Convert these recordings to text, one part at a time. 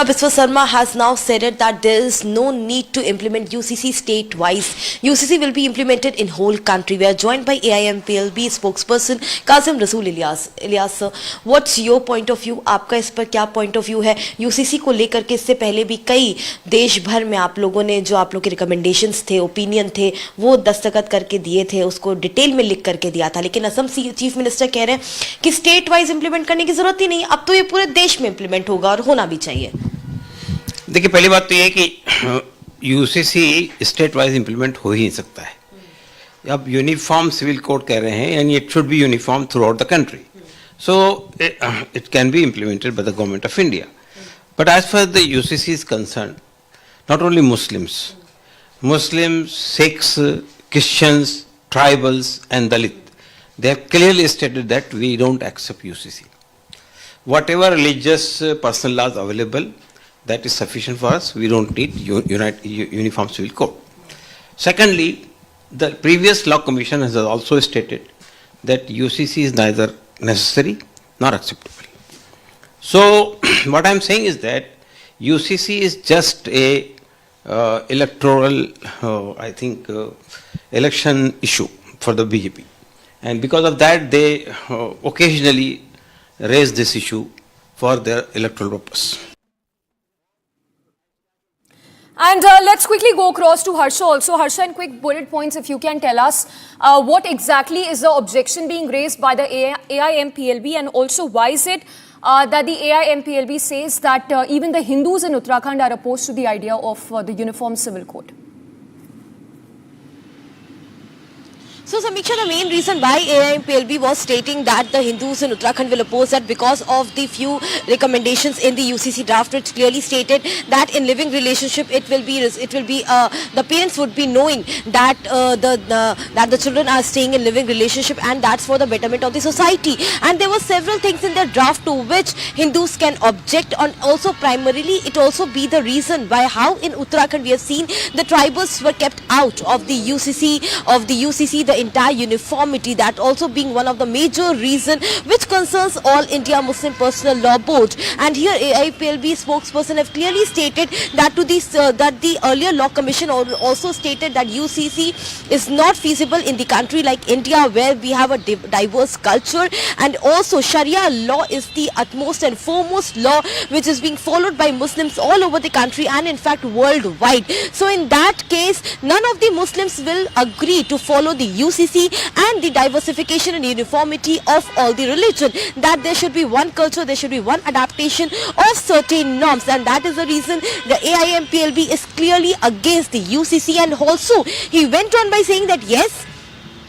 Biswa Sarma has now said it that there is no need to implement UCC state-wise. UCC will be implemented in whole country. We are joined by AIM-PLB spokesperson Qasim Rasool Ilyas. Ilyas sir, what's your point of view? आपका इस पर क्या point of view है? UCC को लेकर के इससे पहले भी कई देश भर में आप लोगों ने जो आप लोग के recommendations थे, opinion थे, वो दस्तखत करके दिए थे, उसको डिटेल में लिख करके दिया था. लेकिन असम चीफ मिनिस्टर कह रहे हैं कि स्टेट वाइज इंप्लीमेंट करने की जरूरत ही नहीं, अब तो ये पूरे देश में इंप्लीमेंट होगा और होना भी चाहिए. देखिए, पहली बात तो ये है कि यूसीसी स्टेट वाइज इंप्लीमेंट हो ही नहीं सकता है. अब यूनिफॉर्म सिविल कोड कह रहे हैं, यानी it should be uniform through out the country. So it can be implemented by the government of India. But as far as the UCC is concerned, not only Muslims, Sikhs, Christians, tribals and Dalit, they have clearly stated that we don't accept UCC. Whatever religious personal laws available, that is sufficient for us. We don't need uniform civil code. Secondly, the previous law commission has also stated that UCC is neither necessary nor acceptable. So what I am saying is that UCC is just a electoral, election issue for the BJP, and because of that they occasionally raise this issue for their electoral purpose. And let's quickly go across to Harsha also. Harsha, in quick bullet points, if you can tell us what exactly is the objection being raised by the AIM-PLB, and also why is it that the AIM-PLB says that even the Hindus in Uttarakhand are opposed to the idea of the uniform civil code? So, Samiksha, the main reason why AIM-PLB was stating that the Hindus in Uttarakhand will oppose that because of the few recommendations in the UCC draft, which clearly stated that in living relationship it will be the parents would be knowing that that the children are staying in living relationship, and that's for the betterment of the society. And there were several things in the draft to which Hindus can object on. Also, primarily, it also be the reason why how in Uttarakhand we have seen the tribals were kept out of the UCC, the entire uniformity, that also being one of the major reason which concerns all India Muslim Personal Law Board. And here AIP-PLB spokesperson have clearly stated that that the earlier law commission also stated that UCC is not feasible in the country like India, where we have a diverse culture, and also Sharia law is the utmost and foremost law which is being followed by Muslims all over the country and in fact worldwide. So in that case, none of the Muslims will agree to follow the UCC and the diversification and uniformity of all the religion, that there should be one culture, there should be one adaptation of certain norms, and that is the reason the AIM-PLB is clearly against the UCC. And also he went on by saying that yes,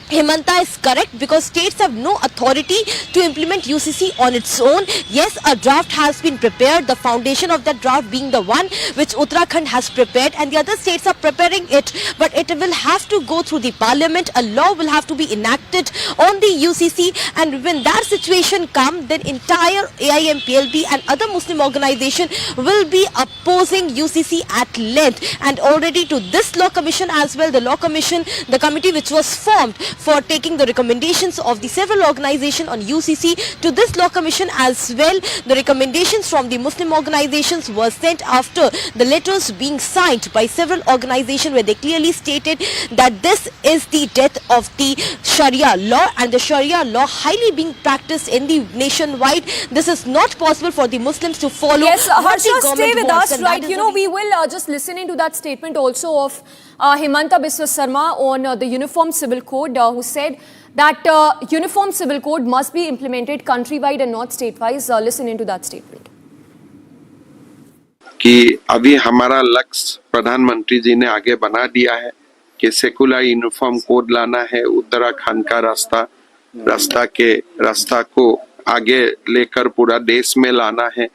Himanta is correct because states have no authority to implement UCC on its own. Yes, a draft has been prepared, the foundation of that draft being the one which Uttarakhand has prepared, and the other states are preparing it, but it will have to go through the parliament. A law will have to be enacted on the UCC, and when that situation comes, then entire AIM-PLB and other Muslim organization will be opposing UCC at length. And already to this law commission as well, the law commission, the committee which was formed for taking the recommendations of the several organizations on UCC to this law commission as well, the recommendations from the Muslim organizations were sent after the letters being signed by several organizations where they clearly stated that this is the death of the Sharia law, and the Sharia law highly being practiced in the nationwide. This is not possible for the Muslims to follow. Yes, Harsha, stay with us, right? You know, we will just listen into that statement also of Himanta Biswa Sarma on the Uniform Civil Code, who said that Uniform Civil Code must be implemented countrywide and not state-wise. Listen into that statement. कि अभी हमारा लक्ष्य प्रधानमंत्री जी ने आगे बना दिया है कि सेकुलर यूनिफॉर्म कोड लाना है, उत्तराखंड का रास्ता को आगे लेकर पूरा देश में लाना है।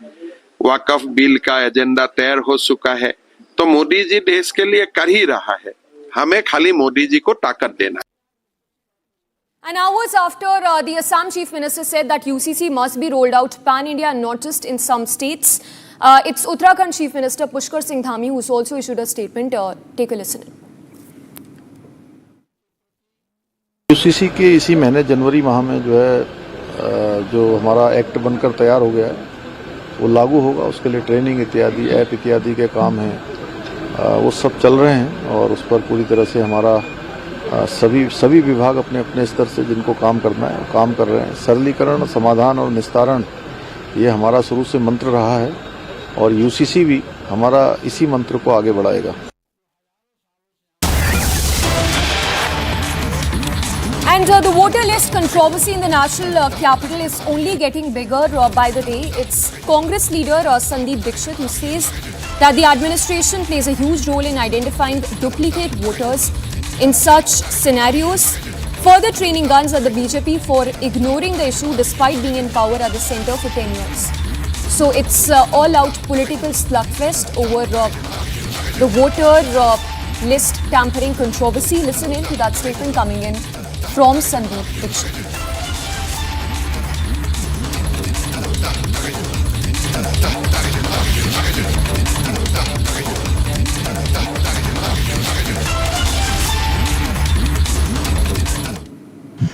वक्फ बिल का एजेंडा तैयार हो चुका है, तो मोदी जी देश के लिए कर ही रहा है, हमें खाली मोदी जी को ताकत देना है। And hours after the Assam Chief Minister said that UCC must be rolled out pan-India and not just in some states, it's Uttarakhand Chief Minister Pushkar Singh Dhami who's also issued a statement. Take a listen. UCC के इसी महीने जनवरी माह में जो है जो हमारा act बनकर तैयार हो गया है, वो लागू होगा। उसके लिए ट्रेनिंग इत्यादि, ऐप इत्यादि के काम हैं, वो सब चल रहे हैं और उस पर पूरी तरह से हमारा सभी विभाग अपने अपने स्तर से जिनको काम करना है वो काम कर रहे हैं। सरलीकरण, समाधान और निस्तारण ये हमारा शुरू से मंत्र रहा है और यूसीसी भी हमारा इसी मंत्र को आगे बढ़ाएगा। And the voter list controversy in the national capital is only getting bigger by the day. It's Congress leader Sandeep Dixit who says that the administration plays a huge role in identifying duplicate voters in such scenarios, further training guns at the BJP for ignoring the issue despite being in power at the centre for 10 years. So it's all-out political slugfest over the voter list tampering controversy. Listen in to that statement coming in from Sandeep Dixit.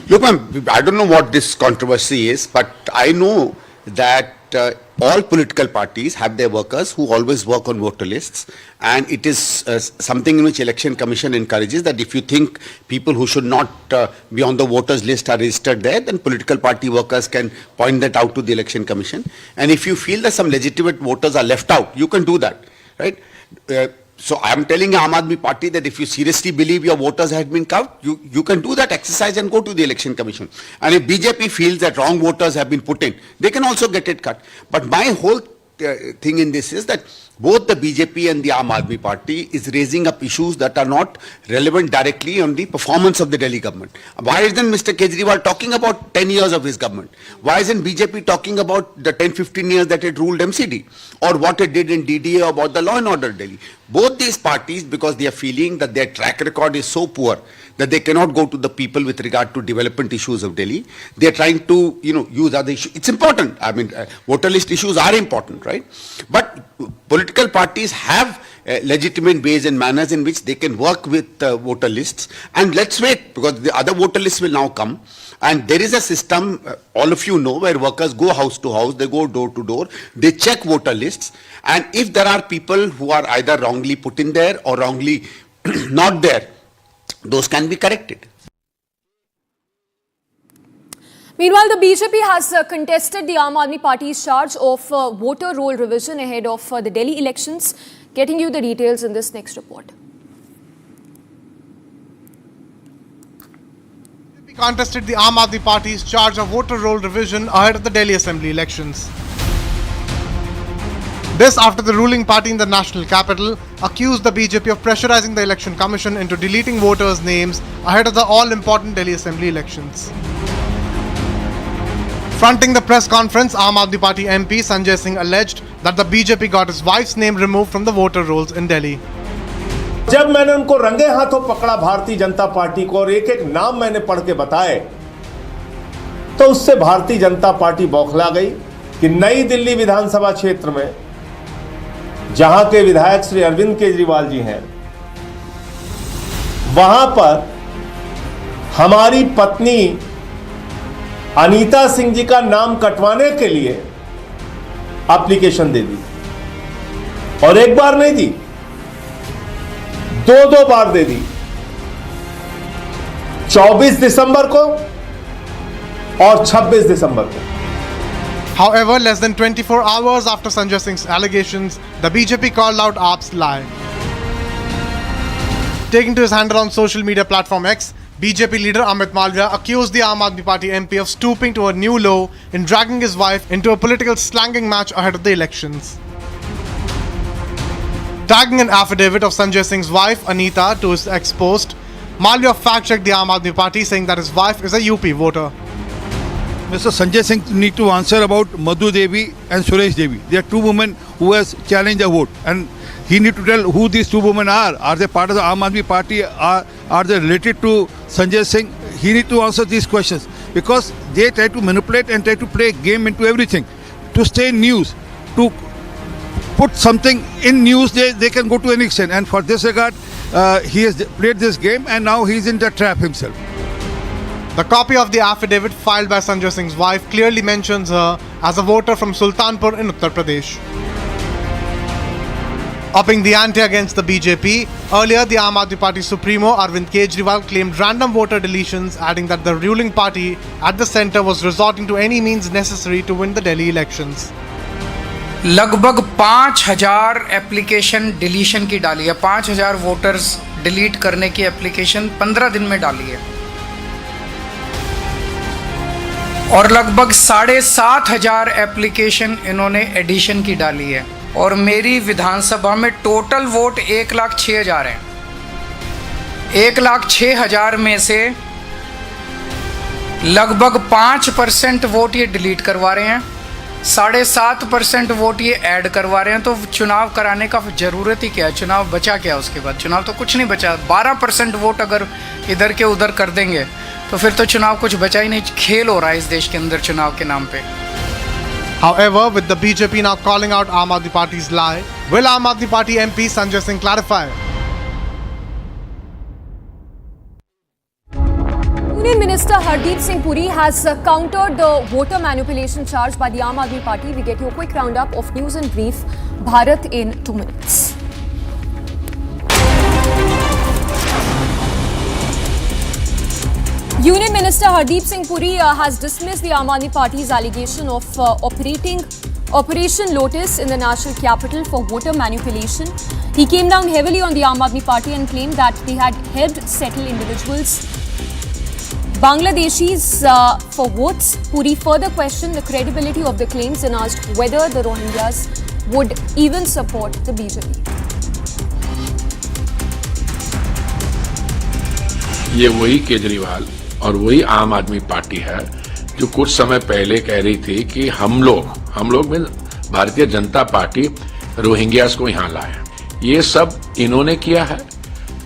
Look, I don't know what this controversy is, but I know that all political parties have their workers who always work on voter lists, and it is something in which Election Commission encourages that if you think people who should not be on the voters list are registered there, then political party workers can point that out to the Election Commission. And if you feel that some legitimate voters are left out, you can do that, right? So I am telling Aam Aadmi Party that if you seriously believe your voters had been cowed, you can do that exercise and go to the Election Commission. And if BJP feels that wrong voters have been put in, they can also get it cut. But my whole thing in this is that both the BJP and the Aam Aadmi Party is raising up issues that are not relevant directly on the performance of the Delhi government. Why isn't Mr. Kejriwal talking about 10 years of his government? Why isn't BJP talking about the 10-15 years that it ruled MCD? Or what it did in DDA about the law and order Delhi? Both these parties, because they are feeling that their track record is so poor that they cannot go to the people with regard to development issues of Delhi, they are trying to, use other issues. It's important. I mean, voter list issues are important, right? But political parties have legitimate ways and manners in which they can work with voter lists. And let's wait, because the other voter lists will now come. And there is a system, all of you know, where workers go house to house, they go door to door, they check voter lists. And if there are people who are either wrongly put in there or wrongly not there, those can be corrected. Meanwhile, the BJP has contested the Aam Aadmi Party's charge of voter roll revision ahead of the Delhi elections. Getting you the details in this next report. BJP contested the Aam Aadmi Party's charge of voter roll revision ahead of the Delhi Assembly elections. This after the ruling party in the national capital accused the BJP of pressurizing the Election Commission into deleting voters' names ahead of the all-important Delhi Assembly elections. Fronting the press conference, Aam Aadmi Party MP Sanjay Singh alleged that the BJP got his wife's name removed from the voter rolls in Delhi. जब मैंने उनको रंगे हाथों पकड़ा Bharatiya Janata party को और एक एक नाम मैंने पढ़ के बताए, तो उससे भारतीय जनता पार्टी बौखला गई कि नई दिल्ली विधानसभा क्षेत्र में जहां के विधायक श्री अरविंद केजरीवाल जी हैं, वहां पर हमारी पत्नी अनीता सिंह जी का नाम कटवाने के लिए एप्लीकेशन दे दी और एक बार नहीं दी, दो बार दे दी, 24 दिसंबर को और 26 दिसंबर को. However, less than 24 hours after Sanjay Singh's allegations, the BJP called out AAP's lie. Taking to his handle on social media platform X, BJP leader Amit Malviya accused the Aam Aadmi Party MP of stooping to a new low in dragging his wife into a political slanging match ahead of the elections. Tagging an affidavit of Sanjay Singh's wife, Anita, to his ex-post, Malviya fact-checked the Aam Aadmi Party, saying that his wife is a UP voter. Mr. Sanjay Singh need to answer about Madhu Devi and Suresh Devi. They are two women who has challenged a vote, and he need to tell who these two women are. Are they part of the Aam Aadmi Party? Are they related to Sanjay Singh? He need to answer these questions, because they try to manipulate and try to play game into everything to stay in news, to put something in news. They can go to any extent, and for this regard, he has played this game, and now he is in the trap himself. The copy of the affidavit filed by Sanjay Singh's wife clearly mentions her as a voter from Sultanpur in Uttar Pradesh. Upping the ante against the BJP, earlier the Aam Aadmi Party Supremo Arvind Kejriwal claimed random voter deletions, adding that the ruling party at the centre was resorting to any means necessary to win the Delhi elections. लगभग 5000 application deletion की डाली है। 5000 voters delete करने की application 15 दिन में डाली है और लगभग 7500 एप्लीकेशन इन्होंने एडिशन की डाली है और मेरी विधानसभा में टोटल वोट 1,06,000 हैं। 1,06,000 में से लगभग 5% वोट ये डिलीट करवा रहे हैं, 7.5% वोट ये ऐड करवा रहे हैं। तो चुनाव कराने का ज़रूरत ही क्या है? चुनाव बचा क्या उसके बाद? चुनाव तो कुछ नहीं बचा। 12% वोट अगर इधर के उधर कर देंगे तो फिर तो चुनाव कुछ बचा ही नहीं। खेल हो रहा है इस देश के अंदर चुनाव के नाम पे। However, with the BJP now calling out Aam Aadmi Party's lie, will Aam Aadmi Party MP Sanjay Singh clarify? Union Minister Hardeep Singh Puri has countered the voter manipulation charge by the Aam Aadmi Party. We get you a quick roundup of news and brief. Bharat in 2 minutes. Union Minister Hardeep Singh Puri has dismissed the Aam Aadmi Party's allegation of Operation Lotus in the national capital for voter manipulation. He came down heavily on the Aam Aadmi Party and claimed that they had helped settle individuals Bangladeshis for votes. Puri further questioned the credibility of the claims and asked whether the Rohingyas would even support the BJP. ये वही केजरीवाल और वही आम आदमी party है जो कुछ समय पहले कह रही थी कि हम लोग में भारतीय जनता पार्टी रोहिंग्यास को यहाँ लाए। ये सब इन्होंने किया है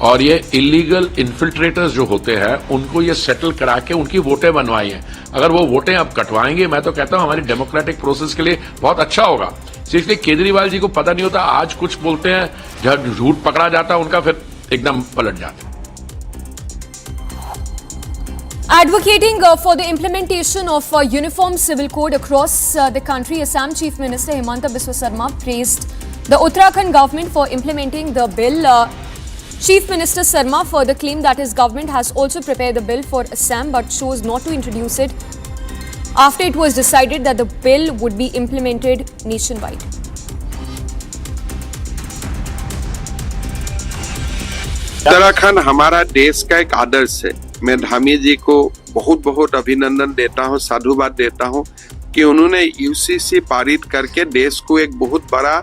और ये इलीगल इन्फिल्ट्रेटर्स जो होते हैं उनको ये सेटल करा के उनकी वोटें बनवाई हैं। अगर वो वोटें अब कटवाएंगे, मैं तो कहता हूँ हमारी डेमोक्रेटिक प्रोसेस के लिए बहुत अच्छा होगा। इसलिए केजरीवाल जी को पता नहीं होता, आज कुछ बोलते हैं, जब झूठ पकड़ा जाता है उनका फिर एकदम पलट जाता है। Advocating for the implementation of a uniform civil code across the country, Assam Chief Minister Himanta Biswa Sarma praised the Uttarakhand government for implementing the bill. Chief Minister Sarma further claimed that his government has also prepared the bill for Assam but chose not to introduce it after it was decided that the bill would be implemented nationwide. Uttarakhand हमारा देश का एक आदर्श है। मैं धामी जी को बहुत बहुत अभिनंदन देता हूं, साधुवाद देता हूं कि उन्होंने यूसीसी पारित करके देश को एक बहुत बड़ा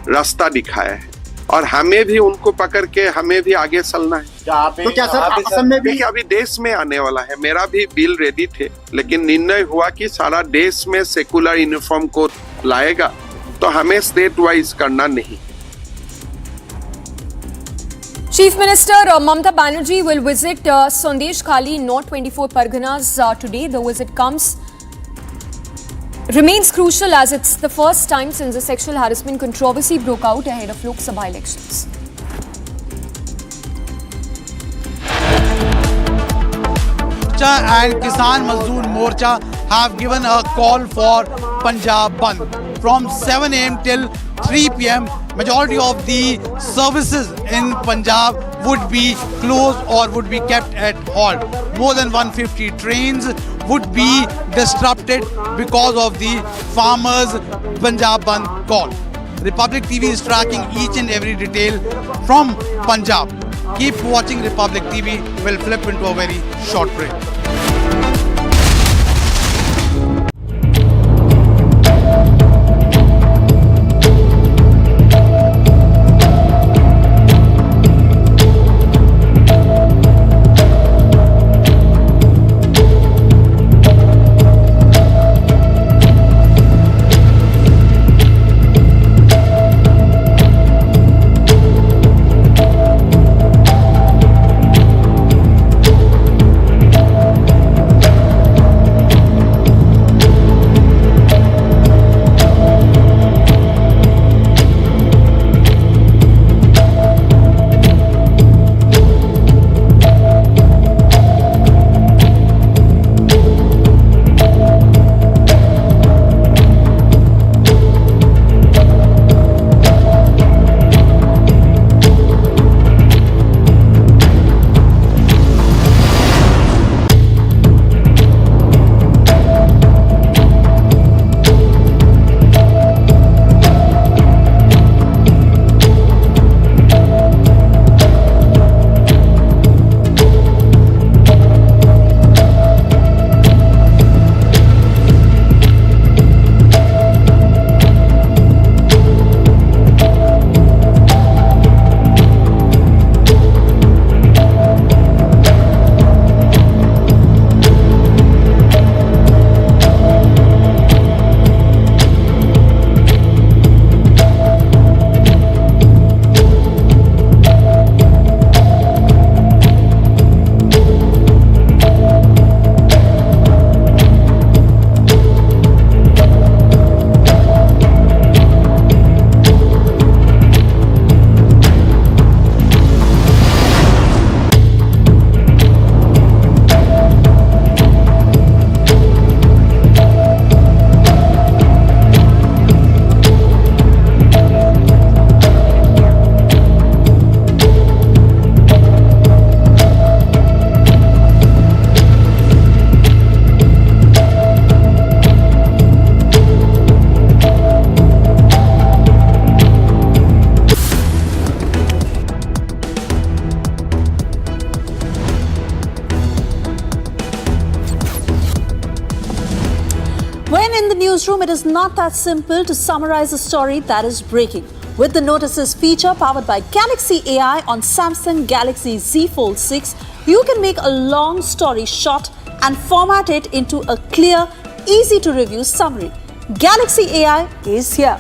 रास्ता दिखाया है और हमें भी उनको पकड़ के हमें भी आगे चलना है। तो क्या सर असम में भी अभी देश में आने वाला है। मेरा भी बिल रेडी थे, लेकिन निर्णय हुआ कि सारा देश में सेकुलर यूनिफॉर्म कोड लाएगा तो हमें स्टेट वाइज करना नहीं। Chief Minister Mamata Banerjee will visit Sandesh Khali in North 24 Parganas today. The visit remains crucial as it's the first time since the sexual harassment controversy broke out ahead of Lok Sabha elections. And Kisan Mazdoor Morcha have given a call for Punjab Bandh from 7 a.m. till 3 p.m. Majority of the services in Punjab would be closed or would be kept at halt. More than 150 trains would be disrupted because of the farmers' Punjab Bandh call. Republic TV is tracking each and every detail from Punjab. Keep watching Republic TV. We'll flip into a very short break. in the newsroom, it is not that simple to summarize a story that is breaking. With the Notices feature powered by Galaxy AI on Samsung Galaxy Z Fold 6, you can make a long story short and format it into a clear, easy to review summary. Galaxy AI is here.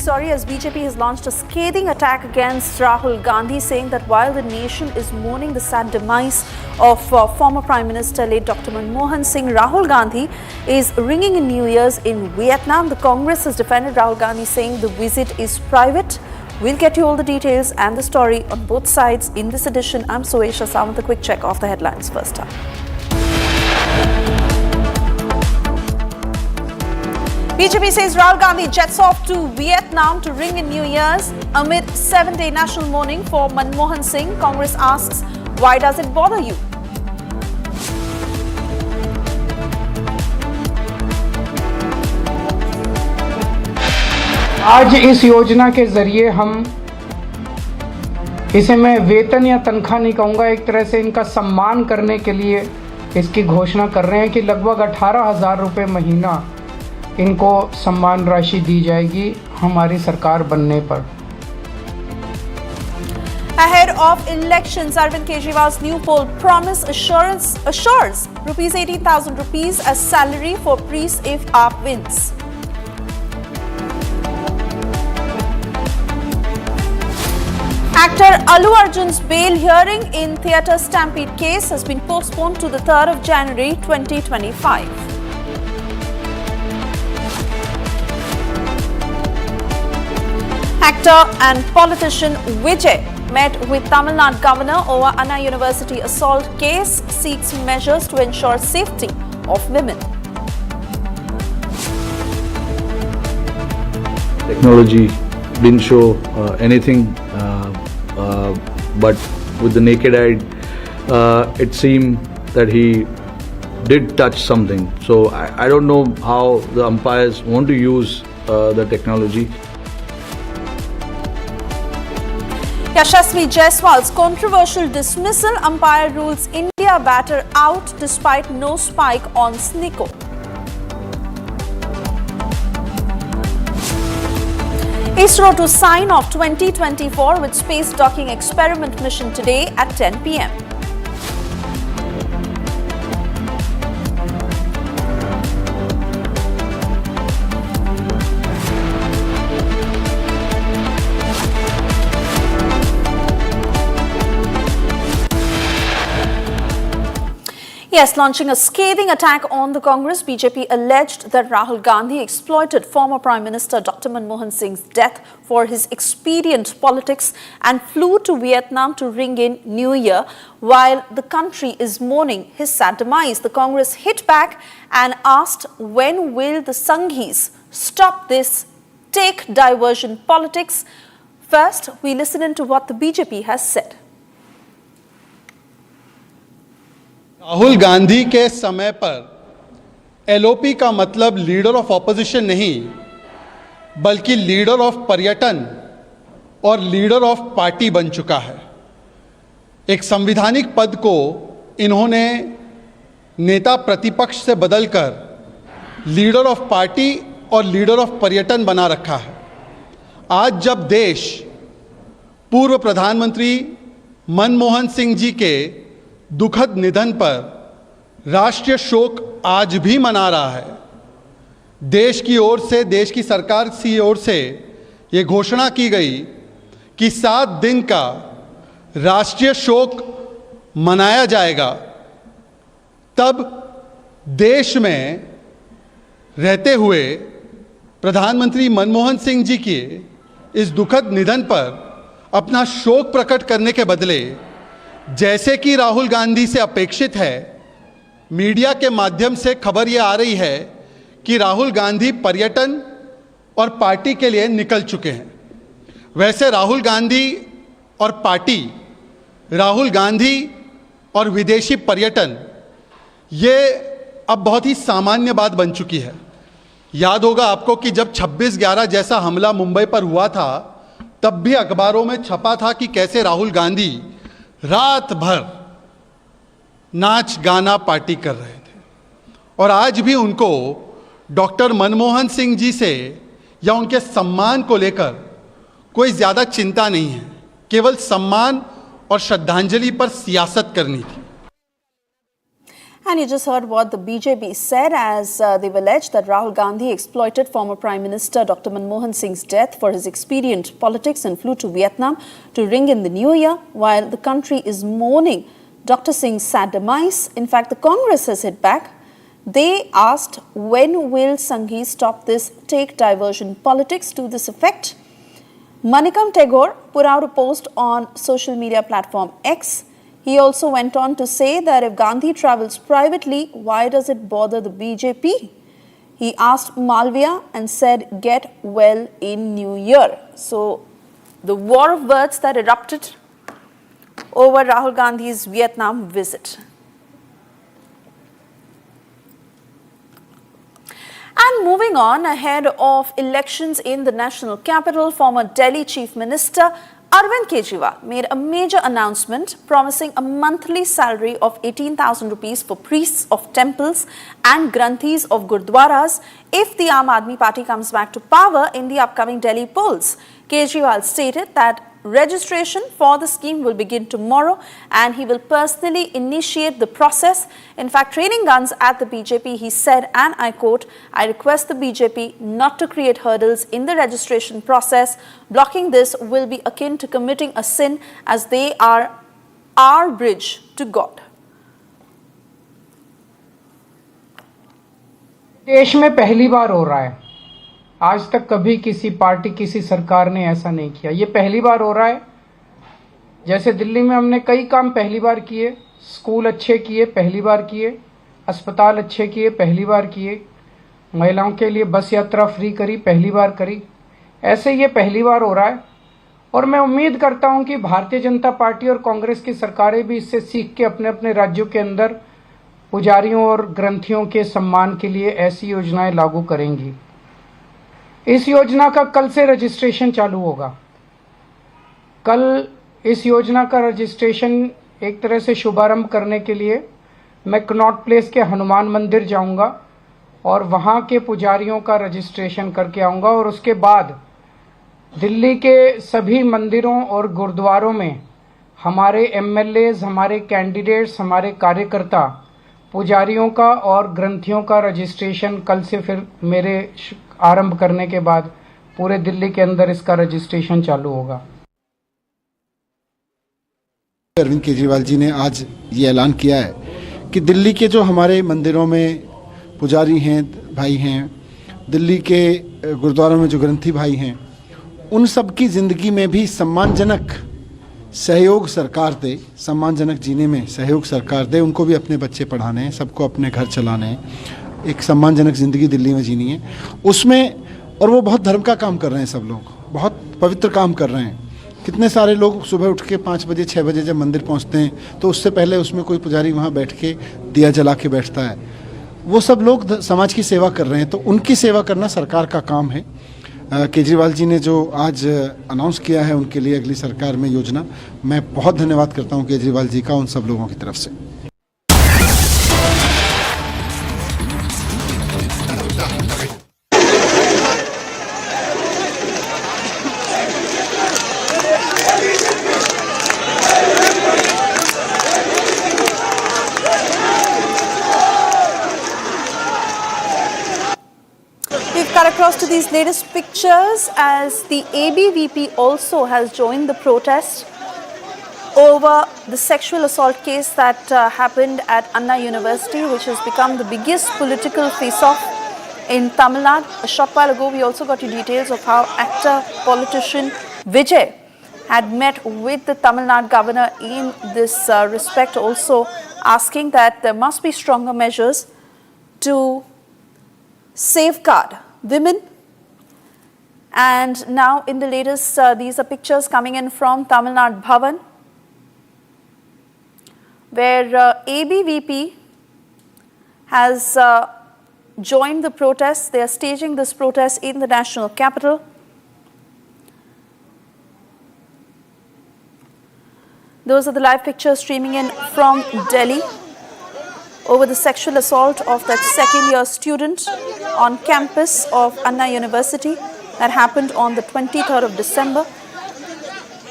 story as BJP has launched a scathing attack against Rahul Gandhi, saying that while the nation is mourning the sad demise of former Prime Minister late Dr. Manmohan Singh, Rahul Gandhi is ringing in New Year's in Vietnam. The Congress has defended Rahul Gandhi, saying the visit is private. We'll get you all the details and the story on both sides in this edition. I'm Suesha Samant. A quick check of the headlines first up. BJP says Rahul Gandhi jets off to Vietnam to ring in New Year's amid 7-day national mourning for Manmohan Singh. Congress asks, why does it bother you? आज इस योजना के जरिए हम इसे मैं वेतन या तनख्वाह नहीं कहूँगा, एक तरह से इनका सम्मान करने के लिए इसकी घोषणा कर रहे हैं कि लगभग 18,000 रुपये महीना इनको सम्मान राशि दी जाएगी हमारी सरकार बनने पर। Ahead of elections, Arvind Kejriwal's new poll promise assures rupees 18,000 rupees as salary for priests if AAP wins. Actor Allu Arjun's bail hearing in theatre stampede case has been postponed to the 3rd of January 2025. Actor and politician Vijay met with Tamil Nadu governor over Anna University assault case, seeks measures to ensure safety of women. Technology didn't show anything, but with the naked eye, it seemed that he did touch something. So I don't know how the umpires want to use the technology. Yashasvi Jaiswal's controversial dismissal, umpire rules India batter out despite no spike on Sneeko. ISRO to sign off 2024 with space docking experiment mission today at 10 p.m. Yes, launching a scathing attack on the Congress, BJP alleged that Rahul Gandhi exploited former Prime Minister Dr. Manmohan Singh's death for his expedient politics and flew to Vietnam to ring in New Year while the country is mourning his sad demise. The Congress hit back and asked, when will the Sanghis stop this take diversion politics? First, we listen into what the BJP has said. Rahul Gandhi के समय पर LOP का मतलब leader of opposition नहीं बल्कि leader of पर्यटन और leader of party बन चुका है। एक संवैधानिक पद को इन्होंने नेता प्रतिपक्ष से बदलकर लीडर ऑफ पार्टी और लीडर ऑफ पर्यटन बना रखा है। आज जब देश पूर्व प्रधानमंत्री मनमोहन सिंह जी के दुखद निधन पर राष्ट्रीय शोक आज भी मना रहा है, देश की ओर से, देश की सरकार की ओर से ये घोषणा की गई कि 7 दिन का राष्ट्रीय शोक मनाया जाएगा, तब देश में रहते हुए प्रधानमंत्री मनमोहन सिंह जी के इस दुखद निधन पर अपना शोक प्रकट करने के बदले, जैसे कि राहुल गांधी से अपेक्षित है, मीडिया के माध्यम से खबर ये आ रही है कि राहुल गांधी पर्यटन और पार्टी के लिए निकल चुके हैं। वैसे राहुल गांधी और पार्टी, राहुल गांधी और विदेशी पर्यटन, ये अब बहुत ही सामान्य बात बन चुकी है। याद होगा आपको कि जब 26/11 जैसा हमला मुंबई पर हुआ था, तब भी अखबारों में छपा था कि कैसे राहुल गांधी रात भर नाच गाना पार्टी कर रहे थे। और आज भी उनको डॉक्टर मनमोहन सिंह जी से या उनके सम्मान को लेकर कोई ज़्यादा चिंता नहीं है, केवल सम्मान और श्रद्धांजलि पर सियासत करनी थी। And you just heard what the BJP said as they've alleged that Rahul Gandhi exploited former Prime Minister Dr. Manmohan Singh's death for his expedient politics and flew to Vietnam to ring in the new year while the country is mourning Dr. Singh's sad demise. In fact, the Congress has hit back. They asked, when will Sanghi stop this take diversion politics? To this effect, Manikam Tagore put out a post on social media platform X. He also went on to say that if Gandhi travels privately, why does it bother the BJP? He asked Malviya and said, get well in New Year. So, the war of words that erupted over Rahul Gandhi's Vietnam visit. And moving on, ahead of elections in the national capital, former Delhi Chief Minister Arvind Kejriwal made a major announcement promising a monthly salary of 18,000 rupees for priests of temples and granthis of gurdwaras if the Aam Aadmi Party comes back to power in the upcoming Delhi polls. Kejriwal stated that registration for the scheme will begin tomorrow and he will personally initiate the process. In fact, raining guns at the BJP, he said, and I quote, I request the BJP not to create hurdles in the registration process. Blocking this will be akin to committing a sin as they are our bridge to God. देश में पहली बार हो रहा है। आज तक कभी किसी पार्टी किसी सरकार ने ऐसा नहीं किया। ये पहली बार हो रहा है। जैसे दिल्ली में हमने कई काम पहली बार किए, स्कूल अच्छे किए पहली बार किए, अस्पताल अच्छे किए पहली बार किए, महिलाओं के लिए बस यात्रा फ्री करी पहली बार करी। ऐसे ये पहली बार हो रहा है और मैं उम्मीद करता हूं कि भारतीय जनता पार्टी और कांग्रेस की सरकारें भी इससे सीख के अपने अपने राज्यों के अंदर पुजारियों और ग्रंथियों के सम्मान के लिए ऐसी योजनाएं लागू करेंगी। इस योजना का कल से रजिस्ट्रेशन चालू होगा। कल इस योजना का रजिस्ट्रेशन एक तरह से शुभारंभ करने के लिए मैं कनॉट प्लेस के हनुमान मंदिर जाऊंगा और वहां के पुजारियों का रजिस्ट्रेशन करके आऊंगा और उसके बाद दिल्ली के सभी मंदिरों और गुरुद्वारों में हमारे एमएलएज, हमारे कैंडिडेट्स, हमारे कार्यकर्ता पुजारियों का और ग्रंथियों का रजिस्ट्रेशन कल से फिर मेरे आरंभ करने के बाद पूरे दिल्ली के अंदर इसका रजिस्ट्रेशन चालू होगा। अरविंद केजरीवाल जी ने आज ये ऐलान किया है कि दिल्ली के जो हमारे मंदिरों में पुजारी हैं, भाई हैं, दिल्ली के गुरुद्वारों में जो ग्रंथी भाई हैं, उन सब की ज़िंदगी में भी सम्मानजनक सहयोग सरकार दे, सम्मानजनक जीने में सहयोग सरकार दे। उनको भी अपने बच्चे पढ़ाने हैं, सबको अपने घर चलाने हैं, एक सम्मानजनक ज़िंदगी दिल्ली में जीनी है उसमें। और वो बहुत धर्म का काम कर रहे हैं, सब लोग बहुत पवित्र काम कर रहे हैं। कितने सारे लोग सुबह उठ के 5 बजे 6 बजे जब मंदिर पहुंचते हैं तो उससे पहले उसमें कोई पुजारी वहां बैठ के दिया जला के बैठता है। वो सब लोग समाज की सेवा कर रहे हैं, तो उनकी सेवा करना सरकार का काम है। केजरीवाल जी ने जो आज अनाउंस किया है उनके लिए अगली सरकार में योजना, मैं बहुत धन्यवाद करता हूं केजरीवाल जी का, उन सब लोगों की तरफ से। Across to these latest pictures as the ABVP also has joined the protest over the sexual assault case that happened at Anna University, which has become the biggest political face-off in Tamil Nadu. A short while ago, we also got you details of how actor, politician Vijay had met with the Tamil Nadu governor in this respect, also asking that there must be stronger measures to safeguard women. And now in the latest, these are pictures coming in from Tamil Nadu Bhawan, where ABVP has joined the protest. They are staging this protest in the national capital. Those are the live pictures streaming in from Delhi over the sexual assault of that second-year student on campus of Anna University that happened on the 23rd of December.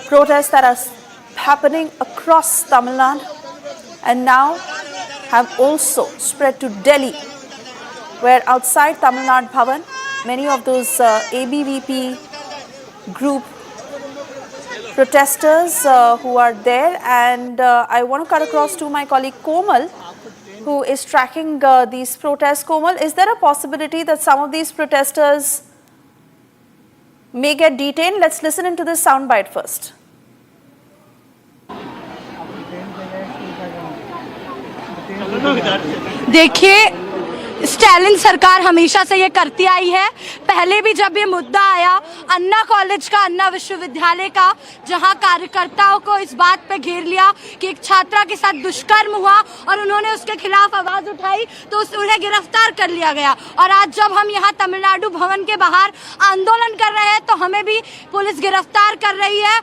Protests that are happening across Tamil Nadu and now have also spread to Delhi, where outside Nadu Bhawan, many of those ABVP group protesters who are there, and I want to cut across to my colleague Komal, who is tracking these protests. Komal, is there a possibility that some of these protesters may get detained? Let's listen into this soundbite first. देखिए, Stalin सरकार हमेशा से ये करती आई है। पहले भी जब ये मुद्दा आया अन्ना कॉलेज का, अन्ना विश्वविद्यालय का, जहां कार्यकर्ताओं को इस बात पे घेर लिया कि एक छात्रा के साथ दुष्कर्म हुआ और उन्होंने उसके खिलाफ आवाज उठाई तो उन्हें गिरफ्तार कर लिया गया। और आज जब हम यहाँ तमिलनाडु भवन के बाहर आंदोलन कर रहे हैं तो हमें भी पुलिस गिरफ्तार कर रही है।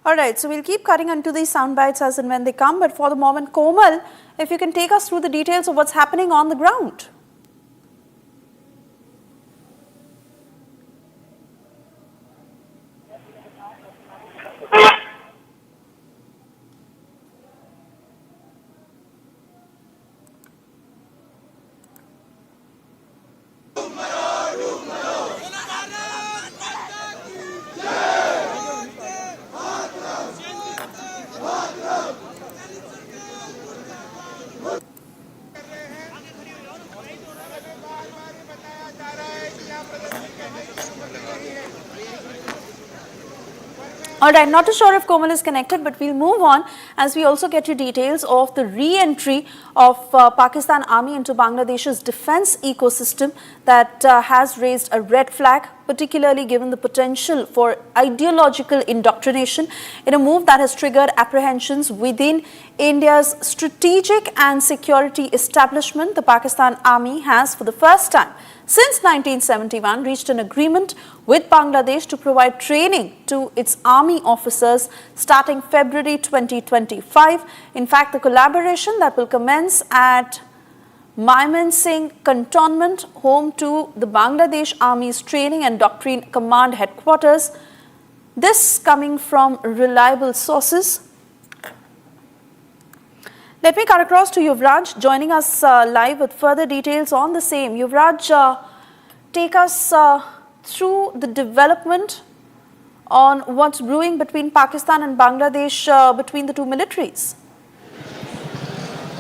Alright, so we'll keep cutting into these sound bites as and when they come, but for the moment, Komal, if you can take us through the details of what's happening on the ground. Alright, not too sure if Komal is connected, but we'll move on as we also get you details of the re-entry of Pakistan Army into Bangladesh's defense ecosystem that has raised a red flag, particularly given the potential for ideological indoctrination in a move that has triggered apprehensions within India's strategic and security establishment. The Pakistan Army has, for the first time since 1971, reached an agreement with Bangladesh to provide training to its army officers starting February 2025. In fact, the collaboration that will commence at Mymensingh Cantonment, home to the Bangladesh Army's Training and Doctrine Command headquarters. This coming from reliable sources. Let me cut across to Yuvraj, joining us live with further details on the same. Yuvraj, take us through the development on what's brewing between Pakistan and Bangladesh, between the two militaries.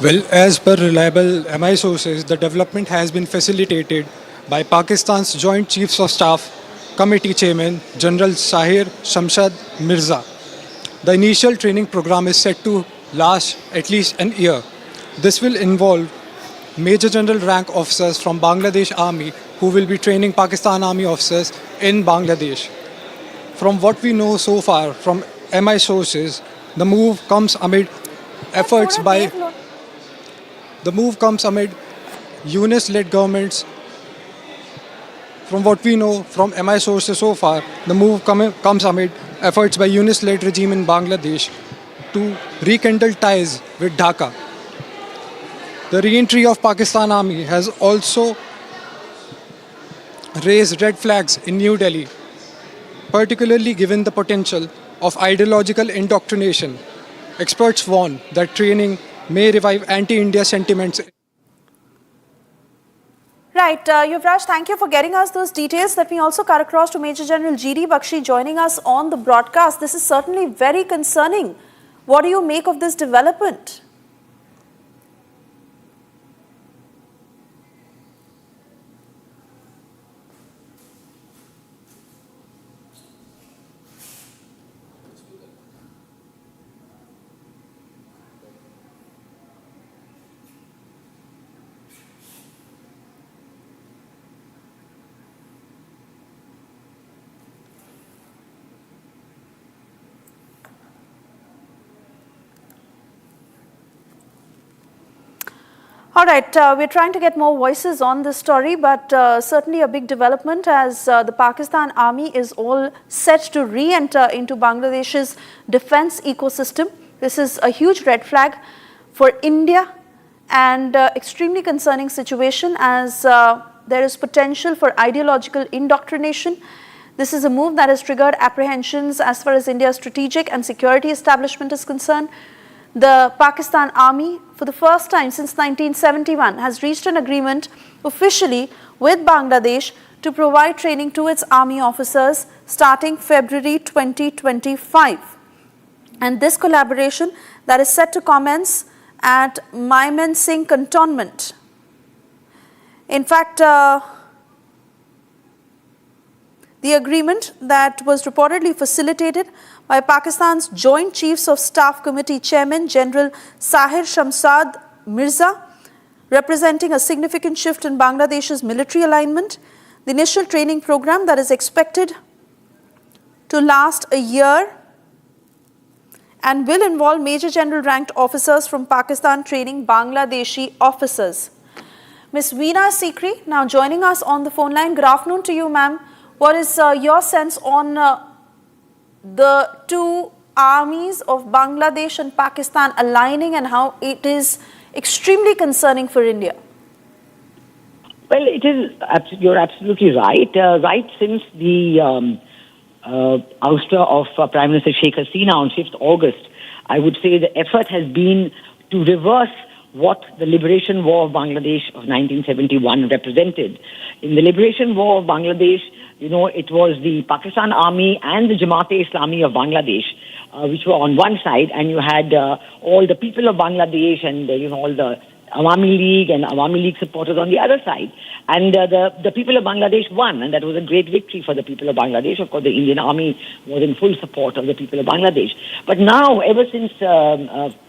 Well, as per reliable MI sources, the development has been facilitated by Pakistan's Joint Chiefs of Staff Committee Chairman General Sahir Shamshad Mirza. The initial training program is set to last at least an year. This will involve Major General rank officers from Bangladesh Army who will be training Pakistan Army officers in Bangladesh. From what we know so far from MI sources, the move comes amid UNIS-led governments. From what we know from MI sources so far, the move comes amid efforts by UNIS-led regime in Bangladesh to rekindle ties with Dhaka. The re-entry of Pakistan Army has also raised red flags in New Delhi, particularly given the potential of ideological indoctrination. Experts warn that training may revive anti-India sentiments. Right, Yuvraj, thank you for getting us those details. Let me also cut across to Major General G.D. Bakshi joining us on the broadcast. This is certainly very concerning. What do you make of this development? All right, we're trying to get more voices on this story, but certainly a big development as the Pakistan Army is all set to re-enter into Bangladesh's defense ecosystem. This is a huge red flag for India and extremely concerning situation as there is potential for ideological indoctrination. This is a move that has triggered apprehensions as far as India's strategic and security establishment is concerned. The Pakistan Army, for the first time since 1971, has reached an agreement officially with Bangladesh to provide training to its army officers starting February 2025. And this collaboration that is set to commence at Mymensingh Cantonment. In fact, the agreement that was reportedly facilitated by Pakistan's Joint Chiefs of Staff Committee Chairman General Sahir Shamsad Mirza, representing a significant shift in Bangladesh's military alignment. The initial training program that is expected to last a year and will involve Major General ranked officers from Pakistan training Bangladeshi officers. Ms. Veena Sikri now joining us on the phone line. Good afternoon to you, ma'am. What is your sense on the two armies of Bangladesh and Pakistan aligning and how it is extremely concerning for India? Well, it is. You're absolutely right. Right since the ouster of Prime Minister Sheikh Hasina on 5th August, I would say the effort has been to reverse what the Liberation War of Bangladesh of 1971 represented. In the Liberation War of Bangladesh, it was the Pakistan Army and the Jamaat-e-Islami of Bangladesh, which were on one side, and you had all the people of Bangladesh and, all the Awami League and Awami League supporters on the other side. And the people of Bangladesh won, and that was a great victory for the people of Bangladesh. Of course, the Indian Army was in full support of the people of Bangladesh. But now, ever since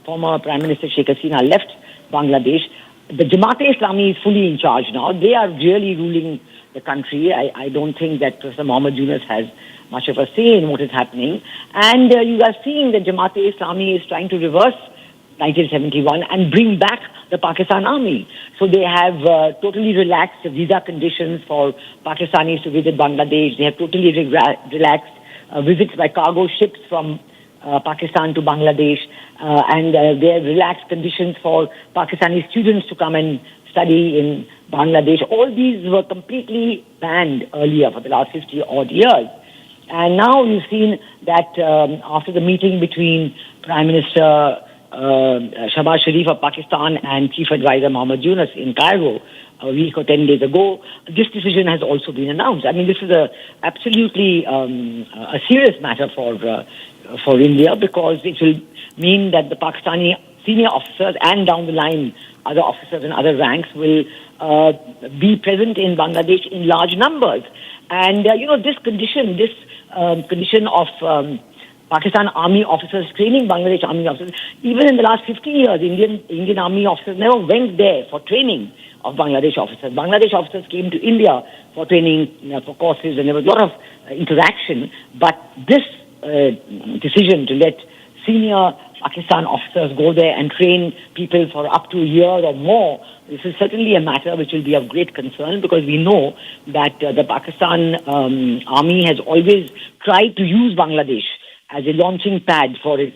former Prime Minister Sheikh Hasina left Bangladesh, the Jamaat-e-Islami is fully in charge now. They are really ruling the country. I don't think that Professor Mohammed Yunus has much of a say in what is happening. And you are seeing that Jamaat-e-Islami is trying to reverse 1971 and bring back the Pakistan Army. So they have totally relaxed visa conditions for Pakistanis to visit Bangladesh. They have totally relaxed visits by cargo ships from Pakistan to Bangladesh. And they have relaxed conditions for Pakistani students to come and study in Bangladesh. All these were completely banned earlier for the last 50-odd years. And now you've seen that after the meeting between Prime Minister Shahbaz Sharif of Pakistan and Chief Advisor Mohammed Yunus in Cairo a week or 10 days ago, this decision has also been announced. I mean, this is absolutely a serious matter for India, because it will mean that the Pakistani senior officers and down the line other officers and other ranks will be present in Bangladesh in large numbers. And, this condition of Pakistan Army officers training Bangladesh Army officers, even in the last 50 years, Indian Army officers never went there for training of Bangladesh officers. Bangladesh officers came to India for training, for courses, and there was a lot of interaction. But this decision to let senior Pakistan officers go there and train people for up to a year or more, this is certainly a matter which will be of great concern, because we know that the Pakistan Army has always tried to use Bangladesh as a launching pad for its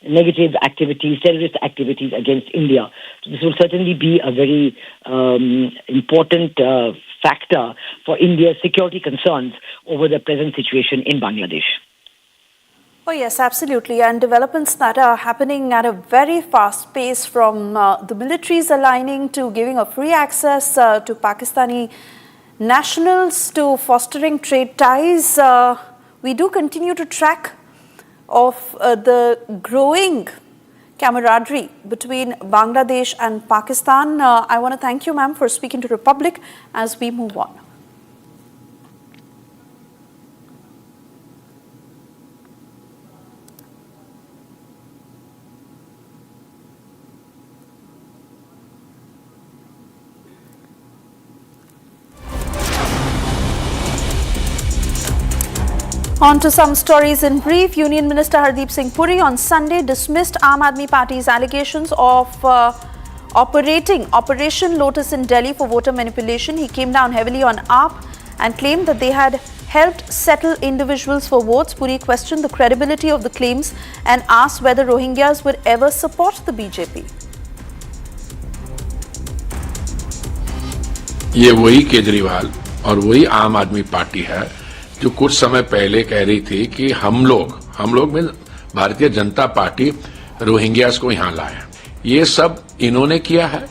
negative activities, terrorist activities against India. So this will certainly be a very important factor for India's security concerns over the present situation in Bangladesh. Oh yes, absolutely. And developments that are happening at a very fast pace, from the militaries aligning to giving a free access to Pakistani nationals to fostering trade ties. We do continue to track of the growing camaraderie between Bangladesh and Pakistan. I want to thank you, ma'am, for speaking to Republic as we move on. On to some stories in brief. Union Minister Hardeep Singh Puri on Sunday dismissed Aam Aadmi Party's allegations of operating Operation Lotus in Delhi for voter manipulation. He came down heavily on AAP and claimed that they had helped settle individuals for votes. Puri questioned the credibility of the claims and asked whether Rohingyas would ever support the BJP. ये वही केजरीवाल और वही आम आदमी party है जो कुछ समय पहले कह रही थी कि हम लोग में भारतीय जनता पार्टी रोहिंग्यास को यहां लाए। ये सब इन्होंने किया है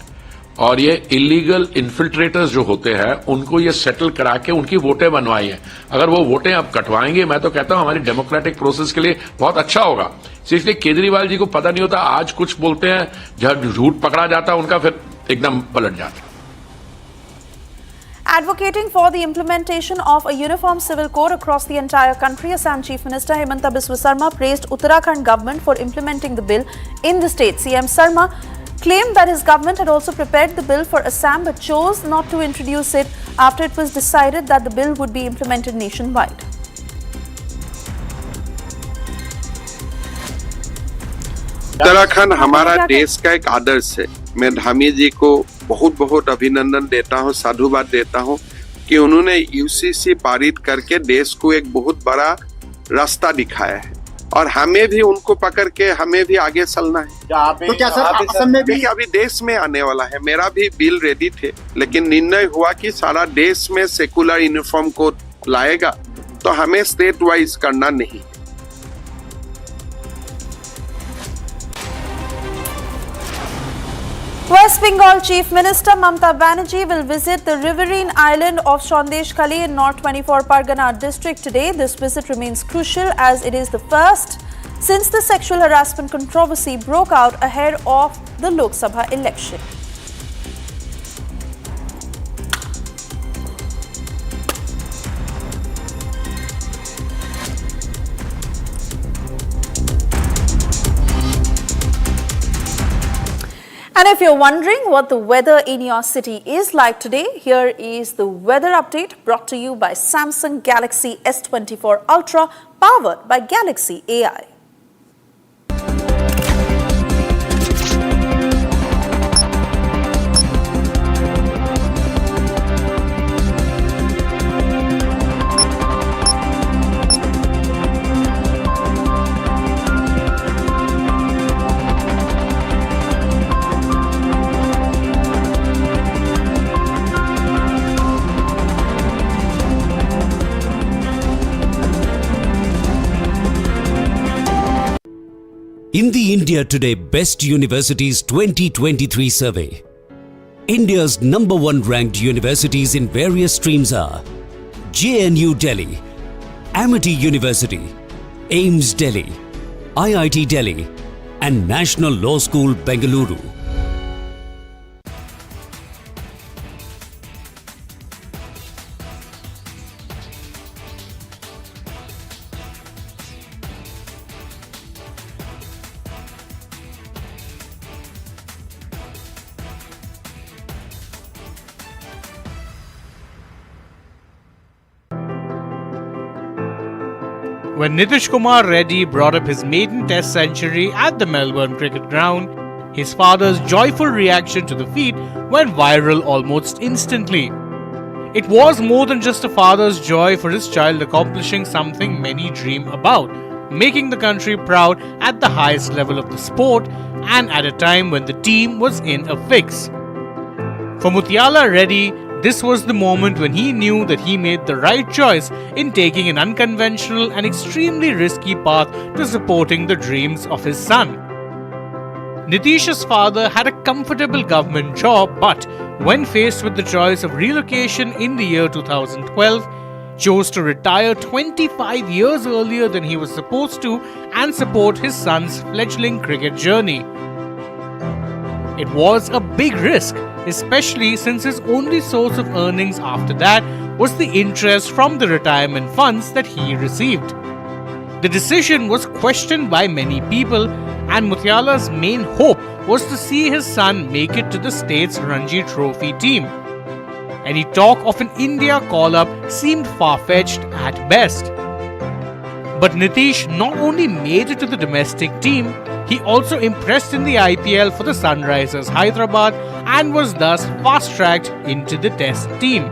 और ये इलीगल इन्फिल्ट्रेटर्स जो होते हैं उनको ये सेटल करा के उनकी वोटें बनवाई हैं। अगर वो वोटें अब कटवाएंगे, मैं तो कहता हूं हमारी डेमोक्रेटिक प्रोसेस के लिए बहुत अच्छा होगा। इसलिए केजरीवाल जी को पता नहीं होता, आज कुछ बोलते हैं, जब झूठ पकड़ा जाता है उनका फिर एकदम पलट जाता है। Advocating for the implementation of a uniform civil code across the entire country, Assam Chief Minister Himanta Biswa Sarma praised Uttarakhand government for implementing the bill in the state. CM Sarma claimed that his government had also prepared the bill for Assam but chose not to introduce it after it was decided that the bill would be implemented nationwide. Uttarakhand हमारा देश का एक आदर्श है। मैं धामी जी को बहुत बहुत अभिनंदन देता हूं, साधुवाद देता हूं कि उन्होंने यूसीसी पारित करके देश को एक बहुत बड़ा रास्ता दिखाया है और हमें भी उनको पकड़ के हमें भी आगे चलना है। तो क्या सर असम में भी अभी देश में आने वाला है। मेरा भी बिल रेडी थे, लेकिन निर्णय हुआ कि सारा देश में सेकुलर यूनिफॉर्म कोड लाएगा, तो हमें स्टेट वाइज करना नहीं। West Bengal Chief Minister Mamata Banerjee will visit the riverine island of Sandeshkhali in North 24 Pargana district today. This visit remains crucial as it is the first since the sexual harassment controversy broke out ahead of the Lok Sabha election. And if you're wondering what the weather in your city is like today, here is the weather update brought to you by Samsung Galaxy S24 Ultra, powered by Galaxy AI. In the India Today Best Universities 2023 survey, India's #1 ranked universities in various streams are JNU Delhi, Amity University, AIMS Delhi, IIT Delhi and National Law School Bengaluru. When Nitish Kumar Reddy brought up his maiden test century at the Melbourne cricket ground, his father's joyful reaction to the feat went viral almost instantly. It was more than just a father's joy for his child accomplishing something many dream about, making the country proud at the highest level of the sport and at a time when the team was in a fix. For Mutiala Reddy, this was the moment when he knew that he made the right choice in taking an unconventional and extremely risky path to supporting the dreams of his son. Nitish's father had a comfortable government job, but when faced with the choice of relocation in the year 2012, chose to retire 25 years earlier than he was supposed to and support his son's fledgling cricket journey. It was a big risk, especially since his only source of earnings after that was the interest from the retirement funds that he received. The decision was questioned by many people, and Mutiala's main hope was to see his son make it to the state's Ranji Trophy team. Any talk of an India call-up seemed far-fetched at best. But Nitish not only made it to the domestic team, he also impressed in the IPL for the Sunrisers Hyderabad and was thus fast-tracked into the test team.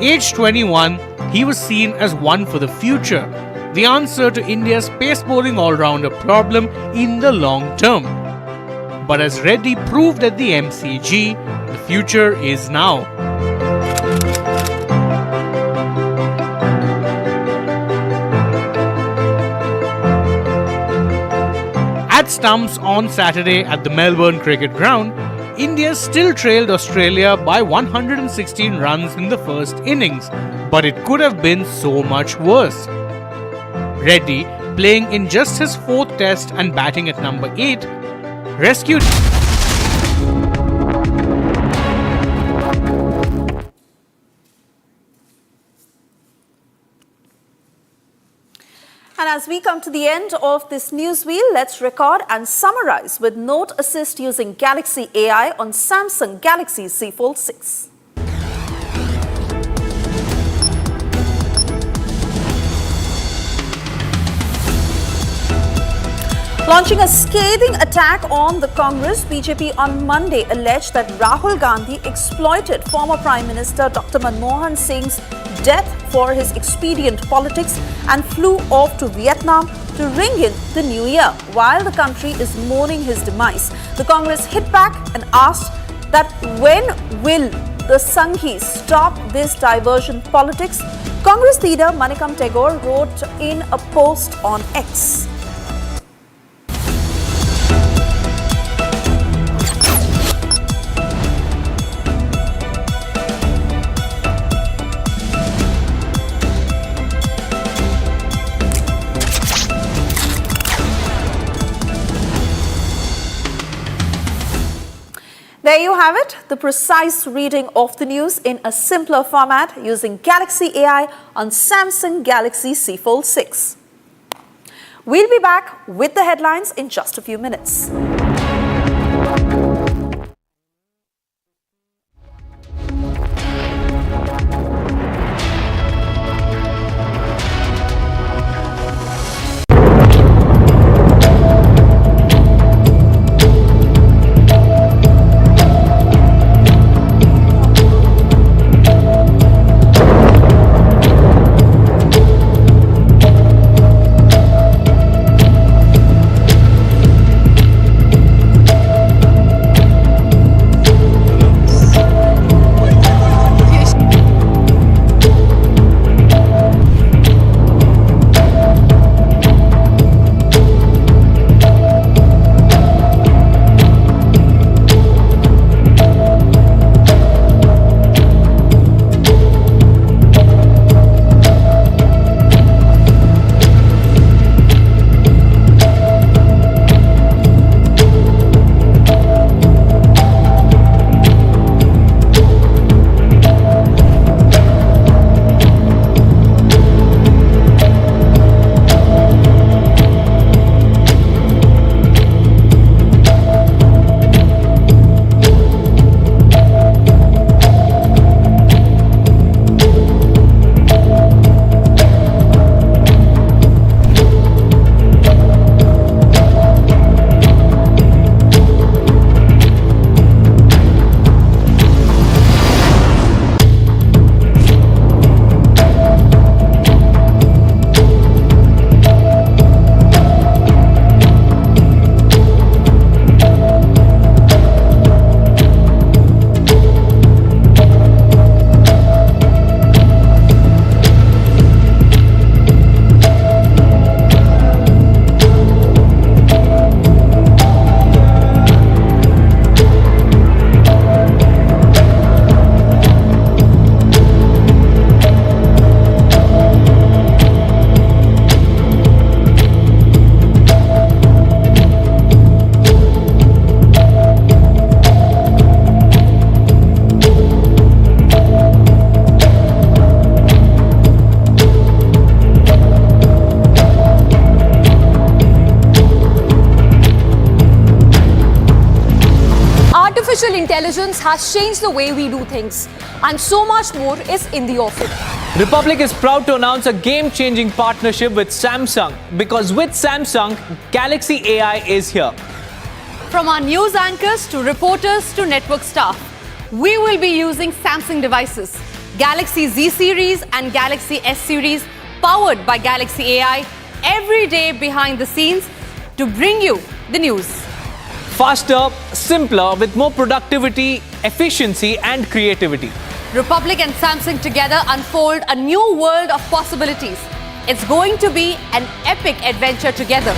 Aged 21, he was seen as one for the future, the answer to India's pace bowling all-rounder problem in the long term. But as Reddy proved at the MCG, the future is now. At stumps on Saturday at the Melbourne Cricket Ground, India still trailed Australia by 116 runs in the first innings, but it could have been so much worse. Reddy, playing in just his 4th test and batting at number 8, rescued. And as we come to the end of this news wheel, let's record and summarize with Note Assist using Galaxy AI on Samsung Galaxy Z Fold 6. Launching a scathing attack on the Congress, BJP on Monday alleged that Rahul Gandhi exploited former Prime Minister Dr. Manmohan Singh's death for his expedient politics and flew off to Vietnam to ring in the new year. While the country is mourning his demise, the Congress hit back and asked that when will the Sanghis stop this diversion politics? Congress leader Manikam Tagore wrote in a post on X. There you have it, the precise reading of the news in a simpler format using Galaxy AI on Samsung Galaxy Z Fold 6. We'll be back with the headlines in just a few minutes. Artificial intelligence has changed the way we do things, and so much more is in the offing. Republic is proud to announce a game-changing partnership with Samsung, because with Samsung, Galaxy AI is here. From our news anchors to reporters to network staff, we will be using Samsung devices, Galaxy Z series and Galaxy S series, powered by Galaxy AI, every day behind the scenes to bring you the news. Faster, simpler, with more productivity efficiency, and creativity. Republic and Samsung together unfold a new world of possibilities. It's going to be an epic adventure together.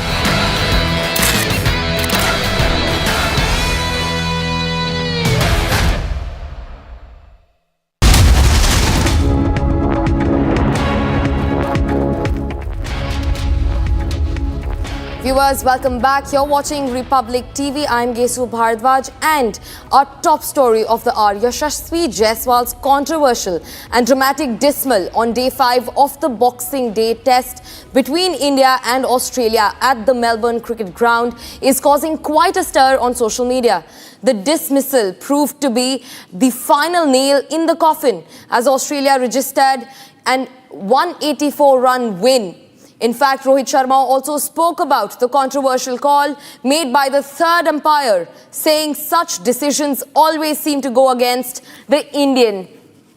Viewers, welcome back. You're watching Republic TV. I'm Gesu Bhardwaj, and our top story of the hour, Yashasvi Jaiswal's controversial and dramatic dismal on day 5 of the Boxing Day test between India and Australia at the Melbourne Cricket Ground is causing quite a stir on social media. The dismissal proved to be the final nail in the coffin as Australia registered an 184-run win. In fact, Rohit Sharma also spoke about the controversial call made by the third umpire, saying such decisions always seem to go against the Indian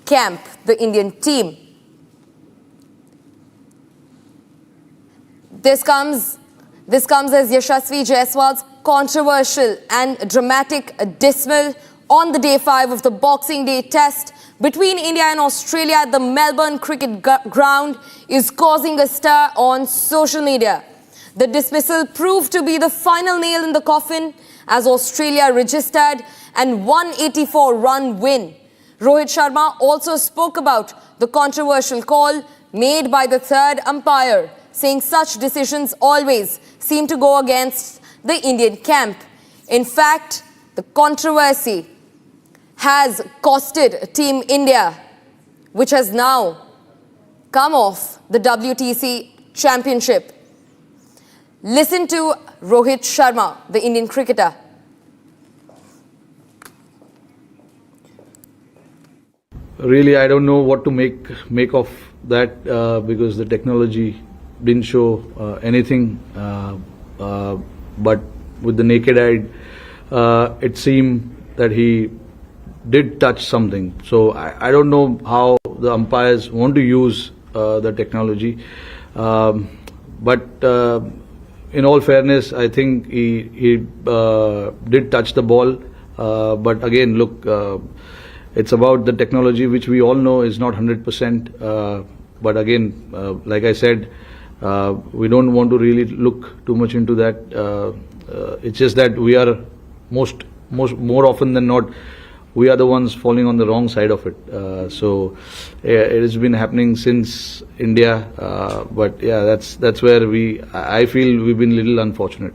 camp, the Indian team. This comes as Yashasvi Jaiswal's controversial and dramatic dismal on the day 5 of the Boxing Day test between India and Australia at the Melbourne Cricket Ground is causing a stir on social media. The dismissal proved to be the final nail in the coffin as Australia registered an 184-run win. Rohit Sharma also spoke about the controversial call made by the third umpire, saying such decisions always seem to go against the Indian camp. In fact, the controversy has costed Team India, which has now come off the WTC championship. Listen to Rohit Sharma, the Indian cricketer. Really, I don't know what to make of that because the technology didn't show anything. But with the naked eye, it seemed that he did touch something. So I don't know how the umpires want to use the technology. But in all fairness, I think he did touch the ball. But again, look, it's about the technology, which we all know is not 100%. But again, like I said, we don't want to really look too much into that. It's just that we are more often than not, we are the ones falling on the wrong side of it. So it has been happening since India. But yeah, that's where I feel we've been a little unfortunate.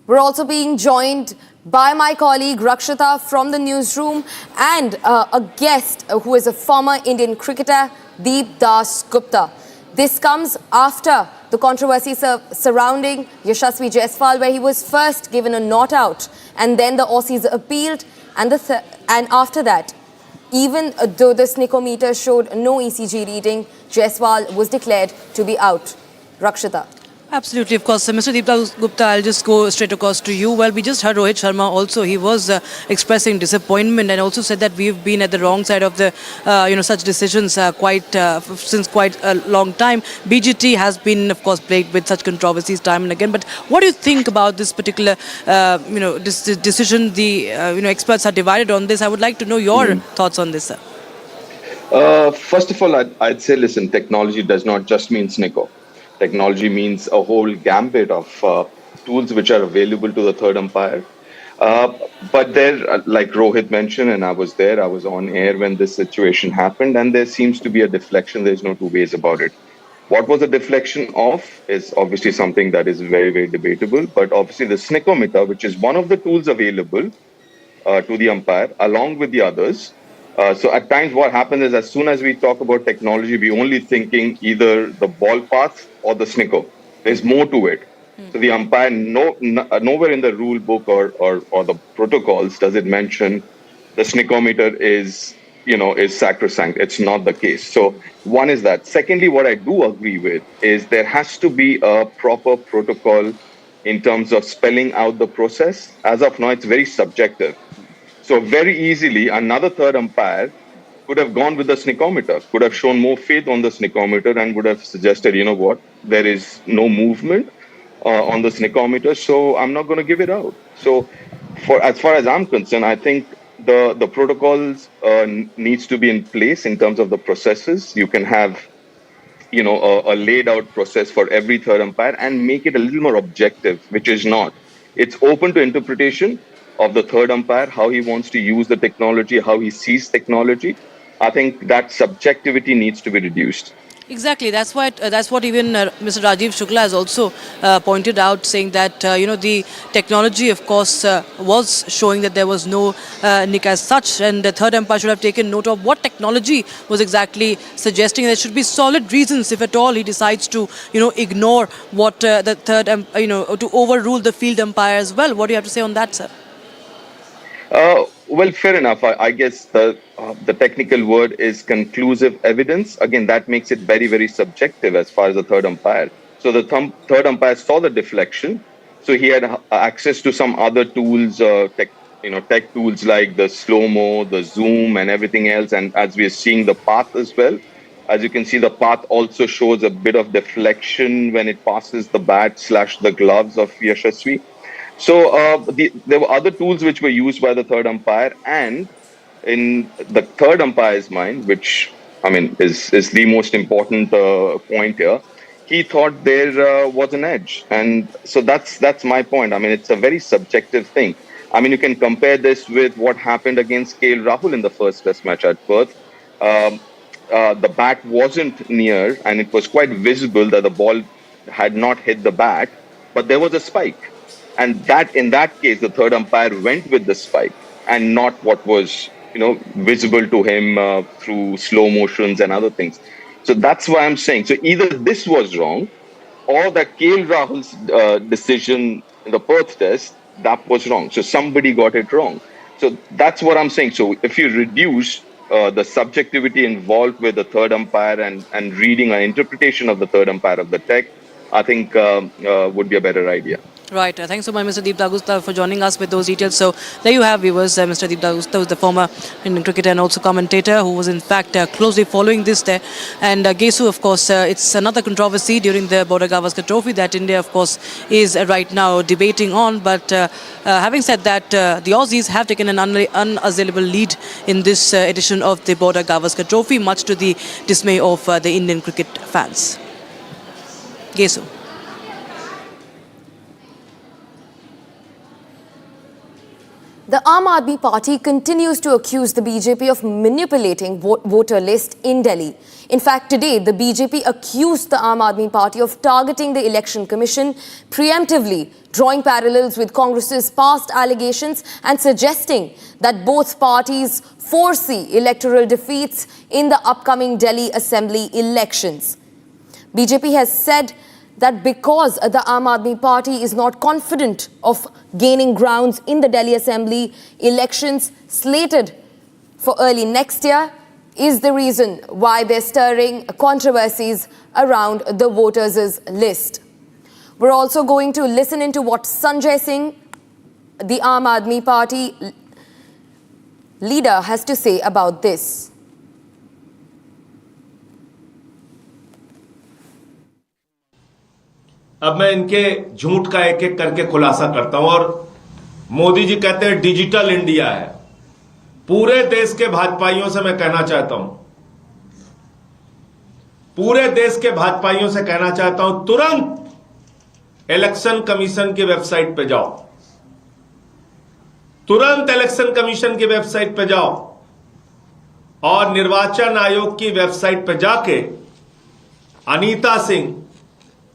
We're also being joined by my colleague Rakshita from the newsroom and a guest who is a former Indian cricketer, Deep Das Gupta. This comes after the controversy surrounding Yashasvi Jaiswal, where he was first given a not out, and then the Aussies appealed, and after that, even though the snickometer showed no ECG reading, Jaiswal was declared to be out. Rakshita. Absolutely, of course. Mr. Deep Gupta, I'll just go straight across to you. Well, we just heard Rohit Sharma also. He was expressing disappointment and also said that we've been at the wrong side of the, such decisions since quite a long time. BGT has been, of course, plagued with such controversies time and again. But what do you think about this particular, this decision? The, experts are divided on this. I would like to know your thoughts on this, sir. First of all, I'd say, listen, technology does not just mean snicko. Technology means a whole gambit of tools which are available to the third umpire. But there, like Rohit mentioned, and I was there, I was on air when this situation happened, and there seems to be a deflection. There's no two ways about it. What was the deflection of is obviously something that is very, very debatable. But obviously the snickometer, which is one of the tools available to the umpire, along with the others. So at times what happens is as soon as we talk about technology, we're only thinking either the ball path or the snicko. There's more to it. So the umpire, nowhere in the rule book or the protocols does it mention the snickometer is sacrosanct. It's not the case. So one is that. Secondly, what I do agree with is there has to be a proper protocol in terms of spelling out the process. As of now, it's very subjective. So very easily, another third umpire could have gone with the snickometer, could have shown more faith on the snickometer and would have suggested, you know what, there is no movement on the snickometer, so I'm not going to give it out. So as far as I'm concerned, I think the protocols needs to be in place in terms of the processes. You can have, a laid out process for every third umpire and make it a little more objective, which is not. It's open to interpretation of the third umpire, how he wants to use the technology, how he sees technology. I think that subjectivity needs to be reduced. Exactly. That's what even Mr. Rajiv Shukla has also pointed out, saying that the technology, of course, was showing that there was no nick as such, and the third umpire should have taken note of what technology was exactly suggesting. There should be solid reasons, if at all, he decides to ignore what the third to overrule the field umpire as well. What do you have to say on that, sir? Well, fair enough. I guess the technical word is conclusive evidence. Again, that makes it very, very subjective as far as the third umpire. So the third umpire saw the deflection. So he had access to some other tools, tech tools like the slow-mo, the zoom and everything else. And as we are seeing the path as well, as you can see, the path also shows a bit of deflection when it passes the bat / the gloves of Yashasvi. So there were other tools which were used by the third umpire, and in the third umpire's mind, which is the most important point here, he thought there was an edge, and so that's my point. It's a very subjective thing. You can compare this with what happened against KL Rahul in the first Test match at Perth. The bat wasn't near, and it was quite visible that the ball had not hit the bat, but there was a spike. And in that case, the third umpire went with the spike and not what was, visible to him through slow motions and other things. So that's why I'm saying. So either this was wrong, or that KL Rahul's decision in the Perth Test, that was wrong. So somebody got it wrong. So that's what I'm saying. So if you reduce the subjectivity involved with the third umpire and reading an interpretation of the third umpire of the tech, I think would be a better idea. Right. Thanks so much, Mr. Deep Dagusta, for joining us with those details. So there you have, viewers. Mr. Deep Dagusta was the former Indian cricketer and also commentator who was in fact closely following this there. And Gesu, of course, it's another controversy during the Border Gavaskar Trophy that India, of course, is right now debating on. But having said that, the Aussies have taken an unassailable lead in this edition of the Border Gavaskar Trophy, much to the dismay of the Indian cricket fans. Gesu. The Aam Aadmi Party continues to accuse the BJP of manipulating voter list in Delhi. In fact, today, the BJP accused the Aam Aadmi Party of targeting the Election Commission preemptively, drawing parallels with Congress's past allegations and suggesting that both parties foresee electoral defeats in the upcoming Delhi Assembly elections. BJP has said that because the Aam Aadmi Party is not confident of gaining grounds in the Delhi Assembly elections slated for early next year is the reason why they're stirring controversies around the voters' list. We're also going to listen into what Sanjay Singh, the Aam Aadmi Party leader, has to say about this. अब मैं इनके झूठ का एक एक करके खुलासा करता हूं। और मोदी जी कहते हैं डिजिटल इंडिया है। पूरे देश के भाजपाइयों से मैं कहना चाहता हूं, तुरंत इलेक्शन कमीशन की वेबसाइट पे जाओ, तुरंत इलेक्शन कमीशन की वेबसाइट पे जाओ और निर्वाचन आयोग की वेबसाइट पे जाके अनीता सिंह,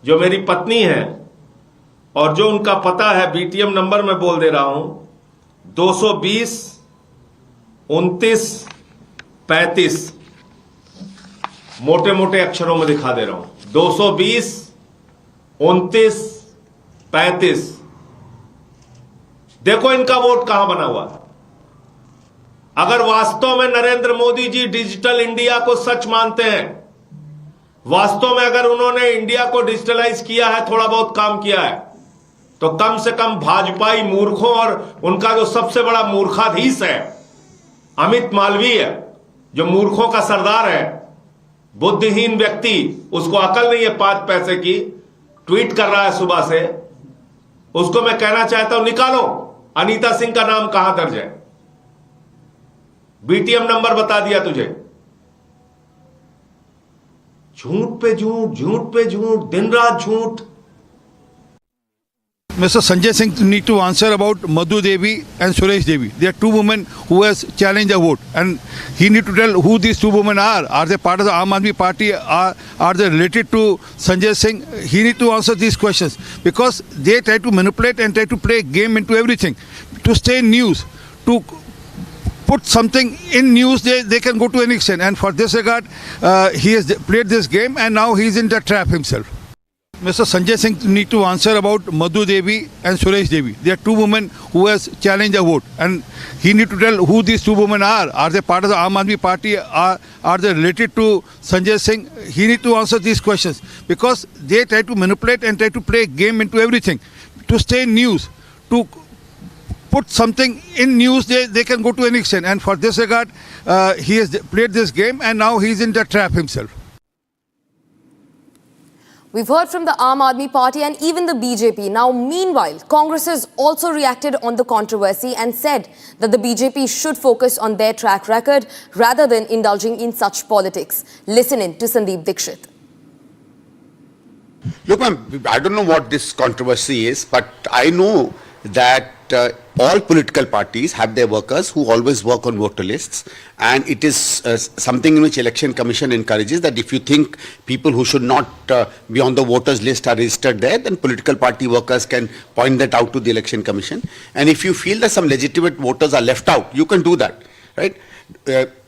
जो मेरी पत्नी है और जो उनका पता है, बीटीएम नंबर मैं बोल दे रहा हूं, 220 29 35, मोटे मोटे अक्षरों में दिखा दे रहा हूं, 220 29 35। देखो इनका वोट कहां बना हुआ है। अगर वास्तव में नरेंद्र मोदी जी डिजिटल इंडिया को सच मानते हैं, वास्तव में अगर उन्होंने इंडिया को डिजिटलाइज किया है, थोड़ा बहुत काम किया है, तो कम से कम भाजपाई मूर्खों और उनका जो सबसे बड़ा मूर्खाधीश है अमित मालवीय, जो मूर्खों का सरदार है, बुद्धिहीन व्यक्ति, उसको अकल नहीं है 5 पैसे की, ट्वीट कर रहा है सुबह से, उसको मैं कहना चाहता हूं निकालो, अनीता सिंह का नाम कहां दर्ज है? बीटीएम नंबर बता दिया तुझे। झूठ पे झूठ, झूठ पे झूठ, दिन रात झूठ। Mr. Sanjay Singh need to answer about Madhu Devi and Suresh Devi. They are two women who has challenged a vote, and he need to tell who these two women are. Are they part of the Aam Aadmi Party? Are they related to Sanjay Singh? He need to answer these questions because they try to manipulate and try to play game into everything to stay in news, to put something in news. They can go to any extent, and for this regard, he has played this game, and now he is in the trap himself. Mr. Sanjay Singh need to answer about Madhu Devi and Suresh Devi. They are two women who has challenged a vote, and he need to tell who these two women are. Are they part of the Aam Aadmi Party? Are they related to Sanjay Singh? He need to answer these questions because they try to manipulate and try to play game into everything to stay in news, to put something in news. They can go to any extent, and for this regard, he has played this game, and now he is in the trap himself. We've heard from the Aam Aadmi Party and even the BJP. Now, meanwhile, Congress has also reacted on the controversy and said that the BJP should focus on their track record rather than indulging in such politics. Listen in to Sandeep Dikshit. Look, ma'am, I don't know what this controversy is, but I know that all political parties have their workers who always work on voter lists, and it is something in which Election Commission encourages that if you think people who should not be on the voters list are registered there, then political party workers can point that out to the Election Commission. And if you feel that some legitimate voters are left out, you can do that, right?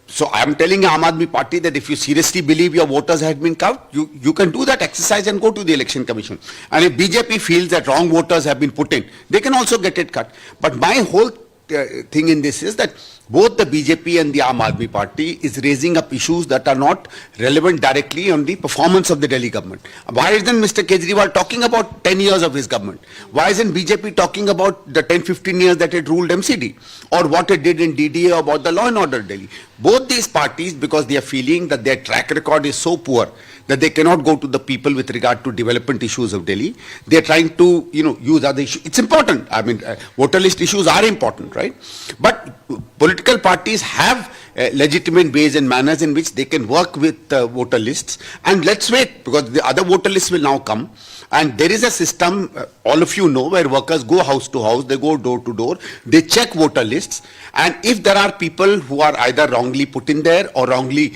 So I am telling Aam Aadmi Party that if you seriously believe your voters have been cut, you can do that exercise and go to the Election Commission. And if BJP feels that wrong voters have been put in, they can also get it cut. But my whole thing in this is that both the BJP and the Aam Aadmi Party is raising up issues that are not relevant directly on the performance of the Delhi government. Why isn't Mr. Kejriwal talking about 10 years of his government? Why isn't BJP talking about the 10-15 years that it ruled MCD? Or what it did in DDA about the law and order Delhi? Both these parties, because they are feeling that their track record is so poor that they cannot go to the people with regard to development issues of Delhi, they are trying to, use other issues. It's important. I mean, voter list issues are important, right? But political parties have legitimate ways and manners in which they can work with voter lists. And let's wait, because the other voter lists will now come. And there is a system, all of you know, where workers go house to house, they go door to door, they check voter lists. And if there are people who are either wrongly put in there or wrongly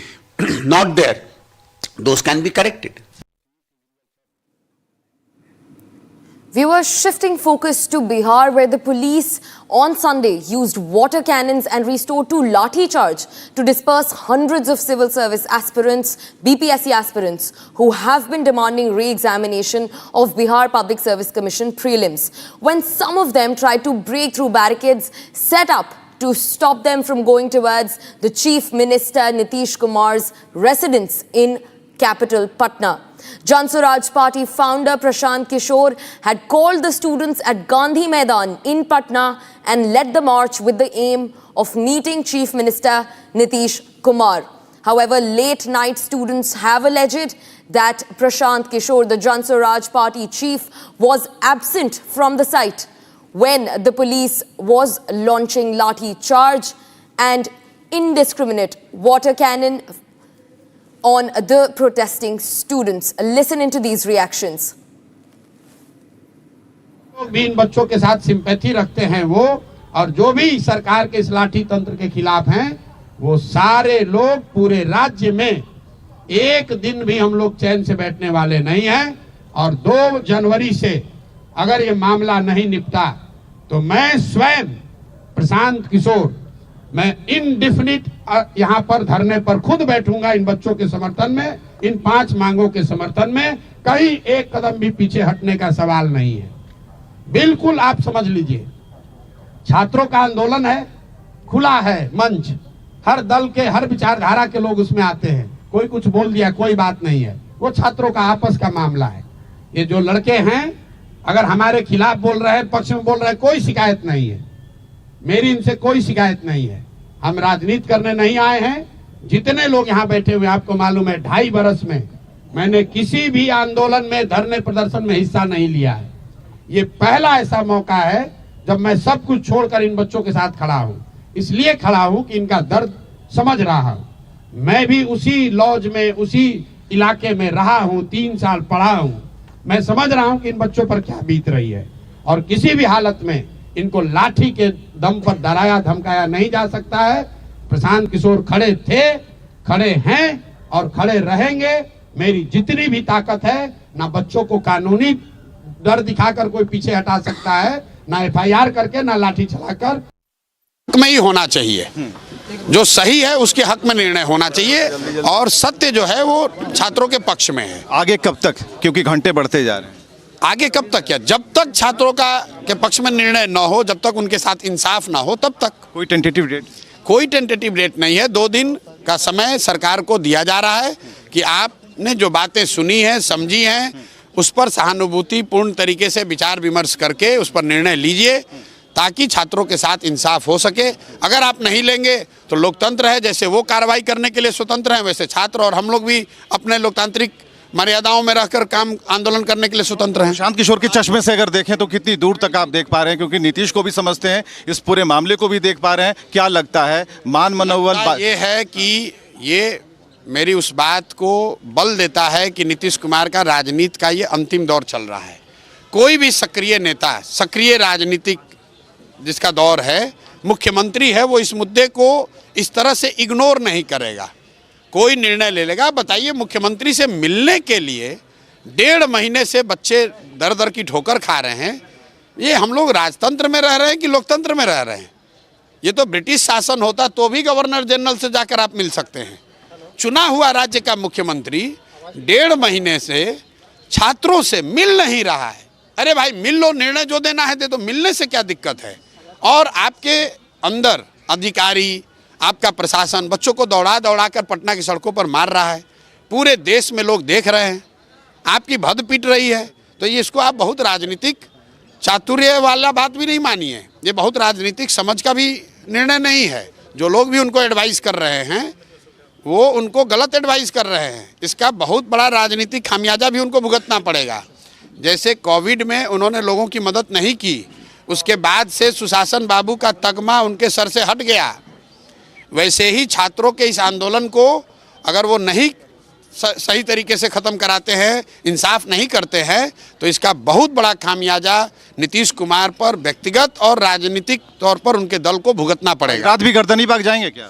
not there, those can be corrected. Viewers, shifting focus to Bihar, where the police on Sunday used water cannons and resorted to lathi charge to disperse hundreds of civil service aspirants, BPSC aspirants, who have been demanding re-examination of Bihar Public Service Commission prelims. When some of them tried to break through barricades set up to stop them from going towards the Chief Minister Nitish Kumar's residence in capital Patna. Jan Swaraj Party founder Prashant Kishore had called the students at Gandhi Maidan in Patna and led the march with the aim of meeting Chief Minister Nitish Kumar. However, late night students have alleged that Prashant Kishore, the Jan Swaraj Party chief, was absent from the site when the police was launching lathi charge and indiscriminate water cannon on the protesting students. Listen into these reactions. भी इन बच्चों के साथ sympathy रखते हैं वो, और जो भी सरकार के इस लाठी तंत्र के खिलाफ हैं, वो सारे लोग पूरे राज्य में एक दिन भी हम लोग चैन से बैठने वाले नहीं हैं। और 2 जनवरी से अगर ये मामला नहीं निपटा तो मैं स्वयं प्रशांत किशोर, मैं इनडेफिनिट यहाँ पर धरने पर खुद बैठूंगा इन बच्चों के समर्थन में, इन 5 मांगों के समर्थन में। कहीं एक कदम भी पीछे हटने का सवाल नहीं है। बिल्कुल आप समझ लीजिए, छात्रों का आंदोलन है, खुला है मंच, हर दल के हर विचारधारा के लोग उसमें आते हैं। कोई कुछ बोल दिया कोई बात नहीं है, वो छात्रों का आपस का मामला है। ये जो लड़के हैं अगर हमारे खिलाफ बोल रहे हैं, पक्ष में बोल रहे हैं, कोई शिकायत नहीं है, मेरी इनसे कोई शिकायत नहीं है। हम राजनीति करने नहीं आए हैं। जितने लोग यहाँ बैठे हुए आपको मालूम है 2.5 बरस में मैंने किसी भी आंदोलन में, धरने प्रदर्शन में हिस्सा नहीं लिया है। ये पहला ऐसा मौका है जब मैं सब कुछ छोड़कर इन बच्चों के साथ खड़ा हूं। इसलिए खड़ा हूं कि इनका दर्द समझ रहा हूं। मैं भी उसी लॉज में, उसी इलाके में रहा हूं, 3 साल पढ़ा हूं। मैं समझ रहा हूं कि इन बच्चों पर क्या बीत रही है और किसी भी हालत में इनको लाठी के दम पर डराया धमकाया नहीं जा सकता है। प्रशांत किशोर खड़े थे, खड़े हैं और खड़े रहेंगे। मेरी जितनी भी ताकत है, ना बच्चों को कानूनी डर दिखाकर कोई पीछे हटा सकता है, ना FIR करके, ना लाठी चलाकर। में ही होना चाहिए, जो सही है उसके हक में निर्णय होना चाहिए और सत्य जो है वो छात्रों के पक्ष में है। आगे कब तक, क्योंकि घंटे बढ़ते जा रहे हैं? आगे कब तक क्या, जब तक छात्रों के पक्ष में निर्णय न हो, जब तक उनके साथ इंसाफ ना हो, तब तक। कोई टेंटेटिव डेट? कोई टेंटेटिव डेट नहीं है। 2 दिन का समय सरकार को दिया जा रहा है कि आपने जो बातें सुनी हैं, समझी हैं, उस पर सहानुभूति पूर्ण तरीके से विचार विमर्श करके उस पर निर्णय लीजिए, ताकि छात्रों के साथ इंसाफ हो सके। अगर आप नहीं लेंगे तो लोकतंत्र है, जैसे वो कार्रवाई करने के लिए स्वतंत्र हैं, वैसे छात्र और हम लोग भी अपने लोकतांत्रिक मर्यादाओं में रहकर आंदोलन करने के लिए स्वतंत्र हैं। प्रशांत किशोर के चश्मे से अगर देखें तो कितनी दूर तक आप देख पा रहे हैं, क्योंकि नीतीश को भी समझते हैं, इस पूरे मामले को भी देख पा रहे हैं। क्या लगता है मान मनोबल ये है कि ये मेरी उस बात को बल देता है कि नीतीश कुमार का राजनीति का ये अंतिम दौर चल रहा है। कोई भी सक्रिय नेता, सक्रिय राजनीतिक जिसका दौर है, मुख्यमंत्री है, वो इस मुद्दे को इस तरह से इग्नोर नहीं करेगा, कोई निर्णय ले लेगा। बताइए, मुख्यमंत्री से मिलने के लिए 1.5 महीने से बच्चे दर दर की ठोकर खा रहे हैं। ये हम लोग राजतंत्र में रह रहे हैं कि लोकतंत्र में रह रहे हैं? ये तो ब्रिटिश शासन होता तो भी गवर्नर जनरल से जाकर आप मिल सकते हैं। चुना हुआ राज्य का मुख्यमंत्री 1.5 महीने से छात्रों से मिल नहीं रहा है। अरे भाई मिल लो, निर्णय जो देना है दे दो, मिलने से क्या दिक्कत है? और आपके अंदर अधिकारी, आपका प्रशासन बच्चों को दौड़ा दौड़ा कर पटना की सड़कों पर मार रहा है। पूरे देश में लोग देख रहे हैं, आपकी भद पीट रही है। तो ये इसको आप बहुत राजनीतिक चातुर्य वाला बात भी नहीं मानिए, ये बहुत राजनीतिक समझ का भी निर्णय नहीं है। जो लोग भी उनको एडवाइस कर रहे हैं वो उनको गलत एडवाइस कर रहे हैं। इसका बहुत बड़ा राजनीतिक खामियाजा भी उनको भुगतना पड़ेगा। जैसे कोविड में उन्होंने लोगों की मदद नहीं की, उसके बाद से सुशासन बाबू का तगमा उनके सर से हट गया, वैसे ही छात्रों के इस आंदोलन को अगर वो नहीं सही तरीके से ख़त्म कराते हैं, इंसाफ नहीं करते हैं, तो इसका बहुत बड़ा खामियाजा नीतीश कुमार पर व्यक्तिगत और राजनीतिक तौर पर उनके दल को भुगतना पड़ेगा। रात भी गर्दनी बाग जाएंगे क्या?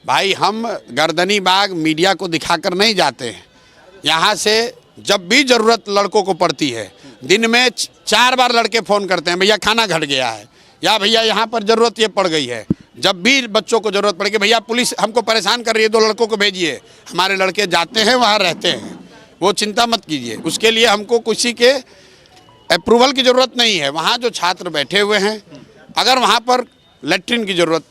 भाई हम गर्दनी बाग मीडिया को दिखाकर नहीं जाते हैं। यहाँ से जब भी ज़रूरत लड़कों को पड़ती है, दिन में 4 बार लड़के फ़ोन करते हैं, भैया खाना घट गया है, या भैया यहाँ पर ज़रूरत ये पड़ गई है। जब भी बच्चों को ज़रूरत पड़ेगी, भैया पुलिस हमको परेशान कर रही है, 2 लड़कों को भेजिए, हमारे लड़के जाते हैं वहाँ रहते हैं, वो चिंता मत कीजिए। उसके लिए हमको किसी के अप्रूवल की ज़रूरत नहीं है। वहाँ जो छात्र बैठे हुए हैं, अगर वहाँ पर लेट्रिन की ज़रूरत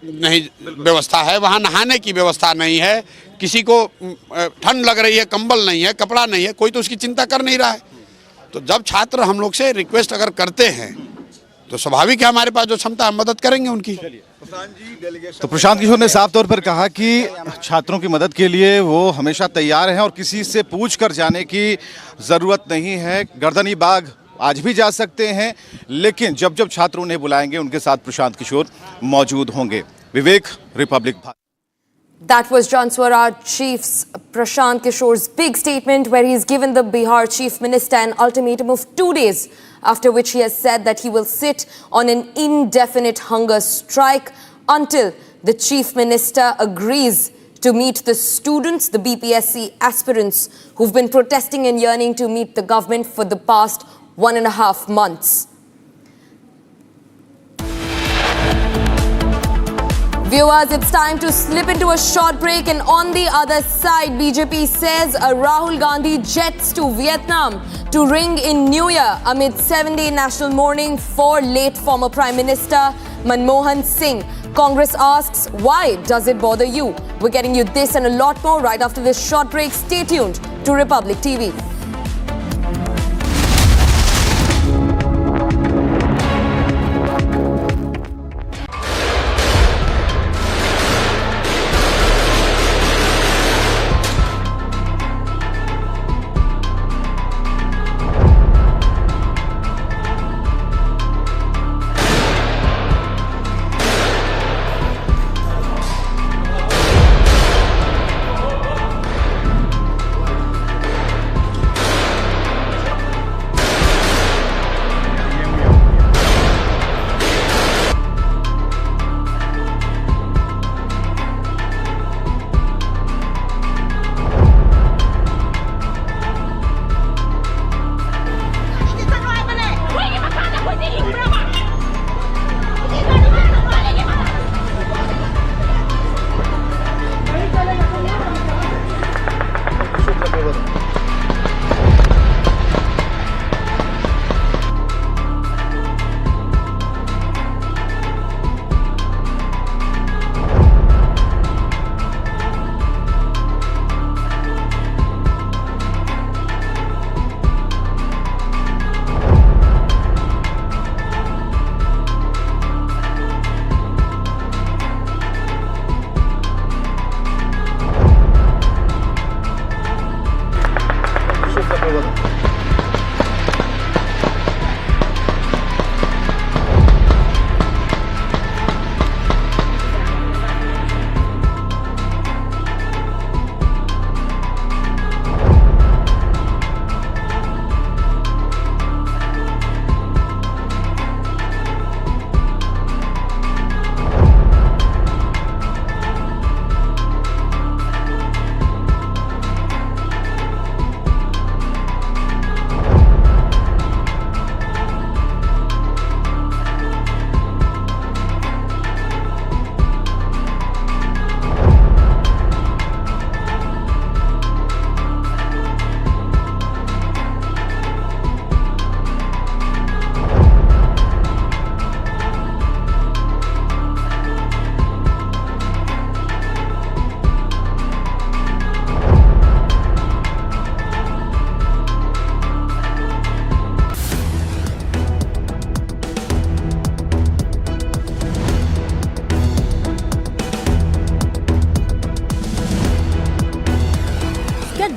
नहीं व्यवस्था है, वहाँ नहाने की व्यवस्था नहीं है, किसी को ठंड लग रही है, कंबल नहीं है, कपड़ा नहीं है, कोई तो उसकी चिंता कर नहीं रहा है। तो जब छात्र हम लोग से रिक्वेस्ट अगर करते हैं तो स्वाभाविक है हमारे पास जो क्षमता हम मदद करेंगे उनकी। तो प्रशांत किशोर ने साफ तौर पर कहा कि छात्रों की मदद के लिए वो हमेशा तैयार हैं और किसी से पूछ कर जाने की ज़रूरत नहीं है। गर्दनी बाग आज भी जा सकते हैं, लेकिन जब जब छात्र उन्हें बुलाएंगे उनके साथ प्रशांत किशोर मौजूद होंगे। विवेक, Republic. That was Jan Swaraj Chief's Prashant Kishore's big statement, where he's given the Bihar Chief Minister an ultimatum of 2 days, after which he has said that he will sit on an indefinite hunger strike until the Chief Minister agrees to meet the students, the BPSC aspirants, who've been protesting and yearning to meet the government for the past 1.5 months. Viewers, it's time to slip into a short break, and on the other side, BJP says Rahul Gandhi jets to Vietnam to ring in New Year amid 7-day national mourning for late former Prime Minister Manmohan Singh. Congress asks, why does it bother you? We're getting you this and a lot more right after this short break. Stay tuned to Republic TV.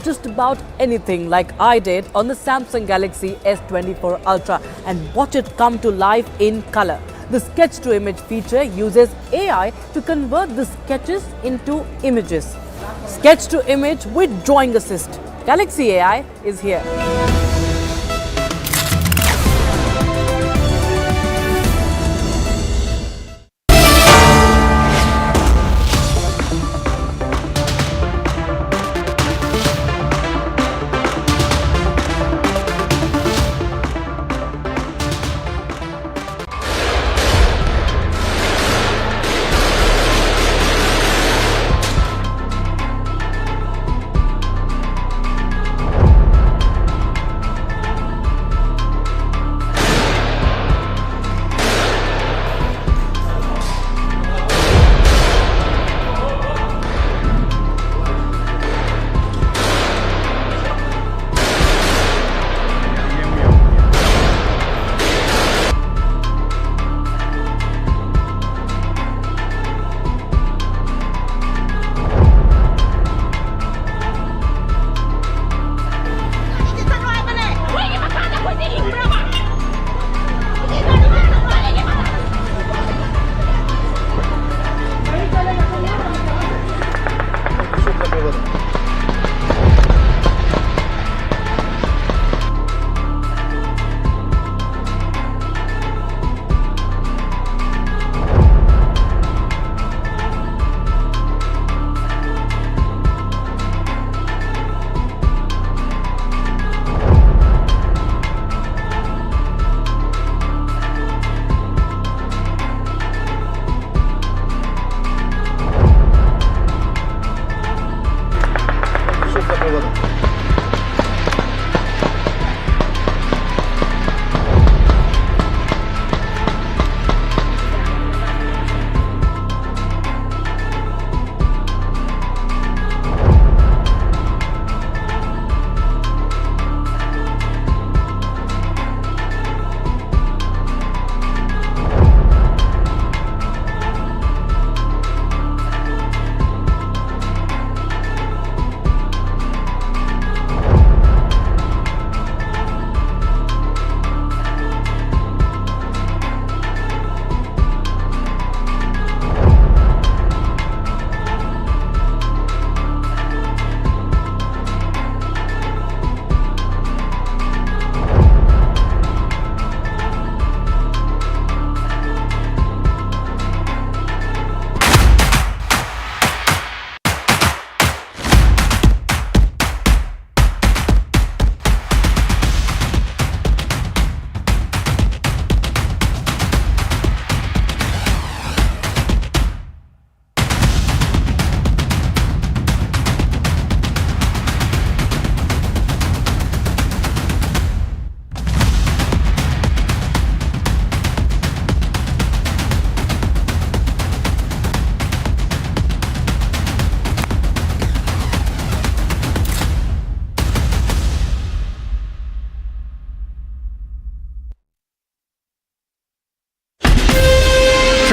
just about anything like I did on the Samsung Galaxy S24 Ultra and watch it come to life in color. The sketch to image feature uses AI to convert the sketches into images. Sketch to image with drawing assist. Galaxy AI is here.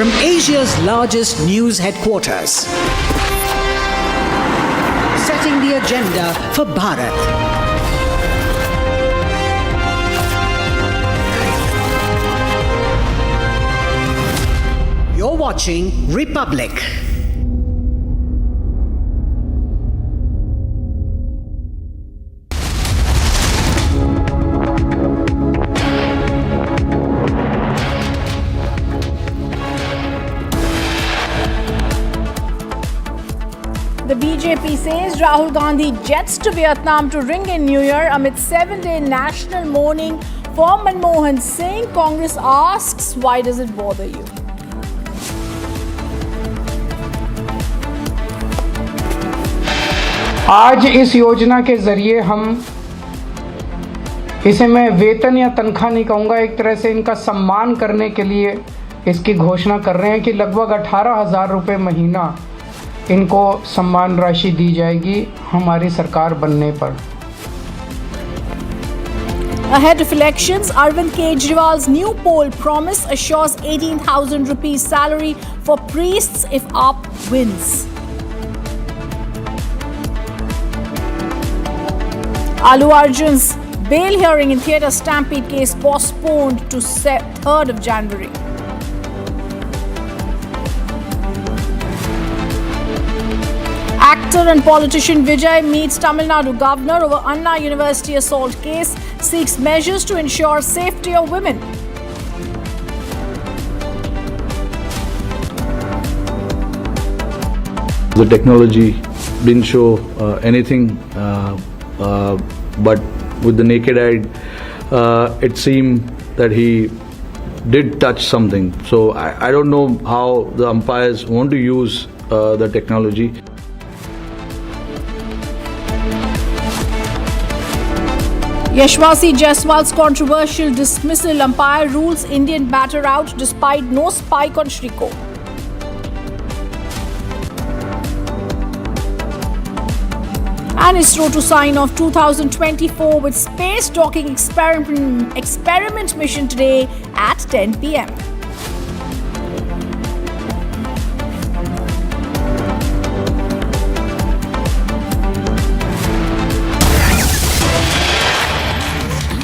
From Asia's largest news headquarters, setting the agenda for Bharat. You're watching Republic. The BJP says Rahul Gandhi jets to Vietnam to ring in New Year amid 7-day national mourning for Manmohan Singh. Congress asks, why does it bother you? आज इस योजना के जरिए हम इसे मैं वेतन या तनख्वाह नहीं कहूँगा, एक तरह से इनका सम्मान करने के लिए इसकी घोषणा कर रहे हैं कि लगभग 18,000 रुपये महीना इनको सम्मान राशि दी जाएगी हमारी सरकार बनने पर। Ahead of elections, Arvind Kejriwal's new poll promise assures 18,000 rupees salary for priests if AAP wins. Allu Arjun's bail hearing in theatre stampede case postponed to 3rd of January. Actor and politician Vijay meets Tamil Nadu governor over Anna University assault case, seeks measures to ensure safety of women. The technology didn't show anything, but with the naked eye, it seemed that he did touch something. So I don't know how the umpires want to use the technology. Yashasvi Jaiswal's controversial dismissal, umpire rules Indian batter out despite no spike on Shriko. And ISRO to sign off 2024 with space docking experiment mission today at 10 p.m.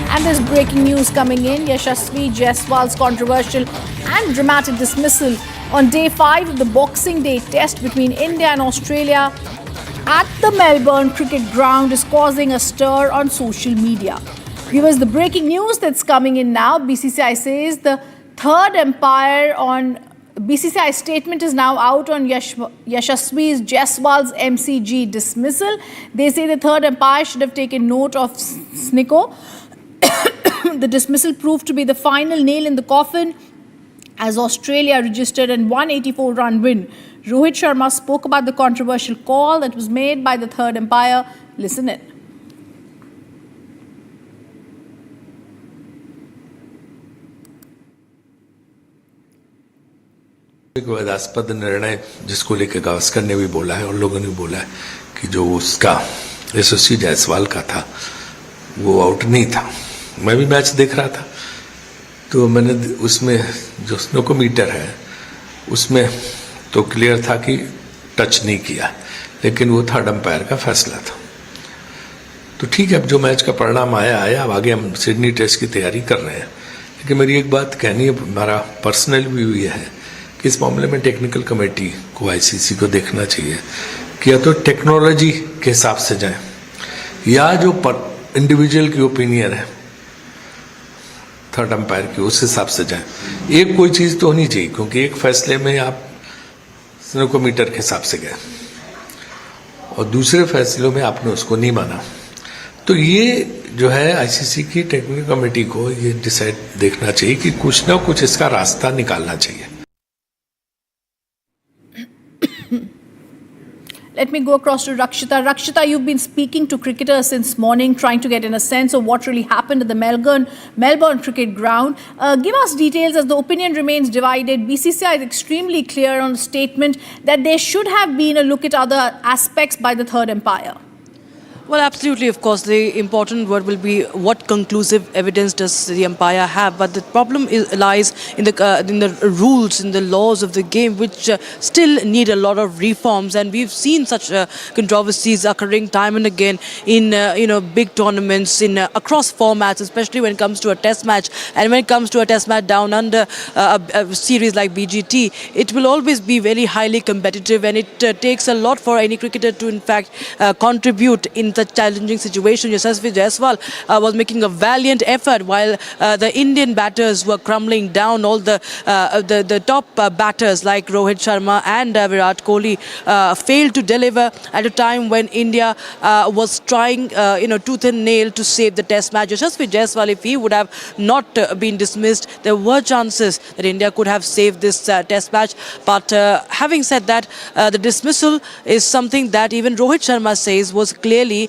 And there's breaking news coming in. Yashasvi Jaiswal's controversial and dramatic dismissal on day 5 of the Boxing Day test between India and Australia at the Melbourne cricket ground is causing a stir on social media. Viewers, the breaking news that's coming in now, BCCI says the third umpire on BCCI statement is now out on Yashasvi Jaiswal's MCG dismissal. They say the third umpire should have taken note of Snicko. The dismissal proved to be the final nail in the coffin as Australia registered an 184-run win. Rohit Sharma spoke about the controversial call that was made by the third umpire. Listen in. विवादास्पद निर्णय जिसको लेकर गावस्कर ने भी बोला है और लोगों ने बोला है कि जो उसका यशस्वी जायसवाल का था वो आउट नहीं था। मैं भी मैच देख रहा था तो मैंने उसमें जो स्नोकोमीटर है उसमें तो क्लियर था कि टच नहीं किया, लेकिन वो थर्ड अंपायर का फैसला था। तो ठीक है, अब जो मैच का परिणाम आया अब आगे हम सिडनी टेस्ट की तैयारी कर रहे हैं। लेकिन मेरी एक बात कहनी है, हमारा पर्सनल व्यू ये है कि इस मामले में टेक्निकल कमेटी को आईसीसी को देखना चाहिए कि या तो टेक्नोलॉजी के हिसाब से जाए या जो इंडिविजुअल की ओपिनियन है थर्ड अंपायर की उस हिसाब से जाए। एक कोई चीज़ तो होनी चाहिए, क्योंकि एक फैसले में आप स्नोकोमीटर के हिसाब से गए और दूसरे फैसलों में आपने उसको नहीं माना। तो ये जो है आईसीसी की टेक्निकल कमेटी को ये डिसाइड देखना चाहिए कि कुछ ना कुछ इसका रास्ता निकालना चाहिए। Let me go across to Rakshita. Rakshita, you've been speaking to cricketers since morning, trying to get in a sense of what really happened at the Melbourne cricket ground. Give us details as the opinion remains divided. BCCI is extremely clear on the statement that there should have been a look at other aspects by the third umpire. Well, absolutely. Of course, the important word will be what conclusive evidence does the umpire have. But the problem lies in the rules, in the laws of the game, which still need a lot of reforms. And we've seen such controversies occurring time and again in big tournaments, in across formats, especially when it comes to a test match. And when it comes to a test match down under a series like BGT, it will always be very highly competitive, and it takes a lot for any cricketer to, in fact, contribute in such challenging situation. Yashasvi Jaiswal was making a valiant effort while the Indian batters were crumbling down. All the top batters like Rohit Sharma and Virat Kohli failed to deliver at a time when India was trying tooth and nail to save the test match. Yashasvi Jaiswal, if he would have not been dismissed, there were chances that India could have saved this test match. But having said that, the dismissal is something that even Rohit Sharma says was clearly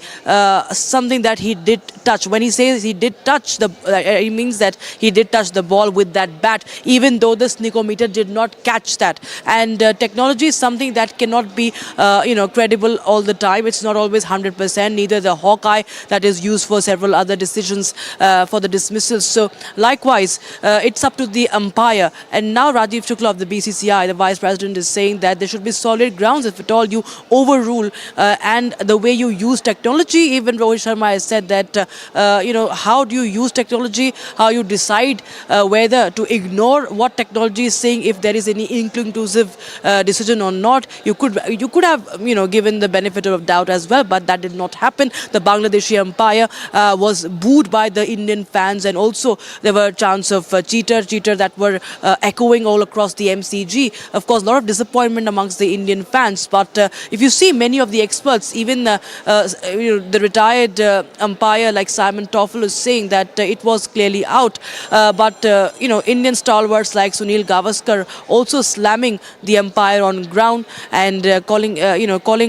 something that he did touch. When he says he did touch he means that he did touch the ball with that bat, even though the sneakometer did not catch that. And technology is something that cannot be credible all the time. It's not always 100%. Neither the Hawkeye that is used for several other decisions for the dismissals. So likewise, it's up to the umpire. And now Rajiv Shukla of the BCCI, the Vice President, is saying that there should be solid grounds if at all you overrule and the way you use technology technology. Even Rohit Sharma has said that, how do you use technology, how you decide whether to ignore what technology is saying, if there is any inclusive decision or not. You could have, given the benefit of doubt as well, but that did not happen. The Bangladeshi umpire was booed by the Indian fans, and also there were chants of cheater that were echoing all across the MCG. Of course, a lot of disappointment amongst the Indian fans, but if you see many of the experts, even the retired umpire like Simon Toffel is saying that it was clearly out, but Indian stalwarts like Sunil Gavaskar also slamming the umpire on ground and calling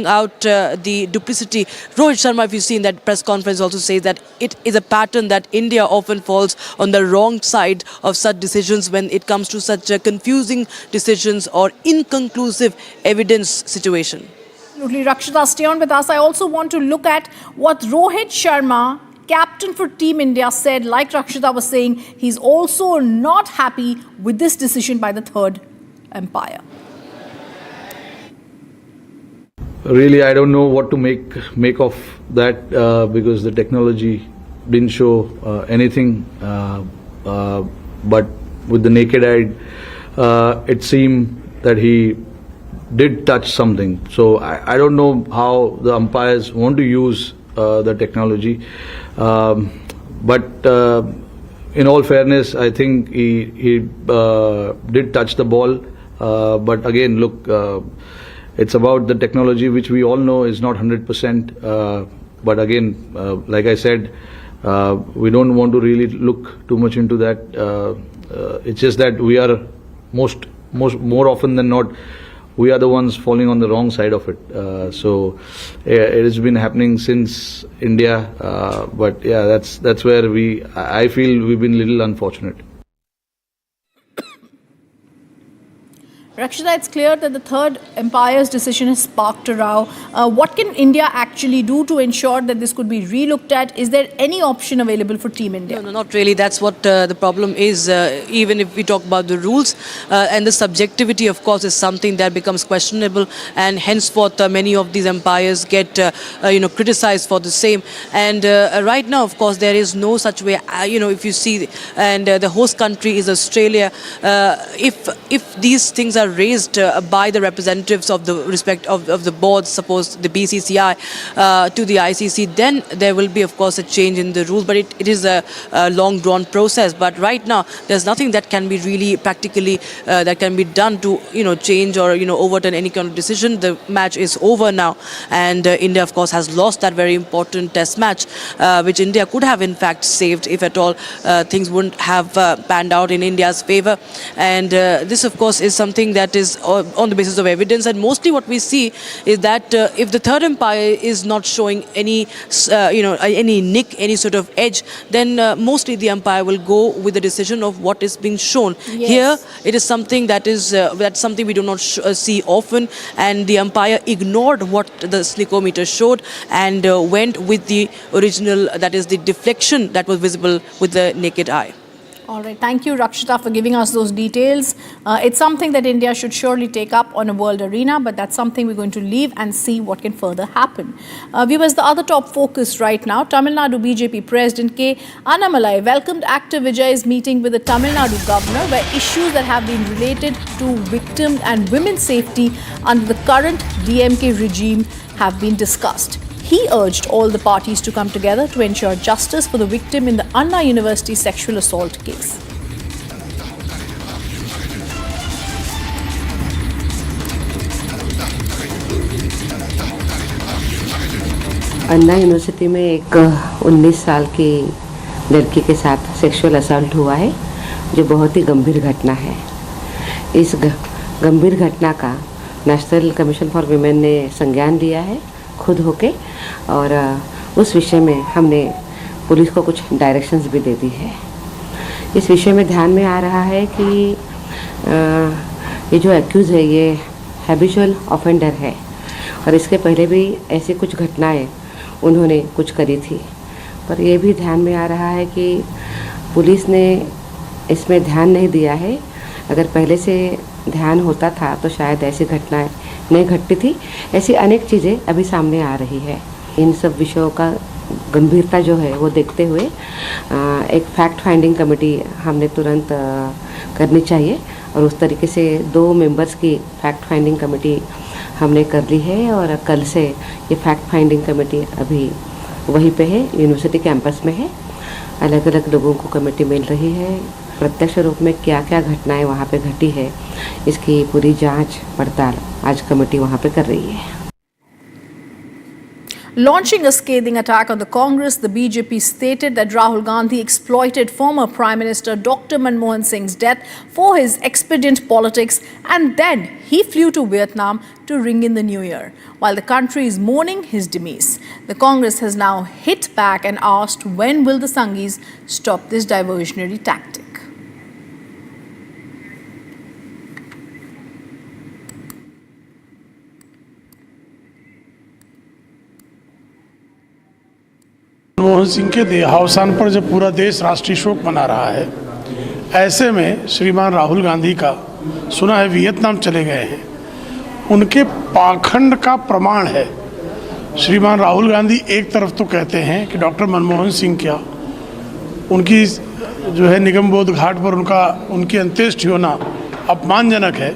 out the duplicity. Rohit Sharma, if you see in that press conference, also says that it is a pattern that India often falls on the wrong side of such decisions when it comes to such confusing decisions or inconclusive evidence situation. Absolutely. Rakshita, stay on with us. I also want to look at what Rohit Sharma, captain for Team India, said. Like Rakshita was saying, he's also not happy with this decision by the third umpire. Really, I don't know what to make of that because the technology didn't show anything, but with the naked eye, it seemed that he did touch something. So I don't know how the umpires want to use the technology, but in all fairness, I think he did touch the ball. But again, look, it's about the technology, which we all know is not 100%. But again, like I said, we don't want to really look too much into that. It's just that we are more often than not, we are the ones falling on the wrong side of it. So it has been happening since India. But yeah, that's where I feel we've been a little unfortunate. Rakshita, it's clear that the third umpire's decision has sparked a row. What can India actually do to ensure that this could be re-looked at? Is there any option available for Team India? No, not really. That's what the problem is. Even if we talk about the rules and the subjectivity, of course, is something that becomes questionable, and henceforth many of these umpires get criticized for the same. And right now, of course, there is no such way. If you see, and the host country is Australia. If these things are raised by the representatives of the respect of the board, suppose the BCCI to the ICC, then there will be, of course, a change in the rules. But it is a long drawn process. But right now, there's nothing that can be really practically that can be done to change or overturn any kind of decision. The match is over now, and India, of course, has lost that very important test match, which India could have in fact saved if at all things wouldn't have panned out in India's favor. And this, of course, is something that is on the basis of evidence, and mostly what we see is that if the third umpire is not showing any any nick, any sort of edge, then mostly the umpire will go with the decision of what is being shown. Yes. Here it is something that is that's something we do not see often, and the umpire ignored what the slickometer showed and went with the original, that is the deflection that was visible with the naked eye. All right. Thank you, Rakshita, for giving us those details. It's something that India should surely take up on a world arena, but that's something we're going to leave and see what can further happen. Viewers, the other top focus right now, Tamil Nadu BJP President K. Annamalai welcomed actor Vijay's meeting with the Tamil Nadu governor, where issues that have been related to victim and women's safety under the current DMK regime have been discussed. He urged all the parties to come together to ensure justice for the victim in the Anna University sexual assault case. Anna university में एक 19 साल की लड़की के साथ sexual assault हुआ है, जो बहुत ही गंभीर घटना है। इस गंभीर घटना का नेशनल कमीशन फॉर वीमेन ने संज्ञान लिया है खुद होके, और उस विषय में हमने पुलिस को कुछ डायरेक्शंस भी दे दी है। इस विषय में ध्यान में आ रहा है कि ये जो एक्यूज़ है ये हैबिचुअल ऑफेंडर है, और इसके पहले भी ऐसी कुछ घटनाएं उन्होंने कुछ करी थी। पर ये भी ध्यान में आ रहा है कि पुलिस ने इसमें ध्यान नहीं दिया है। अगर पहले से ध्यान होता था तो शायद ऐसी घटनाएं नहीं घटती थी। ऐसी अनेक चीज़ें अभी सामने आ रही है। इन सब विषयों का गंभीरता जो है वो देखते हुए एक फैक्ट फाइंडिंग कमेटी हमने तुरंत करनी चाहिए और उस तरीके से 2 मेंबर्स की फैक्ट फाइंडिंग कमेटी हमने कर ली है और कल से ये फैक्ट फाइंडिंग कमेटी अभी वहीं पे है, यूनिवर्सिटी कैंपस में है। अलग अलग लोगों को कमेटी मिल रही है। प्रत्यक्ष रूप में क्या क्या घटनाएं वहाँ पे घटी है इसकी पूरी जांच पड़ताल आज कमेटी वहाँ पे कर रही है। Launching a scathing attack on the Congress, the BJP stated that Rahul Gandhi exploited former Prime Minister Dr. Manmohan Singh's death for his expedient politics, and then he flew to Vietnam to ring in the new year. While the country is mourning his demise, the Congress has now hit back and asked when will the Sanghis stop this diversionary tactic. Manmohan Singh के देहावसान पर जब पूरा देश राष्ट्रीय शोक मना रहा है, ऐसे में श्रीमान राहुल गांधी का सुना है वियतनाम चले गए हैं, उनके पाखंड का प्रमाण है। श्रीमान राहुल गांधी एक तरफ तो कहते हैं कि डॉक्टर मनमोहन सिंह क्या उनकी जो है निगमबोध घाट पर उनकी अंत्येष्टि होना अपमानजनक है,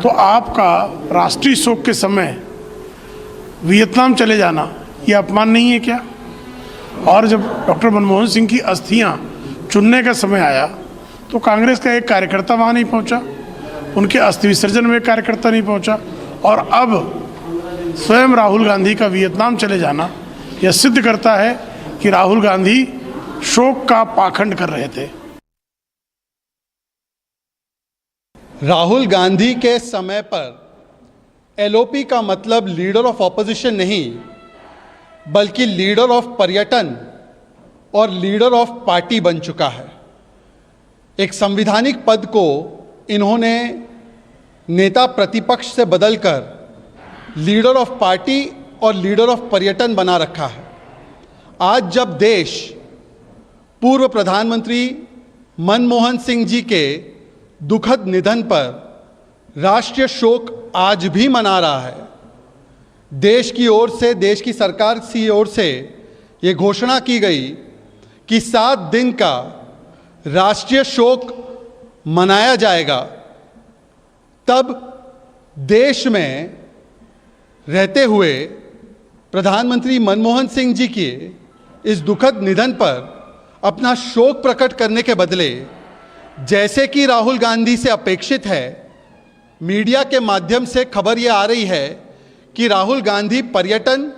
तो आपका राष्ट्रीय शोक के समय वियतनाम चले जाना ये अपमान नहीं है क्या? और जब डॉक्टर मनमोहन सिंह की अस्थियां चुनने का समय आया तो कांग्रेस का एक कार्यकर्ता वहाँ नहीं पहुँचा, उनके अस्थि विसर्जन में एक कार्यकर्ता नहीं पहुँचा, और अब स्वयं राहुल गांधी का वियतनाम चले जाना यह सिद्ध करता है कि राहुल गांधी शोक का पाखंड कर रहे थे। राहुल गांधी के समय पर एलओपी का मतलब लीडर ऑफ ऑपोजिशन नहीं बल्कि लीडर ऑफ पर्यटन और लीडर ऑफ पार्टी बन चुका है। एक संवैधानिक पद को इन्होंने नेता प्रतिपक्ष से बदलकर लीडर ऑफ पार्टी और लीडर ऑफ पर्यटन बना रखा है। आज जब देश पूर्व प्रधानमंत्री मनमोहन सिंह जी के दुखद निधन पर राष्ट्रीय शोक आज भी मना रहा है, देश की ओर से, देश की सरकार की ओर से ये घोषणा की गई कि 7 दिन का राष्ट्रीय शोक मनाया जाएगा, तब देश में रहते हुए प्रधानमंत्री मनमोहन सिंह जी के इस दुखद निधन पर अपना शोक प्रकट करने के बदले, जैसे कि राहुल गांधी से अपेक्षित है, मीडिया के माध्यम से खबर ये आ रही है कि राहुल गांधी पर्यटन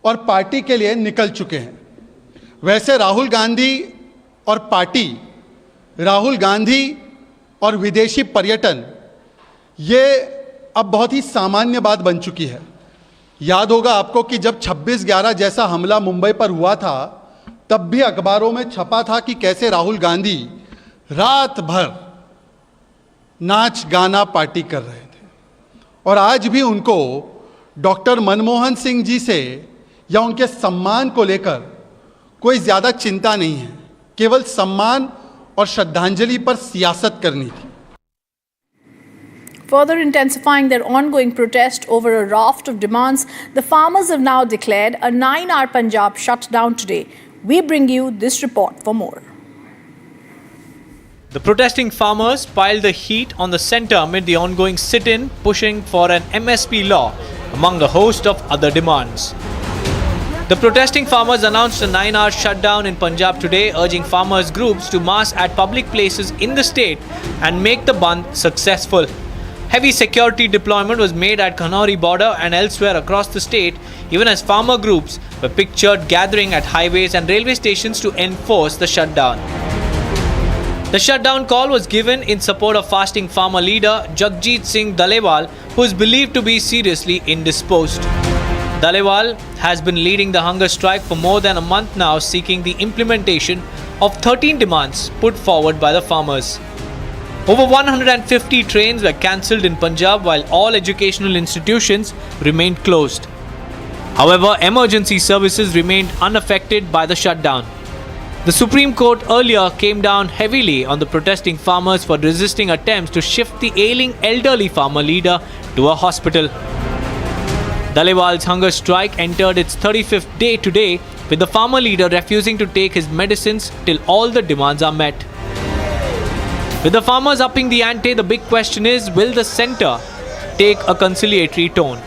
और पार्टी के लिए निकल चुके हैं। वैसे राहुल गांधी और पार्टी, राहुल गांधी और विदेशी पर्यटन, ये अब बहुत ही सामान्य बात बन चुकी है। याद होगा आपको कि जब 26/11 जैसा हमला मुंबई पर हुआ था, तब भी अखबारों में छपा था कि कैसे राहुल गांधी रात भर नाच गाना पार्टी कर रहे थे, और आज भी उनको डॉक्टर मनमोहन सिंह जी से या उनके सम्मान को लेकर कोई ज़्यादा चिंता नहीं है, केवल सम्मान और श्रद्धांजलि पर सियासत करनी थी। Further intensifying their ongoing protest over a raft of demands, the farmers have now declared a 9-hour Punjab shutdown today. We bring you this report for more. The protesting farmers piled the heat on the centre amid the ongoing sit-in pushing for an MSP law, among a host of other demands. The protesting farmers announced a 9-hour shutdown in Punjab today, urging farmers groups to mass at public places in the state and make the Bandh successful. Heavy security deployment was made at Kanhori border and elsewhere across the state, even as farmer groups were pictured gathering at highways and railway stations to enforce the shutdown. The shutdown call was given in support of fasting farmer leader Jagjit Singh Dalewal, who is believed to be seriously indisposed. Dalewal has been leading the hunger strike for more than a month now, seeking the implementation of 13 demands put forward by the farmers. Over 150 trains were cancelled in Punjab while all educational institutions remained closed. However, emergency services remained unaffected by the shutdown. The Supreme Court earlier came down heavily on the protesting farmers for resisting attempts to shift the ailing elderly farmer leader to a hospital. Daliwal's hunger strike entered its 35th day today, with the farmer leader refusing to take his medicines till all the demands are met. With the farmers upping the ante, the big question is, will the centre take a conciliatory tone?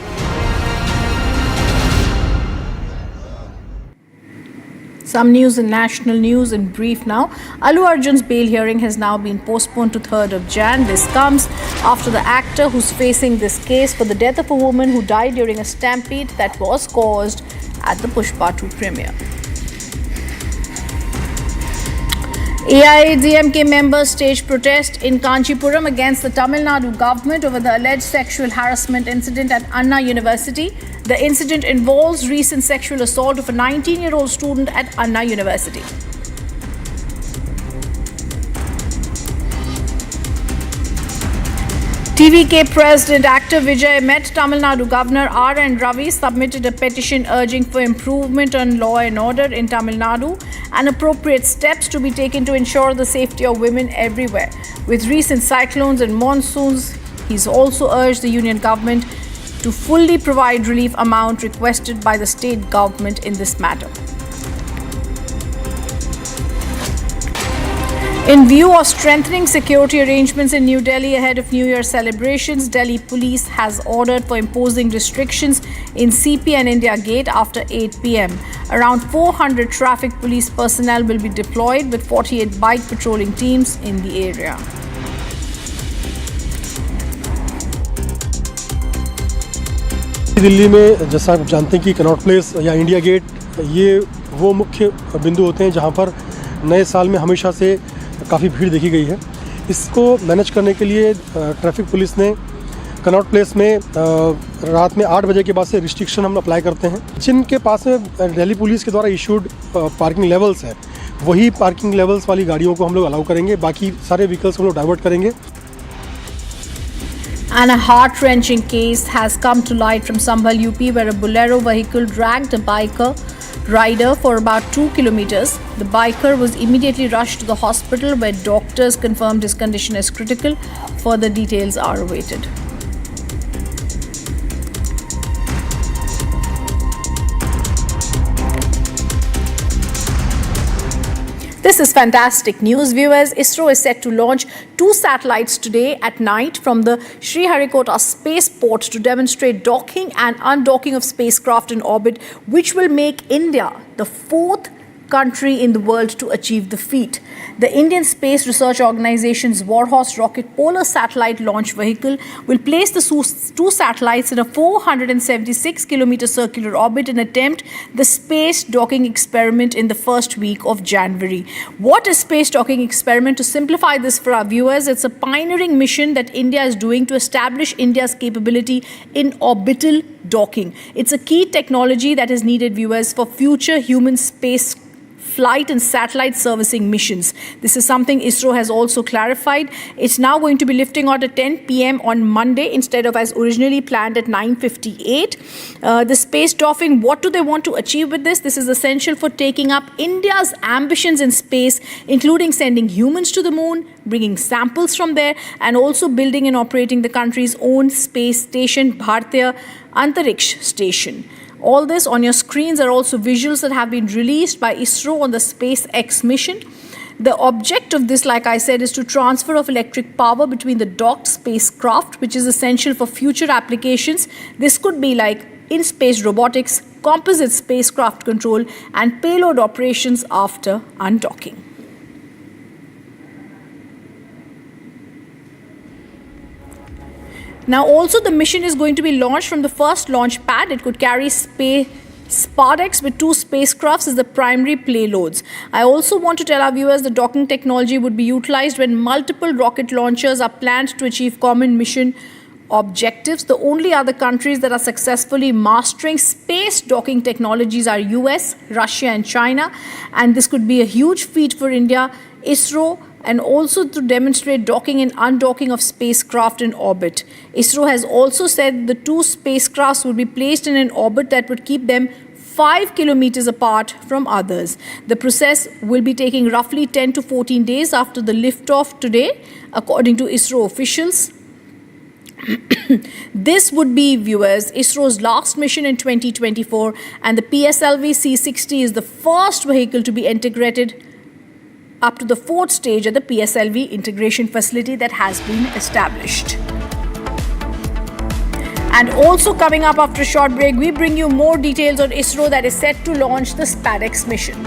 Some news and national news in brief now. Allu Arjun's bail hearing has now been postponed to 3rd of Jan. This comes after the actor who's facing this case for the death of a woman who died during a stampede that was caused at the Pushpa 2 premiere. AIADMK members staged protest in Kanchipuram against the Tamil Nadu government over the alleged sexual harassment incident at Anna University. The incident involves recent sexual assault of a 19-year-old student at Anna University. TVK President actor Vijay met Tamil Nadu Governor R.N. Ravi, submitted a petition urging for improvement on law and order in Tamil Nadu and appropriate steps to be taken to ensure the safety of women everywhere. With recent cyclones and monsoons, he's also urged the union government to fully provide relief amount requested by the state government in this matter. In view of strengthening security arrangements in New Delhi ahead of New Year celebrations, Delhi police has ordered for imposing restrictions in CP and India Gate after 8 p.m. Around 400 traffic police personnel will be deployed with 48 bike patrolling teams in the area. Delhi में जैसा आप जानते हैं कि Connaught place या India gate ये वो मुख्य बिंदु होते हैं जहां पर नए साल में हमेशा से काफ़ी भीड़ देखी गई है। इसको मैनेज करने के लिए ट्रैफिक पुलिस ने कनॉट प्लेस में रात में 8 बजे के बाद से रिस्ट्रिक्शन हम अप्लाई करते हैं। जिनके पास में दिल्ली पुलिस के द्वारा इशूड पार्किंग लेवल्स है वही पार्किंग लेवल्स वाली गाड़ियों को हम लोग अलाउ करेंगे, बाकी सारे व्हीकल्स हम लोग डाइवर्ट करेंगे। And a heart-wrenching case has come to light from Sambhal UP, where a Bolero vehicle dragged a biker rider for about 2 kilometers. The biker was immediately rushed to the hospital, where doctors confirmed his condition as critical. Further details are awaited. This is fantastic news, viewers. ISRO is set to launch 2 satellites today at night from the Sriharikota spaceport to demonstrate docking and undocking of spacecraft in orbit, which will make India the 4th country in the world to achieve the feat. The Indian Space Research Organization's Warhorse rocket polar satellite launch vehicle will place the 2 satellites in a 476-kilometer circular orbit and attempt the space docking experiment in the first week of January. What is space docking experiment? To simplify this for our viewers, it's a pioneering mission that India is doing to establish India's capability in orbital docking. It's a key technology that is needed, viewers, for future human space flight and satellite servicing missions. This is something ISRO has also clarified. It's now going to be lifting out at 10 p.m. on Monday instead of as originally planned at 9:58. The space docking, what do they want to achieve with this? This is essential for taking up India's ambitions in space, including sending humans to the moon, bringing samples from there, and also building and operating the country's own space station, Bharatiya Antariksh Station. All this on your screens are also visuals that have been released by ISRO on the SpaceX mission. The object of this, like I said, is to transfer of electric power between the docked spacecraft, which is essential for future applications. This could be like in-space robotics, composite spacecraft control, and payload operations after undocking. Now also the mission is going to be launched from the first launch pad. It could carry SpaceX with 2 spacecrafts as the primary payloads. I also want to tell our viewers the docking technology would be utilized when multiple rocket launchers are planned to achieve common mission objectives. The only other countries that are successfully mastering space docking technologies are US, Russia and China, and this could be a huge feat for India, ISRO, and also to demonstrate docking and undocking of spacecraft in orbit. ISRO has also said the 2 spacecrafts would be placed in an orbit that would keep them 5 kilometers apart from others. The process will be taking roughly 10 to 14 days after the liftoff today, according to ISRO officials. This would be, viewers, ISRO's last mission in 2024, and the PSLV C-60 is the first vehicle to be integrated up to the 4th stage at the PSLV integration facility that has been established. And also coming up after a short break, we bring you more details on ISRO that is set to launch the SPADEX mission.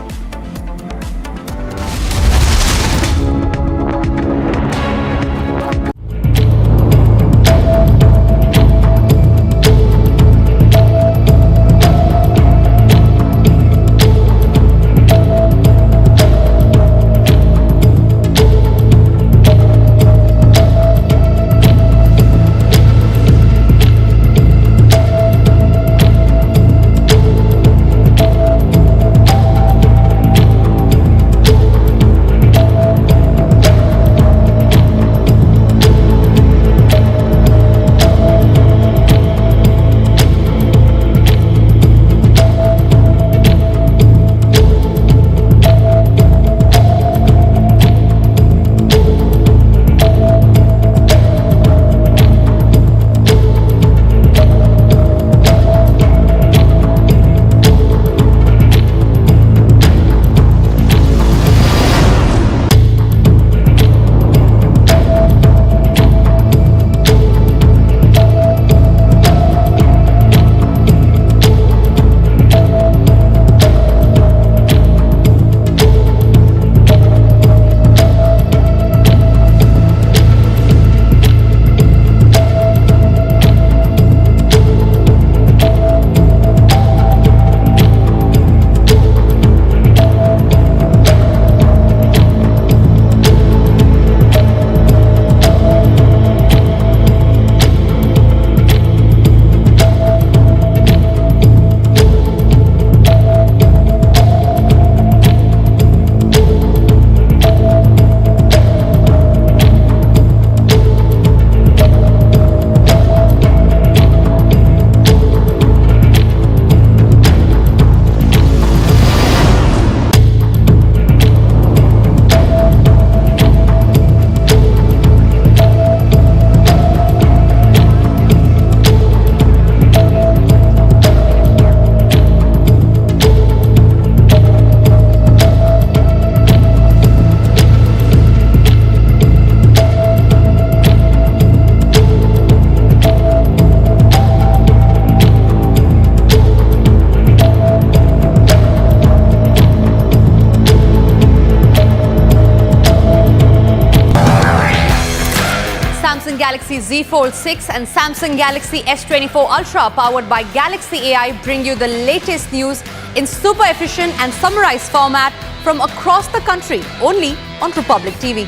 Galaxy Z Fold 6 and Samsung Galaxy S24 Ultra powered by Galaxy AI bring you the latest news in super efficient and summarized format from across the country, only on Republic TV.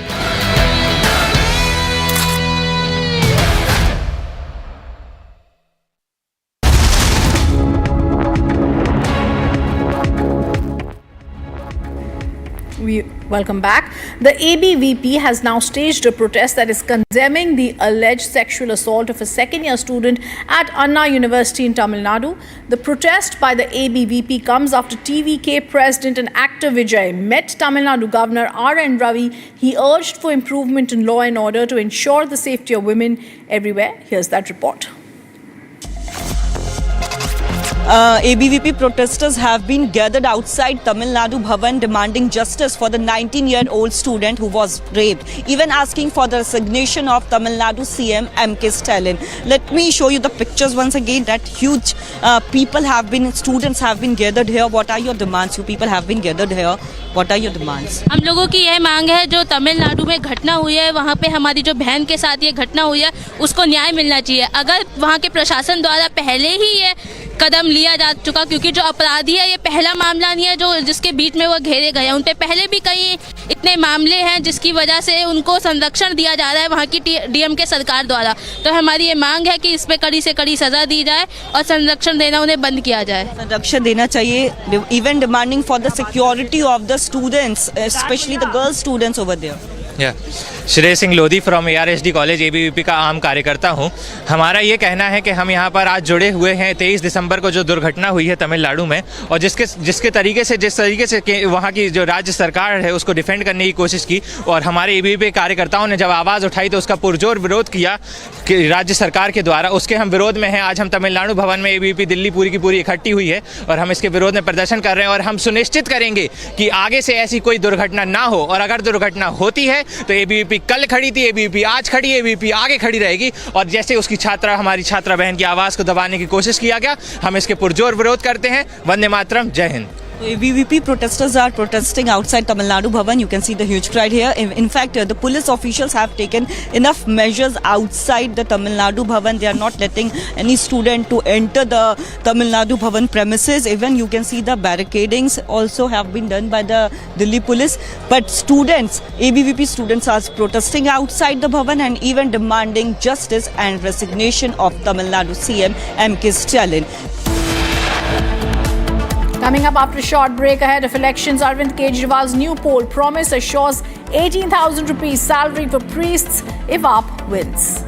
Welcome back. The ABVP has now staged a protest that is condemning the alleged sexual assault of a second-year student at Anna University in Tamil Nadu. The protest by the ABVP comes after TVK President and actor Vijay met Tamil Nadu Governor R.N. Ravi. He urged for improvement in law and order to ensure the safety of women everywhere. Here's that report. ABVP protesters have been gathered outside Tamil Nadu Bhawan demanding justice for the 19-year-old student who was raped, even asking for the resignation of Tamil Nadu CM M.K. Stalin. Let me show you the pictures once again. That huge students have been gathered here. What are your demands? You people have been gathered here. What are your demands? हम लोगों की यह मांग है, जो तमिलनाडु में घटना हुई है, वहाँ पे हमारी जो बहन के साथ ये घटना हुई है, उसको न्याय मिलना चाहिए। अगर वहाँ के प्रशासन द्वारा पहले ही ये कदम लिया जा चुका, क्योंकि जो अपराधी है ये पहला मामला नहीं है जो जिसके बीच में वो घेरे गए हैं, उन पे पहले भी कई इतने मामले हैं जिसकी वजह से उनको संरक्षण दिया जा रहा है वहाँ की डीएम के सरकार द्वारा। तो हमारी ये मांग है कि इस पे कड़ी से कड़ी सजा दी जाए और संरक्षण देना उन्हें बंद किया जाए। संरक्षण देना चाहिए, even demanding for the security of the students, especially the girl students over there. Yeah, श्रेय Singh Lodhi from ARSD college ABVP का आम कार्यकर्ता हूं। हमारा ये कहना है कि हम यहां पर आज जुड़े हुए हैं 23 दिसंबर को जो दुर्घटना हुई है तमिलनाडु में, और जिस तरीके से वहां की जो राज्य सरकार है उसको डिफेंड करने की कोशिश की, और हमारे ABVP कार्यकर्ताओं ने जब आवाज़ उठाई तो उसका पुरजोर विरोध किया कि राज्य सरकार के द्वारा। उसके हम विरोध में हैं। आज हम तमिलनाडु भवन में ABVP दिल्ली पूरी की पूरी इकट्ठी हुई है और हम इसके विरोध में प्रदर्शन कर रहे हैं, और हम सुनिश्चित करेंगे कि आगे से ऐसी कोई दुर्घटना ना हो, और अगर दुर्घटना होती है तो ABVP कल खड़ी थी, ABVP आज खड़ी, ABVP आगे खड़ी रहेगी। और जैसे उसकी हमारी छात्रा बहन की आवाज़ को दबाने की कोशिश किया गया, हम इसके पुरजोर विरोध करते हैं। वंदे मातरम, जय Hind. ABVP protesters are protesting outside Tamil Nadu Bhawan. You can see the huge crowd here. In fact, the police officials have taken enough measures outside the Tamil Nadu Bhawan. They are not letting any student to enter the Tamil Nadu Bhawan premises. Even you can see the barricadings also have been done by the Delhi police. But students, ABVP students are protesting outside the Bhawan and even demanding justice and resignation of Tamil Nadu CM M.K. Stalin. Coming up after a short break ahead of elections, Arvind Kejriwal's new poll promise assures 18,000 rupees salary for priests if AAP wins.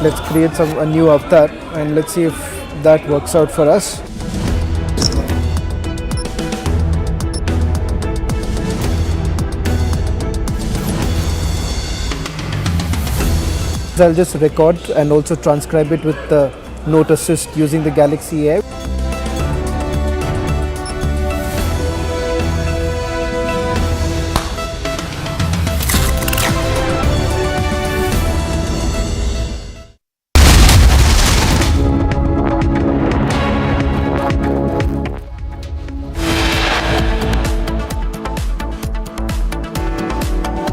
let's create a new avatar and let's see if that works out for us. I'll just record and also transcribe it with the Note Assist using the Galaxy AI.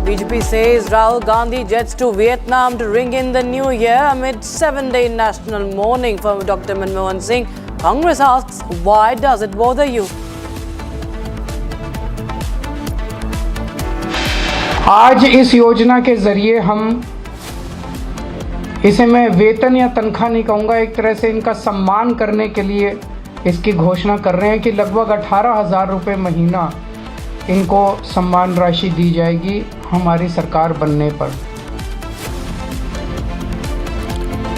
BJP says Rahul Gandhi jets to Vietnam to ring in the new year amid 7-day national mourning for Dr. Manmohan Singh. Congress asks, why does it bother you? आज इस योजना के जरिए हम इसे मैं वेतन या तनख्वाह नहीं कहूँगा, एक तरह से इनका सम्मान करने के लिए इसकी घोषणा कर रहे हैं कि लगभग 18,000 रुपये महीना इनको सम्मान राशि दी जाएगी हमारी सरकार बनने पर।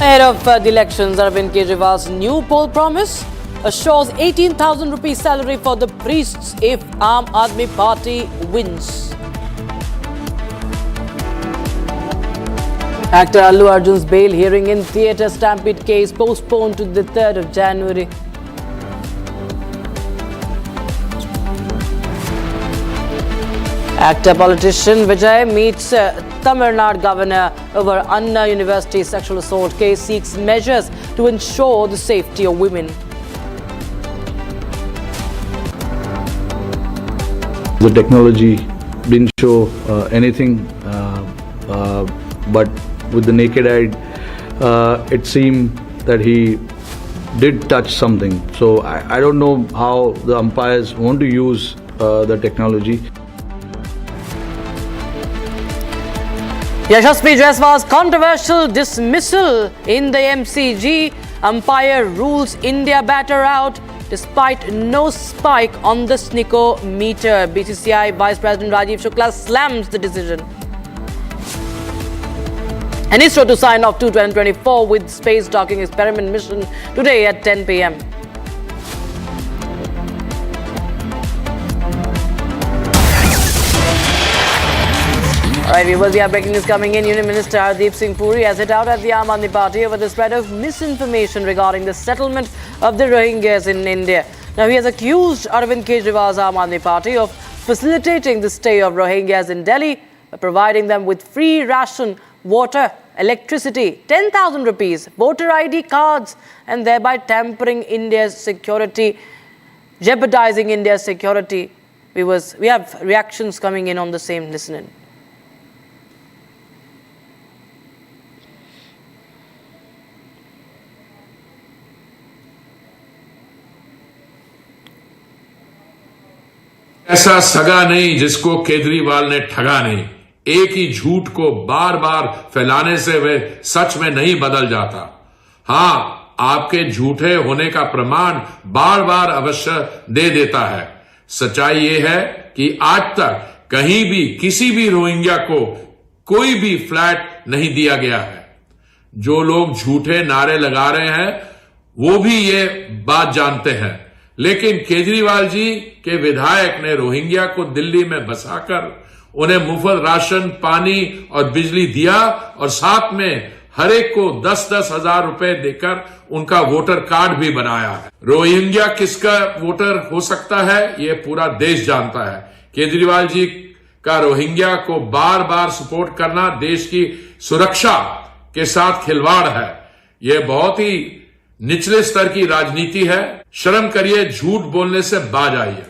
Ahead of the elections, Arvind Kejriwal's new poll promise assures 18,000 rupees salary for the priests if Aam Aadmi Party wins. Actor Allu Arjun's bail hearing in theatre stampede case postponed to the 3rd of January. Actor politician Vijay meets Tamil Nadu governor over Anna University sexual assault case, seeks measures to ensure the safety of women. The technology didn't show anything, but with the naked eye, it seemed that he did touch something. So I don't know how the umpires want to use the technology. Yashasvi Jaiswal's controversial dismissal in the MCG. Umpire rules India batter out despite no spike on the sneakometer. BCCI Vice President Rajiv Shukla slams the decision. And ISRO to sign off 2024 with space docking experiment mission today at 10 p.m. Alright, viewers, we have breaking news coming in. Union Minister Hardeep Singh Puri has hit out at the Aam Aadmi Party over the spread of misinformation regarding the settlement of the Rohingyas in India. Now, he has accused Arvind Kejriwal's Aam Aadmi Party of facilitating the stay of Rohingyas in Delhi by providing them with free ration, water, electricity, 10,000 rupees, voter ID cards, and thereby tampering India's security, jeopardizing India's security. Viewers, we have reactions coming in on the same. Listen in. ऐसा सगा नहीं जिसको केजरीवाल ने ठगा नहीं। एक ही झूठ को बार बार फैलाने से वह सच में नहीं बदल जाता। हां, आपके झूठे होने का प्रमाण बार बार अवश्य दे देता है। सच्चाई यह है कि आज तक कहीं भी किसी भी रोहिंग्या को कोई भी फ्लैट नहीं दिया गया है। जो लोग झूठे नारे लगा रहे हैं वो भी ये बात जानते हैं, लेकिन केजरीवाल जी के विधायक ने रोहिंग्या को दिल्ली में बसाकर उन्हें मुफ्त राशन, पानी और बिजली दिया और साथ में हर एक को 10-10 हजार रुपए देकर उनका वोटर कार्ड भी बनाया है। रोहिंग्या किसका वोटर हो सकता है ये पूरा देश जानता है। केजरीवाल जी का रोहिंग्या को बार बार सपोर्ट करना देश की सुरक्षा के साथ खिलवाड़ है। यह बहुत ही निचले स्तर की राजनीति है। शर्म करिए, झूठ बोलने से बाज आइए।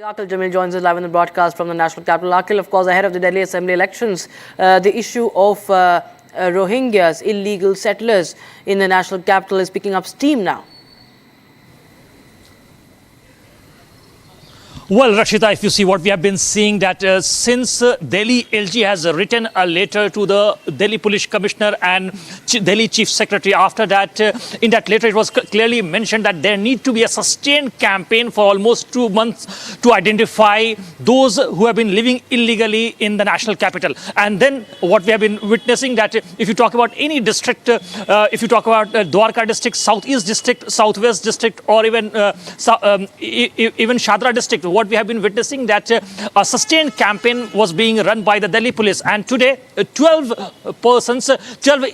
Akhil Jamil joins us live in the broadcast from the national capital. Akhil, of course, ahead of the Delhi Assembly elections, the issue of Rohingyas, illegal settlers in the national capital, is picking up steam now. Well, Rashida, if you see what we have been seeing, that since Delhi LG has written a letter to the Delhi Police Commissioner and Delhi Chief Secretary, after that, in that letter, it was clearly mentioned that there need to be a sustained campaign for almost 2 months to identify those who have been living illegally in the national capital. And then what we have been witnessing, that if you talk about any district, if you talk about Dwarka district, Southeast district, Southwest district, or even even Shadra district, what we have been witnessing, that a sustained campaign was being run by the Delhi police. And today, 12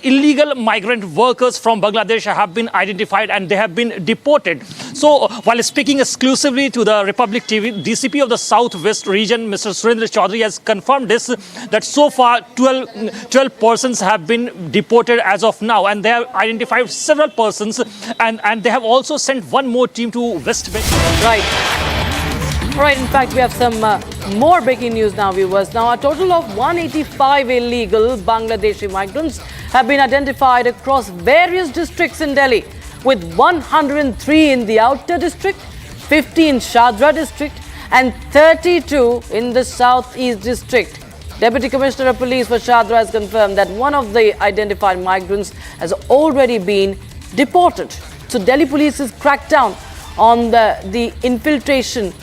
illegal migrant workers from Bangladesh have been identified and they have been deported. So, while speaking exclusively to the Republic TV, DCP of the Southwest region, Mr. Surendra Chaudhary, has confirmed this, that so far 12 persons have been deported as of now, and they have identified several persons, and they have also sent one more team to West Bengal. Right. Right, in fact, we have some more breaking news now, viewers. Now, a total of 185 illegal Bangladeshi migrants have been identified across various districts in Delhi, with 103 in the outer district, 50 in Shadra district, and 32 in the southeast district. Deputy Commissioner of Police for Shadra has confirmed that one of the identified migrants has already been deported So Delhi police's crackdown on the infiltration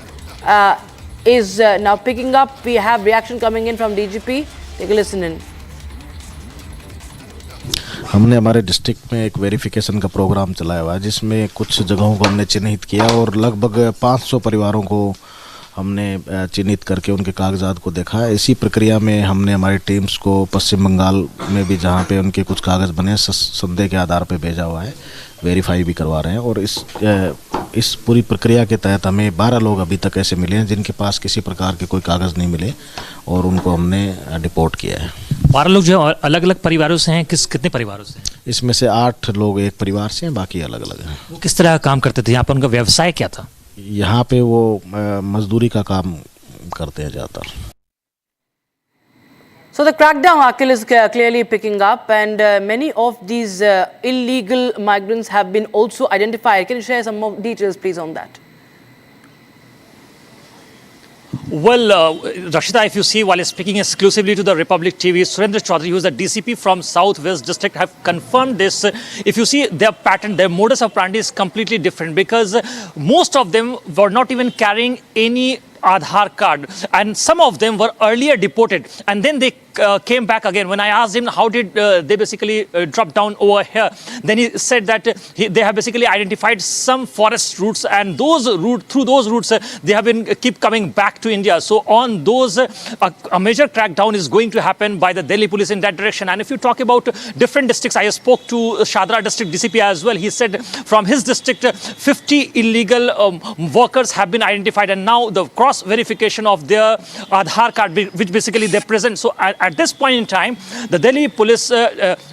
is now picking up. We have reaction coming in from DGP. Take a listen in. हमने हमारे district में एक verification का programme चलाया हुआ है जिसमें कुछ जगहों को हमने चिन्हित किया और लगभग 500 परिवारों को हमने चिन्हित करके उनके कागजात को देखा। इसी प्रक्रिया में हमने हमारी टीम्स को पश्चिम बंगाल में भी जहां पे उनके कुछ कागज़ बने संदेह के आधार पे भेजा हुआ है, वेरीफाई भी करवा रहे हैं। और इस पूरी प्रक्रिया के तहत हमें 12 लोग अभी तक ऐसे मिले हैं जिनके पास किसी प्रकार के कोई कागज़ नहीं मिले और उनको हमने डिपोर्ट किया है। 12 लोग जो अलग अलग परिवारों से हैं, कितने परिवारों से? इसमें से 8 लोग एक परिवार से हैं, बाकी अलग अलग हैं। वो किस तरह का काम करते थे? यहाँ पर उनका व्यवसाय क्या था? यहाँ पे वो मजदूरी का काम करते हैं ज़्यादातर। So the crackdown, Akhil, is clearly picking up, and many of these illegal migrants have been also identified. Can you share some more details, please, on that? Well, Rashida, if you see, while speaking exclusively to the Republic TV, Surendra Chaudhary, who is the DCP from Southwest District, have confirmed this. If you see their pattern, their modus operandi is completely different because most of them were not even carrying any Aadhaar card, and some of them were earlier deported, and then they came back again. When I asked him how did they basically drop down over here, then he said that they have basically identified some forest routes, and through those routes they have been keep coming back to India. So on those, a major crackdown is going to happen by the Delhi police in that direction. And if you talk about different districts, I spoke to Shadra district DCP as well. He said from his district 50 illegal workers have been identified, and now the cross verification of their Aadhaar card, which basically they present. So at this point in time, the Delhi police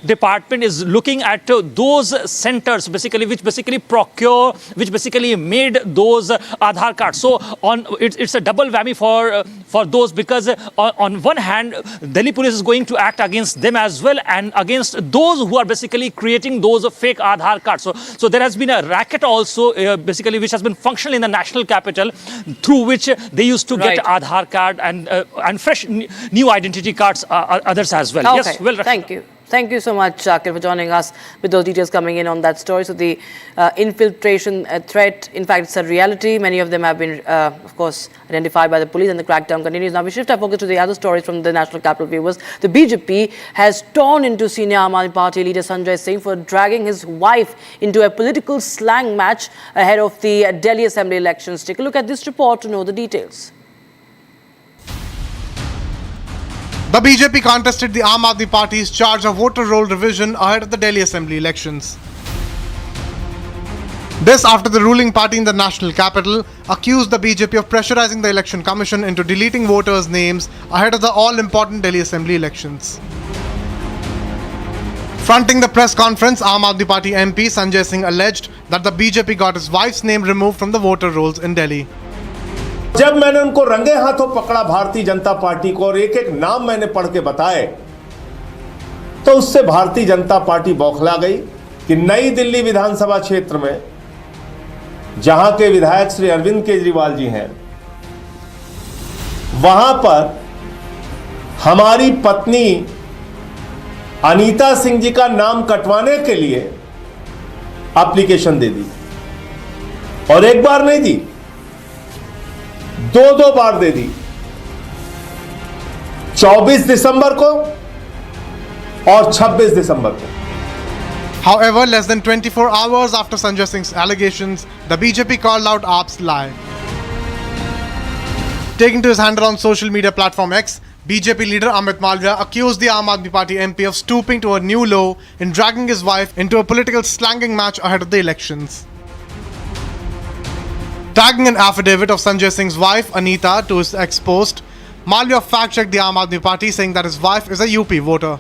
department is looking at those centers basically, which basically made those Aadhaar cards. So it's a double whammy for those, because on one hand, Delhi police is going to act against them as well and against those who are basically creating those fake Aadhaar cards. So there has been a racket also basically which has been functional in the national capital, through which they used to get Aadhaar card and fresh new identity cards, others as well. Okay. Yes, well, thank you. Thank you so much, Akhil, for joining us with those details coming in on that story. So the infiltration threat, in fact, it's a reality. Many of them have been, of course, identified by the police, and the crackdown continues. Now we shift our focus to the other stories from the national capital, viewers. The BJP has torn into senior Aam Aadmi Party leader Sanjay Singh for dragging his wife into a political slang match ahead of the Delhi Assembly elections. Take a look at this report to know the details. The BJP contested the Aam Aadmi Party's charge of voter roll revision ahead of the Delhi Assembly elections. This after the ruling party in the national capital accused the BJP of pressurizing the Election Commission into deleting voters' names ahead of the all-important Delhi Assembly elections. Fronting the press conference, Aam Aadmi Party MP Sanjay Singh alleged that the BJP got his wife's name removed from the voter rolls in Delhi. जब मैंने उनको रंगे हाथों पकड़ा Bharatiya Janata party को और एक एक नाम मैंने पढ़ के बताए, तो उससे भारतीय जनता पार्टी बौखला गई कि नई दिल्ली विधानसभा क्षेत्र में जहां के विधायक श्री अरविंद केजरीवाल जी हैं, वहां पर हमारी पत्नी अनीता सिंह जी का नाम कटवाने के लिए एप्लीकेशन दे दी, और एक बार नहीं दी, दो बार दे दी। 24 दिसंबर को और 26 दिसंबर को। However, less than 24 hours after Sanjay Singh's allegations, the BJP called out AAP's lie. Taking to his handle on social media platform X, BJP leader Amit Malviya accused the Aam Aadmi Party MP of stooping to a new low in dragging his wife into a political slanging match ahead of the elections. Tagging an affidavit of Sanjay Singh's wife, Anita, to his ex-post, Malviya fact-checked the Aam Aadmi Party, saying that his wife is a UP voter.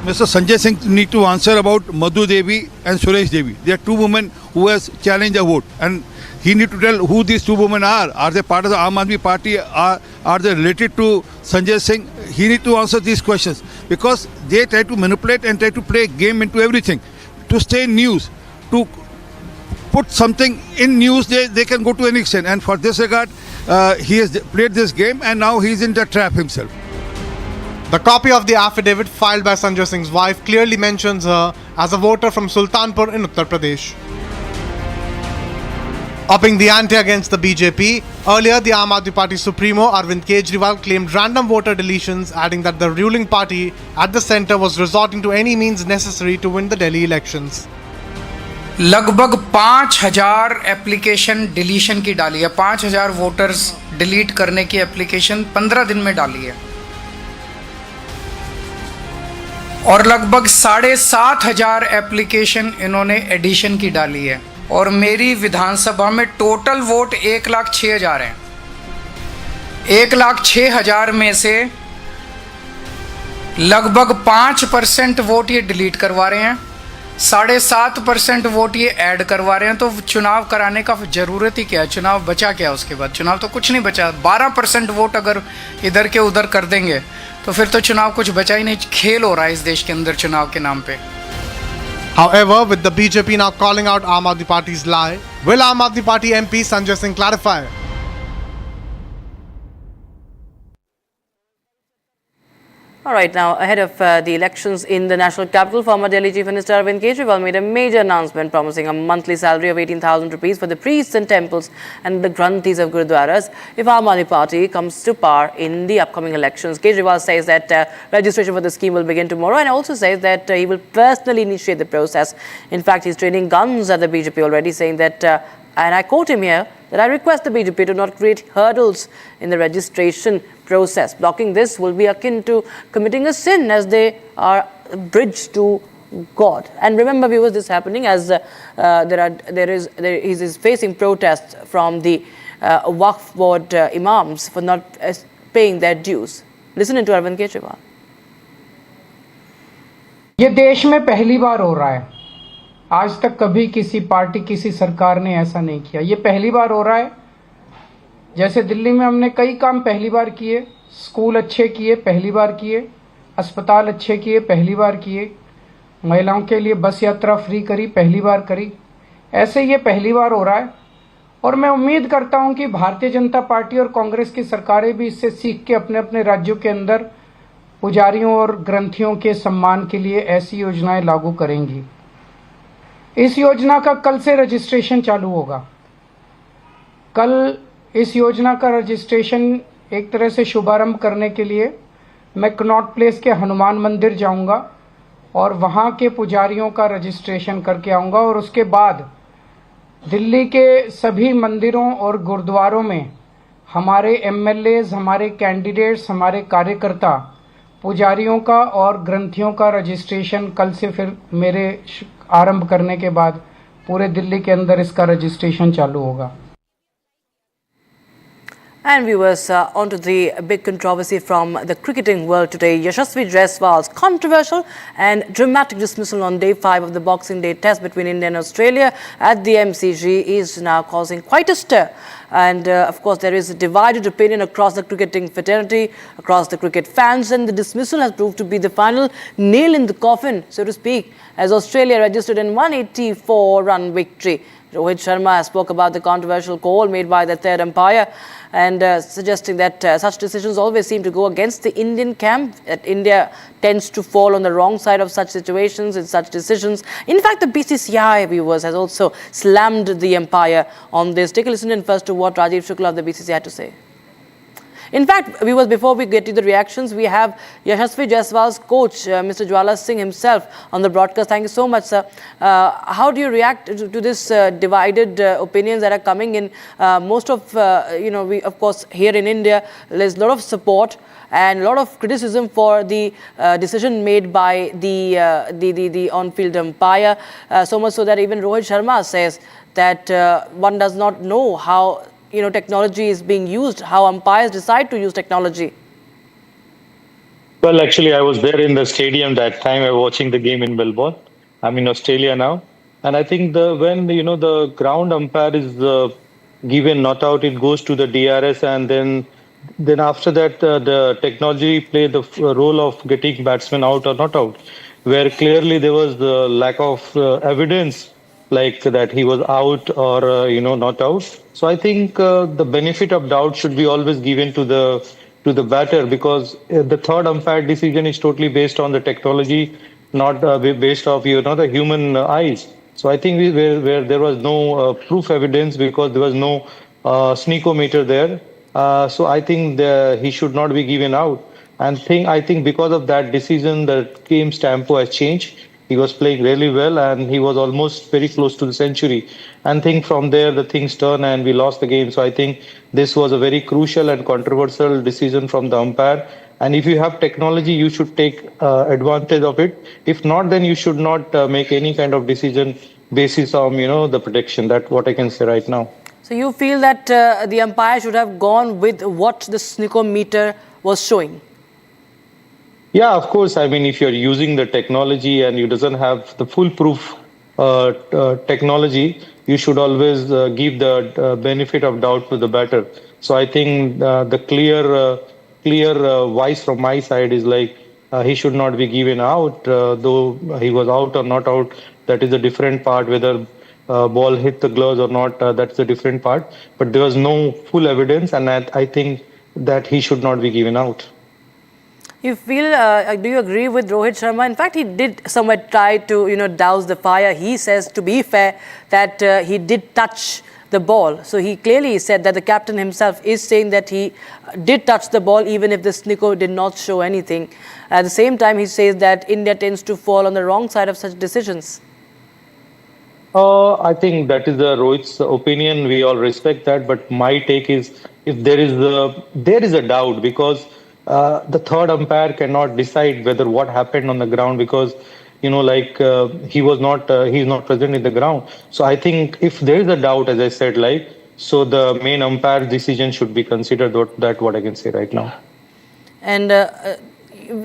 Mr. Sanjay Singh need to answer about Madhu Devi and Suresh Devi. They are two women who has challenged a vote, and he need to tell who these two women are. Are they part of the Aam Aadmi Party? Are they related to Sanjay Singh? He need to answer these questions, because they try to manipulate and try to play game into everything to stay in news, to put something in news. They can go to any extent, and for this regard he has played this game, and now he is in the trap himself. The copy of the affidavit filed by Sanjay Singh's wife clearly mentions her as a voter from Sultanpur in Uttar Pradesh. Upping the ante against the BJP, earlier the Aam Aadmi Party Supremo Arvind Kejriwal claimed random voter deletions, adding that the ruling party at the centre was resorting to any means necessary to win the Delhi elections. लगभग 5000 application deletion की डाली है। 5000 voters delete करने की application 15 दिन में डाली है और लगभग 7500 एप्लीकेशन इन्होंने एडिशन की डाली है और मेरी विधानसभा में टोटल वोट 1,06,000 हैं। 1,06,000 में से लगभग 5% वोट ये डिलीट करवा रहे हैं, 7.5% वोट ये ऐड करवा रहे हैं। तो चुनाव कराने का ज़रूरत ही क्या है? चुनाव बचा क्या उसके बाद? चुनाव तो कुछ नहीं बचा। 12% वोट अगर इधर के उधर कर देंगे तो फिर तो चुनाव कुछ बचा ही नहीं। खेल हो रहा है इस देश के अंदर चुनाव के नाम पे। However, with the BJP now calling out Aam Aadmi Party's lie, will Aam Aadmi Party MP Sanjay Singh clarify? All right, now ahead of the elections in the national capital, former Delhi Chief Minister Arvind Kejriwal made a major announcement promising a monthly salary of 18,000 rupees for the priests and temples and the granthis of gurudwaras if Aam Aadmi Party comes to power in the upcoming elections. Kejriwal says that registration for the scheme will begin tomorrow and also says that he will personally initiate the process. In fact, he's training guns at the BJP already, saying that, and I quote him here, that I request the BJP to not create hurdles in the registration process. Blocking this will be akin to committing a sin, as they are a bridge to God. And remember, viewers, this happening as he is facing protests from the Waqf board imams for not paying their dues. Listen to Arvind Kejriwal. ये देश में पहली बार हो रहा है। आज तक कभी किसी पार्टी किसी सरकार ने ऐसा नहीं किया। ये पहली बार हो रहा है। जैसे दिल्ली में हमने कई काम पहली बार किए, स्कूल अच्छे किए पहली बार किए, अस्पताल अच्छे किए पहली बार किए, महिलाओं के लिए बस यात्रा फ्री करी पहली बार करी। ऐसे ये पहली बार हो रहा है और मैं उम्मीद करता हूं कि भारतीय जनता पार्टी और कांग्रेस की सरकारें भी इससे सीख के अपने अपने राज्यों के अंदर पुजारियों और ग्रंथियों के सम्मान के लिए ऐसी योजनाएं लागू करेंगी। इस योजना का कल से रजिस्ट्रेशन चालू होगा। कल इस योजना का रजिस्ट्रेशन एक तरह से शुभारंभ करने के लिए मैं कनॉट प्लेस के हनुमान मंदिर जाऊंगा और वहां के पुजारियों का रजिस्ट्रेशन करके आऊंगा और उसके बाद दिल्ली के सभी मंदिरों और गुरुद्वारों में हमारे एमएलएज, हमारे कैंडिडेट्स, हमारे कार्यकर्ता पुजारियों का और ग्रंथियों का रजिस्ट्रेशन कल से फिर मेरे आरंभ करने के बाद पूरे दिल्ली के अंदर इसका रजिस्ट्रेशन चालू होगा। And viewers, on to the big controversy from the cricketing world today. Yashasvi Jaiswal's controversial and dramatic dismissal on day 5 of the Boxing Day test between India and Australia at the MCG is now causing quite a stir. And of course, there is a divided opinion across the cricketing fraternity, across the cricket fans, and the dismissal has proved to be the final nail in the coffin, so to speak, as Australia registered an 184-run victory. Rohit Sharma spoke about the controversial call made by the third umpire and suggesting that such decisions always seem to go against the Indian camp, that India tends to fall on the wrong side of such situations and such decisions. In fact, the BCCI, viewers, has also slammed the umpire on this. Take a listen in first to what Rajiv Shukla of the BCCI had to say. In fact, viewers, before we get to the reactions, we have Yashasvi Jaiswal's coach, Mr. Jwala Singh himself on the broadcast. Thank you so much, sir. How do you react to this divided opinions that are coming in? Most of, we, of course, here in India, there's a lot of support and a lot of criticism for the decision made by the on-field umpire. So much so that even Rohit Sharma says that one does not know how technology is being used, how umpires decide to use technology. Well, actually, I was there in the stadium that time. I was watching the game in Melbourne. I'm in Australia now. And I think when the ground umpire is given not out, it goes to the DRS. And then after that, the technology play the role of getting batsmen out or not out, where clearly there was the lack of evidence like that he was out or not out. So I think the benefit of doubt should be always given to the to the batter, because the third umpire decision is totally based on the technology, not based off the human eyes. So I think where there was no proof evidence, because there was no sneakometer there. So I think he should not be given out. And I think because of that decision, the game's tempo has changed. He was playing really well, and he was almost very close to the century. And think from there, the things turn and we lost the game. So I think this was a very crucial and controversial decision from the umpire. And if you have technology, you should take advantage of it. If not, then you should not make any kind of decision basis on the prediction. That's what I can say right now. So you feel that the umpire should have gone with what the sneakometer was showing? Yeah, of course. I mean, if you're using the technology and you doesn't have the foolproof technology, you should always give the benefit of doubt to the batter. So I think the clear voice from my side is like he should not be given out, though he was out or not out. That is a different part. Whether ball hit the gloves or not, that's a different part. But there was no full evidence, and I think that he should not be given out. You feel, do you agree with Rohit Sharma? In fact, he did somewhat try to, douse the fire. He says, to be fair, that he did touch the ball. So he clearly said that the captain himself is saying that he did touch the ball, even if the sneako did not show anything. At the same time, he says that India tends to fall on the wrong side of such decisions. I think that is Rohit's opinion. We all respect that. But my take is, if there is a doubt, because the third umpire cannot decide whether what happened on the ground, because he's not present in the ground. So I think if there is a doubt, as I said, so the main umpire's decision should be considered. That's what I can say right now. And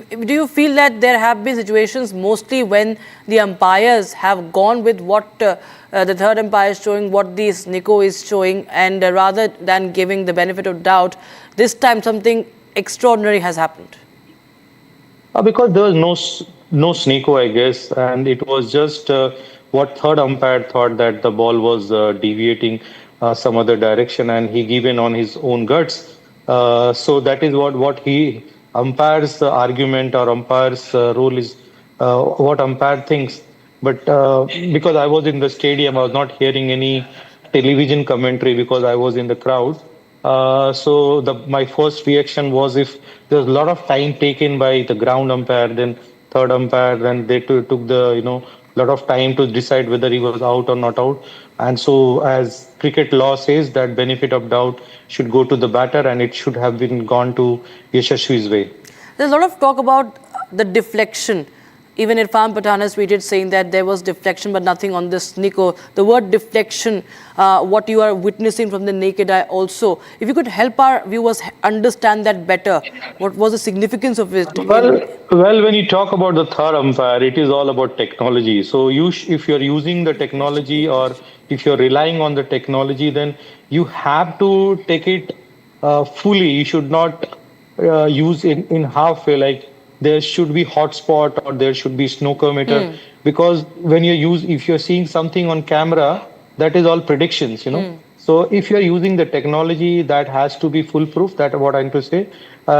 do you feel that there have been situations mostly when the umpires have gone with what the third umpire is showing, what the sneako is showing, and rather than giving the benefit of doubt, this time something extraordinary has happened? Because there was no sneako, I guess, and it was just what third umpire thought, that the ball was deviating some other direction, and he given on his own guts. So that is what he umpire's argument or umpire's role is, what umpire thinks. But because I was in the stadium, I was not hearing any television commentary because I was in the crowd. So my first reaction was, if there's a lot of time taken by the ground umpire, then third umpire, then they took the lot of time to decide whether he was out or not out. And so, as cricket law says, that benefit of doubt should go to the batter, and it should have been gone to Yashasvi's way. There's a lot of talk about the deflection. Even Irfan Pathan has tweeted saying that there was deflection, but nothing on this sneako. The word deflection, what you are witnessing from the naked eye also. If you could help our viewers understand that better, what was the significance of it? Well, when you talk about the third umpire, it is all about technology. So if you're using the technology, or if you're relying on the technology, then you have to take it fully. You should not use in halfway, there should be hotspot or there should be sneakometer, because when if you're seeing something on camera, that is all predictions, So if you're using the technology, that has to be foolproof. That's what I'm to say.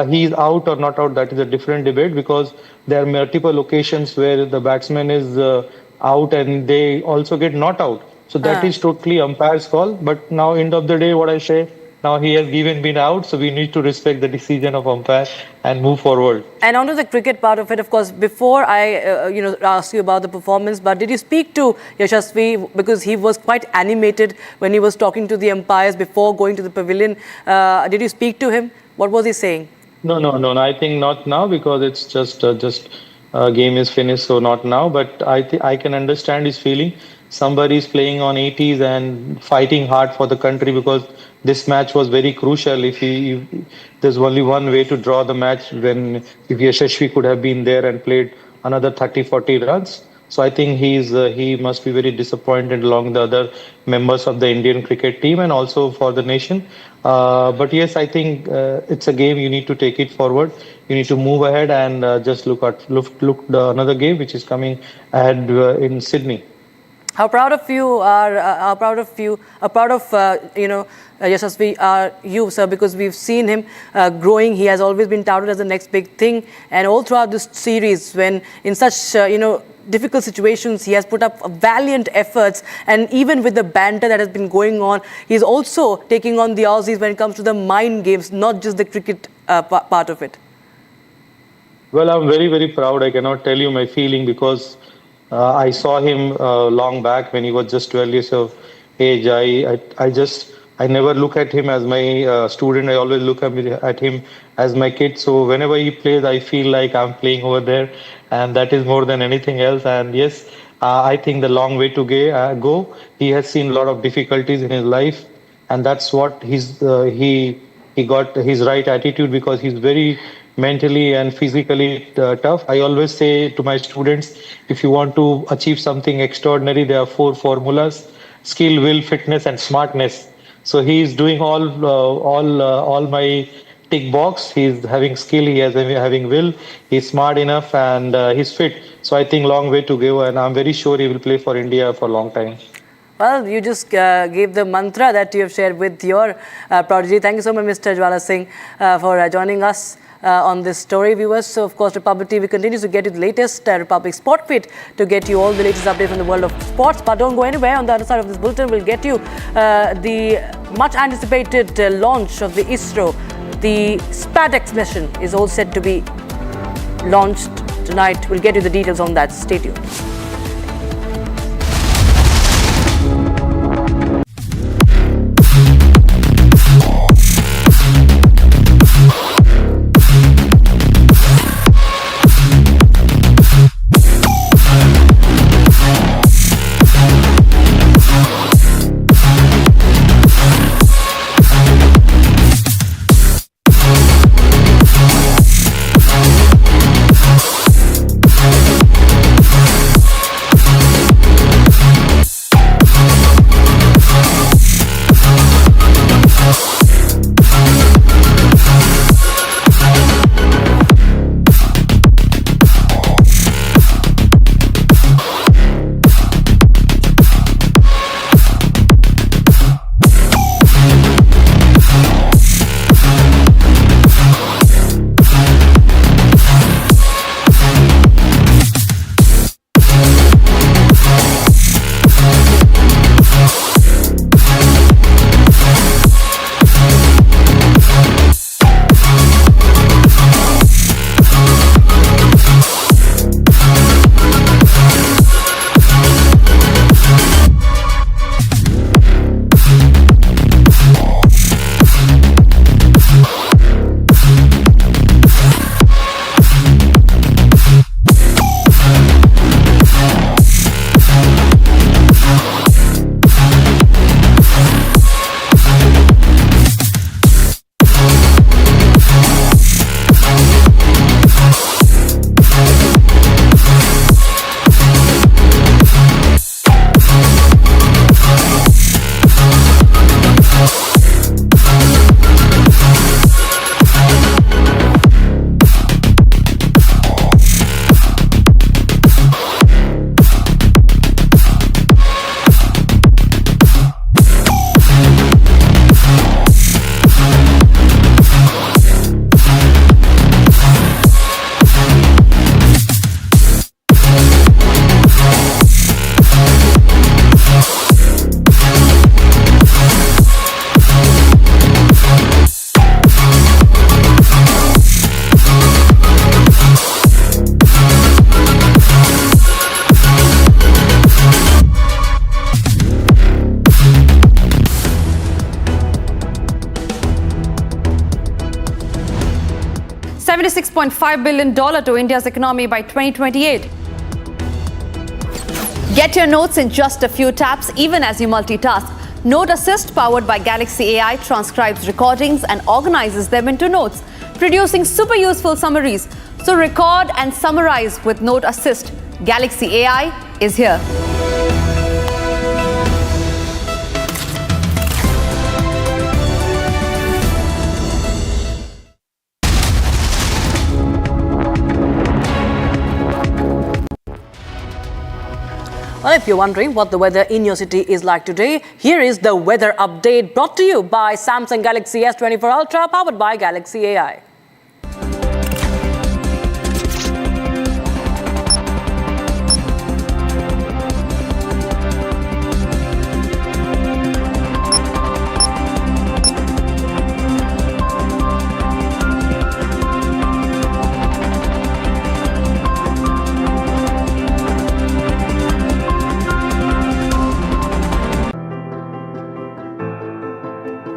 He's out or not out, that is a different debate, because there are multiple occasions where the batsman is out and they also get not out. So that is totally umpire's call. But now, end of the day, what I say, now he has been out, so we need to respect the decision of umpire and move forward. And onto the cricket part of it, of course, before I ask you about the performance, but did you speak to Yashasvi, because he was quite animated when he was talking to the umpires before going to the pavilion? Did you speak to him? What was he saying? No. I think not now, because it's just game is finished, so not now. But I can understand his feeling. Somebody is playing on 80s and fighting hard for the country, because this match was very crucial. If there's only one way to draw the match, if Yashasvi could have been there and played another 30-40 runs. So I think he must be very disappointed along the other members of the Indian cricket team and also for the nation. But yes, I think it's a game. You need to take it forward. You need to move ahead and just look another game which is coming ahead in Sydney. How proud of you are, Yashasvi, are you, sir, because we've seen him growing. He has always been touted as the next big thing. And all throughout this series, when in such, difficult situations, he has put up valiant efforts. And even with the banter that has been going on, he's also taking on the Aussies when it comes to the mind games, not just the cricket part of it. Well, I'm very, very proud. I cannot tell you my feeling because I saw him long back when he was just 12 years of age. I never look at him as my student. I always look at him as my kid. So whenever he plays, I feel like I'm playing over there, and that is more than anything else. And yes, I think the long way to go. He has seen a lot of difficulties in his life, and that's what he got his right attitude because he's very mentally and physically tough. I always say to my students, if you want to achieve something extraordinary, there are 4 formulas: skill, will, fitness, and smartness. So he is doing all my tick box. He's having skill, he is having will, he's smart enough, and he's fit. So I think long way to go, and I'm very sure he will play for India for a long time. Well, you just gave the mantra that you have shared with your prodigy. Thank you so much, Mr. Jwala Singh, for joining us on this story, viewers. So, of course, Republic TV continues to get you the latest Republic Sport Fit to get you all the latest updates from the world of sports. But don't go anywhere. On the other side of this bulletin, we'll get you the much anticipated launch of the ISRO. The SpaceX mission is all set to be launched tonight. We'll get you the details on that. Stay tuned. $76.5 billion to India's economy by 2028. Get your notes in just a few taps, even as you multitask. Note Assist, powered by Galaxy AI, transcribes recordings and organizes them into notes, producing super useful summaries. So record and summarize with Note Assist. Galaxy AI is here. Well, if you're wondering what the weather in your city is like today, here is the weather update brought to you by Samsung Galaxy S24 Ultra, powered by Galaxy AI.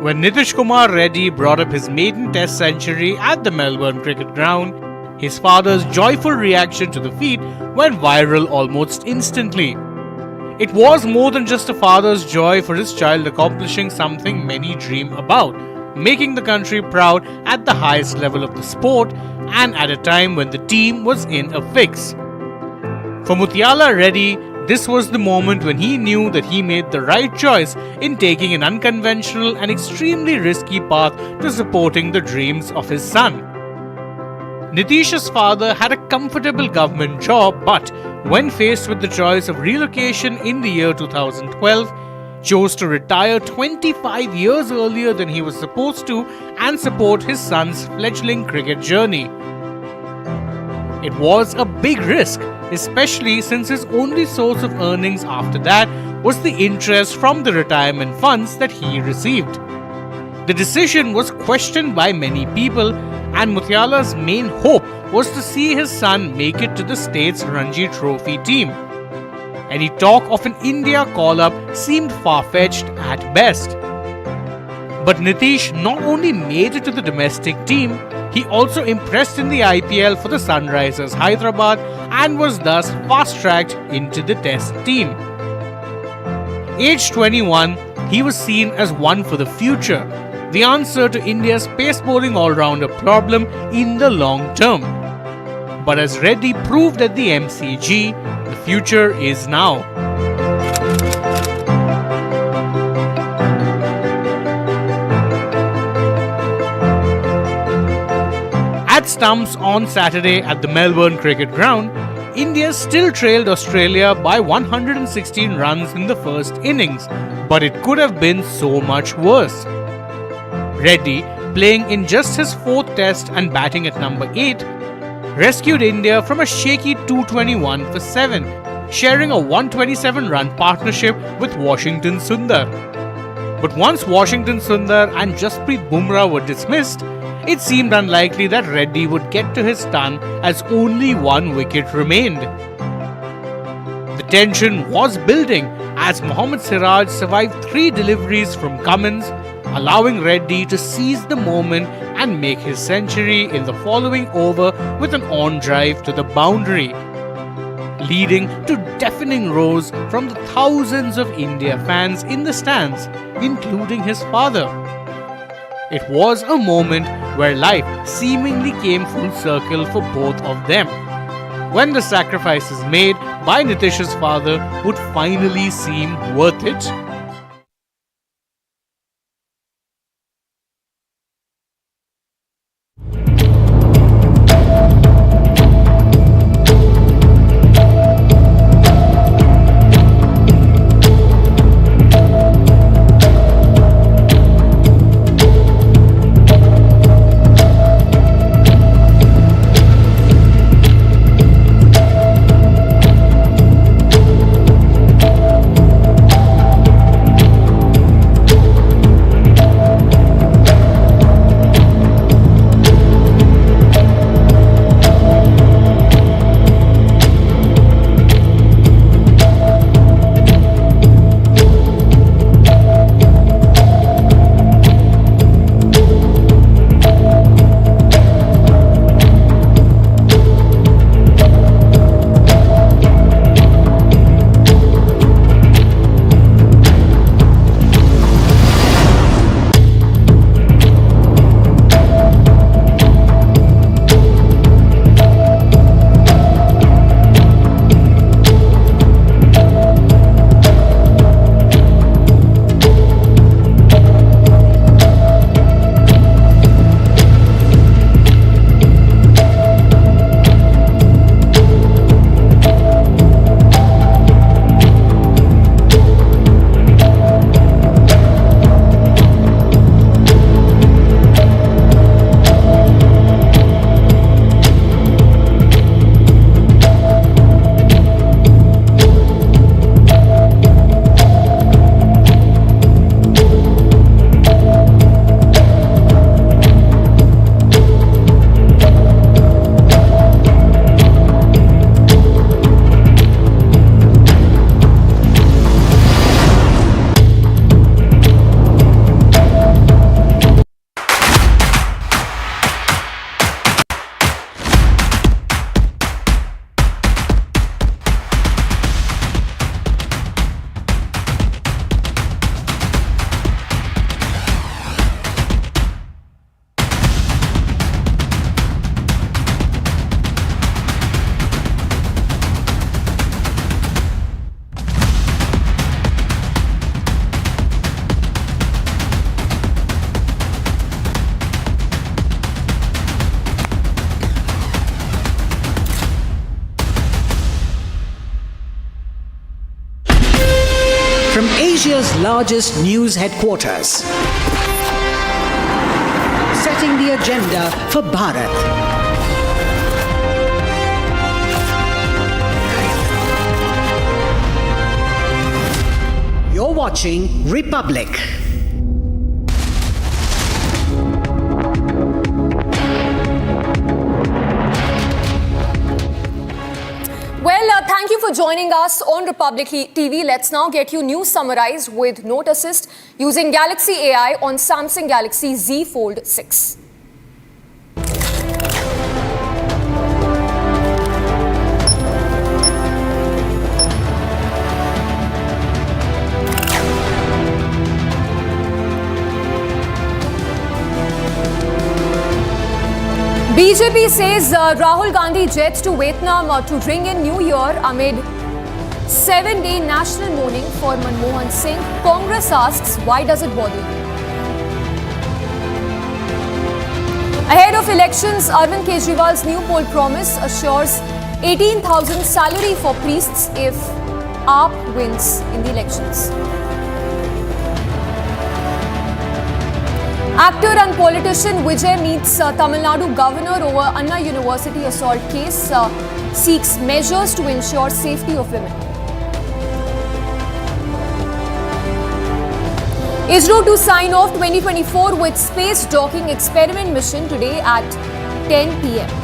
When Nitish Kumar Reddy brought up his maiden test century at the Melbourne cricket ground, his father's joyful reaction to the feat went viral almost instantly. It was more than just a father's joy for his child accomplishing something many dream about, making the country proud at the highest level of the sport and at a time when the team was in a fix. For Muthiala Reddy, this was the moment when he knew that he made the right choice in taking an unconventional and extremely risky path to supporting the dreams of his son. Nitish's father had a comfortable government job, but when faced with the choice of relocation in the year 2012, chose to retire 25 years earlier than he was supposed to and support his son's fledgling cricket journey. It was a big risk, especially since his only source of earnings after that was the interest from the retirement funds that he received. The decision was questioned by many people, and Muthiala's main hope was to see his son make it to the state's Ranji Trophy team. Any talk of an India call-up seemed far-fetched at best. But Nitish not only made it to the domestic team, he also impressed in the IPL for the Sunrisers Hyderabad and was thus fast-tracked into the Test team. Aged 21, he was seen as one for the future, the answer to India's pace bowling all-rounder problem in the long term. But as Reddy proved at the MCG, the future is now. At stumps on Saturday at the Melbourne cricket ground, India still trailed Australia by 116 runs in the first innings, but it could have been so much worse. Reddy, playing in just his fourth test and batting at number 8, rescued India from a shaky 221 for 7, sharing a 127-run partnership with Washington Sundar. But once Washington Sundar and Jasprit Bumrah were dismissed, it seemed unlikely that Reddy would get to his ton as only one wicket remained. The tension was building as Mohammad Siraj survived 3 deliveries from Cummins, allowing Reddy to seize the moment and make his century in the following over with an on-drive to the boundary, leading to deafening roars from the thousands of India fans in the stands, including his father. It was a moment where life seemingly came full circle for both of them, when the sacrifices made by Nitish's father would finally seem worth it. Asia's largest news headquarters, setting the agenda for Bharat. You're watching Republic. Well, thank you for joining us on Republic TV. Let's now get you news summarized with Note Assist using Galaxy AI on Samsung Galaxy Z Fold 6. BJP says Rahul Gandhi jets to Vietnam to ring in New Year amid 7-day national mourning for Manmohan Singh. Congress asks, why does it bother you? Ahead of elections, Arvind Kejriwal's new poll promise assures 18,000 salary for priests if AAP wins in the elections. Actor and politician Vijay meets Tamil Nadu governor over Anna University assault case, seeks measures to ensure safety of women. ISRO to sign off 2024 with space docking experiment mission today at 10 p.m.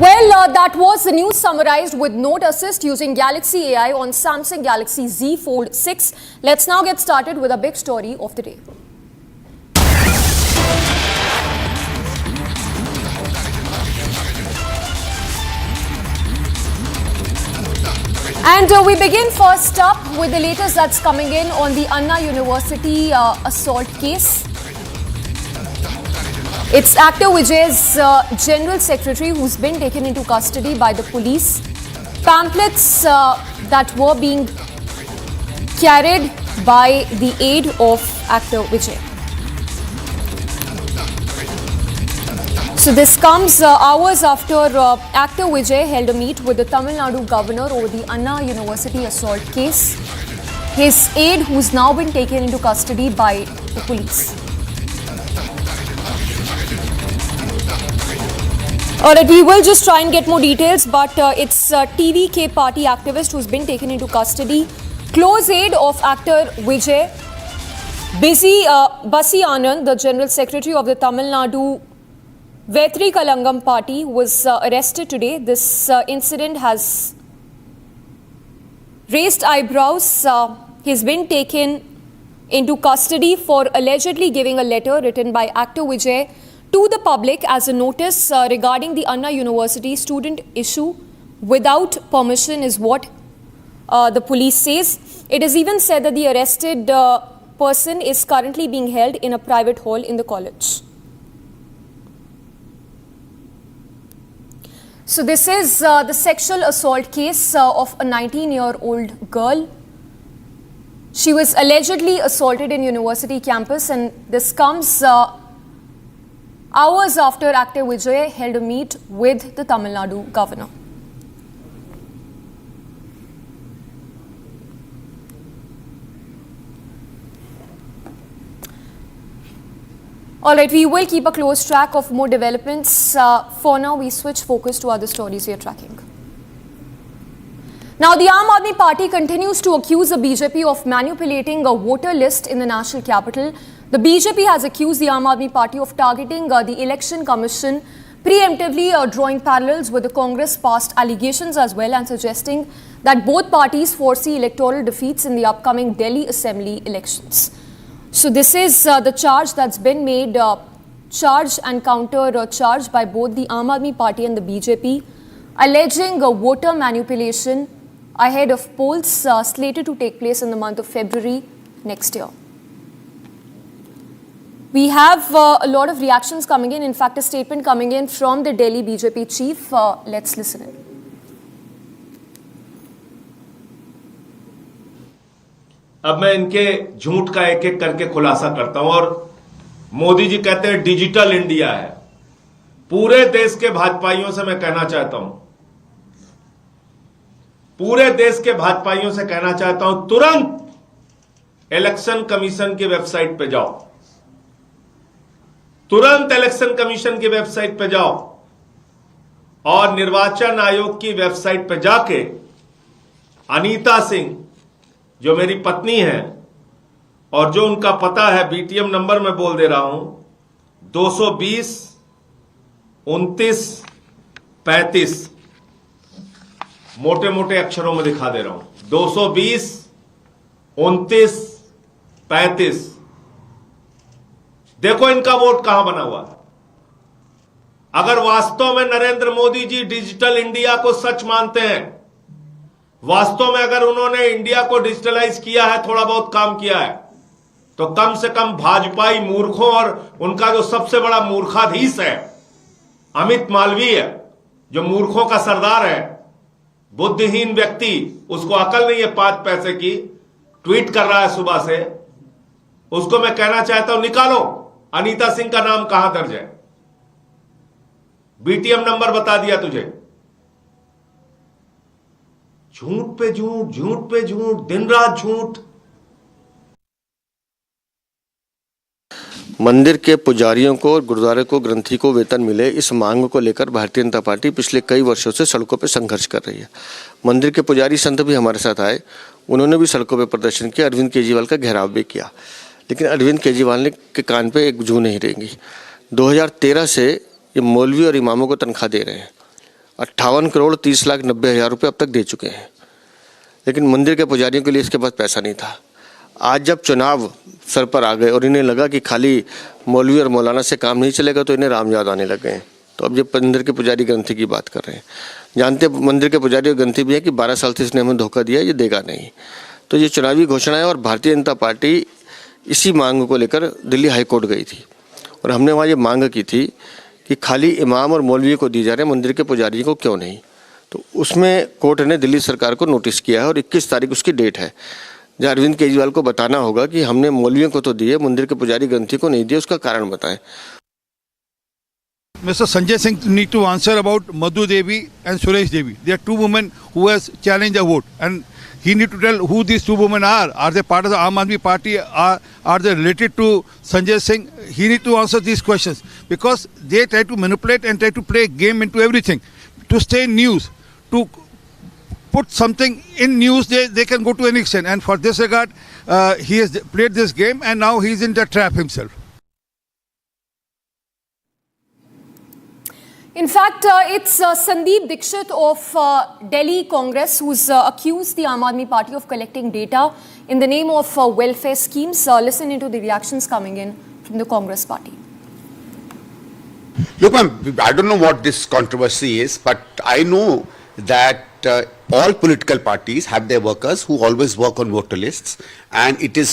Well, that was the news summarized with Note Assist using Galaxy AI on Samsung Galaxy Z Fold 6. Let's now get started with a big story of the day. And we begin first up with the latest that's coming in on the Anna University assault case. It's actor Vijay's General Secretary who's been taken into custody by the police. Pamphlets that were being carried by the aide of actor Vijay. So this comes hours after actor Vijay held a meet with the Tamil Nadu governor over the Anna University assault case. His aide who's now been taken into custody by the police. Alright, we will just try and get more details, but it's TVK party activist who's been taken into custody. Close aide of actor Vijay, Basi Anand, the General Secretary of the Tamil Nadu Vetri Kalangam party, was arrested today. This incident has raised eyebrows. He's been taken into custody for allegedly giving a letter written by actor Vijay to the public as a notice regarding the Anna University student issue without permission is what the police says. It is even said that the arrested person is currently being held in a private hall in the college. So this is the sexual assault case of a 19-year-old girl. She was allegedly assaulted in university campus, and this comes hours after actor Vijay held a meet with the Tamil Nadu governor. Alright, we will keep a close track of more developments. For now, we switch focus to other stories we are tracking. Now, the Aam Aadmi Party continues to accuse the BJP of manipulating a voter list in the national capital. The BJP has accused the Aam Aadmi Party of targeting the Election Commission, preemptively drawing parallels with the Congress past allegations as well, and suggesting that both parties foresee electoral defeats in the upcoming Delhi Assembly elections. So this is the charge that's been made, charge and counter charge by both the Aam Aadmi Party and the BJP, alleging voter manipulation ahead of polls slated to take place in the month of February next year. We have a lot of reactions coming in fact a statement coming in from the Delhi BJP chief. Let's listen in. अब मैं इनके झूठ का एक एक करके खुलासा करता हूं। और मोदी जी कहते हैं डिजिटल इंडिया है, पूरे देश के भाजपाइयों से मैं कहना चाहता हूं, पूरे देश के भाजपाइयों से कहना चाहता हूं, तुरंत इलेक्शन कमीशन की वेबसाइट पे जाओ, तुरंत इलेक्शन कमीशन की वेबसाइट पे जाओ और निर्वाचन आयोग की वेबसाइट पे जाके अनीता सिंह, जो मेरी पत्नी है और जो उनका पता है, बीटीएम नंबर मैं बोल दे रहा हूं, 220 29 35, मोटे मोटे अक्षरों में दिखा दे रहा हूं, 220 29 35। देखो इनका वोट कहां बना हुआ है। अगर वास्तव में नरेंद्र मोदी जी डिजिटल इंडिया को सच मानते हैं, वास्तव में अगर उन्होंने इंडिया को डिजिटलाइज किया है, थोड़ा बहुत काम किया है, तो कम से कम भाजपाई मूर्खों और उनका जो सबसे बड़ा मूर्खाधीश है अमित मालवीय, जो मूर्खों का सरदार है, बुद्धिहीन व्यक्ति, उसको अकल नहीं है 5 पैसे की, ट्वीट कर रहा है सुबह से, उसको मैं कहना चाहता हूं, निकालो अनीता सिंह का नाम कहां दर्ज है। बीटीएम नंबर बता दिया तुझे। झूठ पे झूठ, झूठ पे झूठ, दिन रात झूठ। मंदिर के पुजारियों को और गुरुद्वारे को ग्रंथी को वेतन मिले, इस मांग को लेकर भारतीय जनता पार्टी पिछले कई वर्षों से सड़कों पर संघर्ष कर रही है। मंदिर के पुजारी संत भी हमारे साथ आए, उन्होंने भी सड़कों पर प्रदर्शन किया, अरविंद केजरीवाल का घेराव भी किया, लेकिन अरविंद केजरीवाल ने के कान पे एक जू नहीं रहेंगी। 2013 से ये मौलवी और इमामों को तनख्वाह दे रहे हैं, 58 करोड़ 30 लाख 90 हज़ार रुपये अब तक दे चुके हैं, लेकिन मंदिर के पुजारियों के लिए इसके पास पैसा नहीं था। आज जब चुनाव सर पर आ गए और इन्हें लगा कि खाली मौलवी और मौलाना से काम नहीं चलेगा, तो इन्हें राम याद आने लग गए। तो अब ये मंदिर के पुजारी ग्रंथी की बात कर रहे हैं। जानते मंदिर के पुजारी और ग्रंथी भी है कि 12 साल से इसने हमें धोखा दिया, ये देगा नहीं। तो ये चुनावी घोषणा है और भारतीय जनता पार्टी इसी मांग को लेकर दिल्ली हाईकोर्ट गई थी और हमने वहाँ ये मांग की थी कि खाली इमाम और मौलवी को दी जा रहे, मंदिर के पुजारी को क्यों नहीं। तो उसमें कोर्ट ने दिल्ली सरकार को नोटिस किया है और 21 तारीख उसकी डेट है, जहाँ अरविंद केजरीवाल को बताना होगा कि हमने मौलवियों को तो दिए, मंदिर के पुजारी ग्रंथी को नहीं दिए, उसका कारण बताएं। Mr. Sanjay Singh need to answer about Madhu Devi and Suresh Devi. They are two women who has challenged a vote, and he need to tell who these two women are. Are they part of the Aam Aadmi Party? Are they related to Sanjay Singh? He need to answer these questions because they try to manipulate and try to play game into everything to stay in news, to put something in news. They can go to any extent, and for this regard, he has played this game, and now he is in the trap himself. In fact, it's Sandeep Dixit of Delhi Congress who's accused the Aam Aadmi Party of collecting data in the name of welfare schemes. Listen into the reactions coming in from the Congress party. Look, ma'am, I don't know what this controversy is, but I know that all political parties have their workers who always work on voter lists, and it is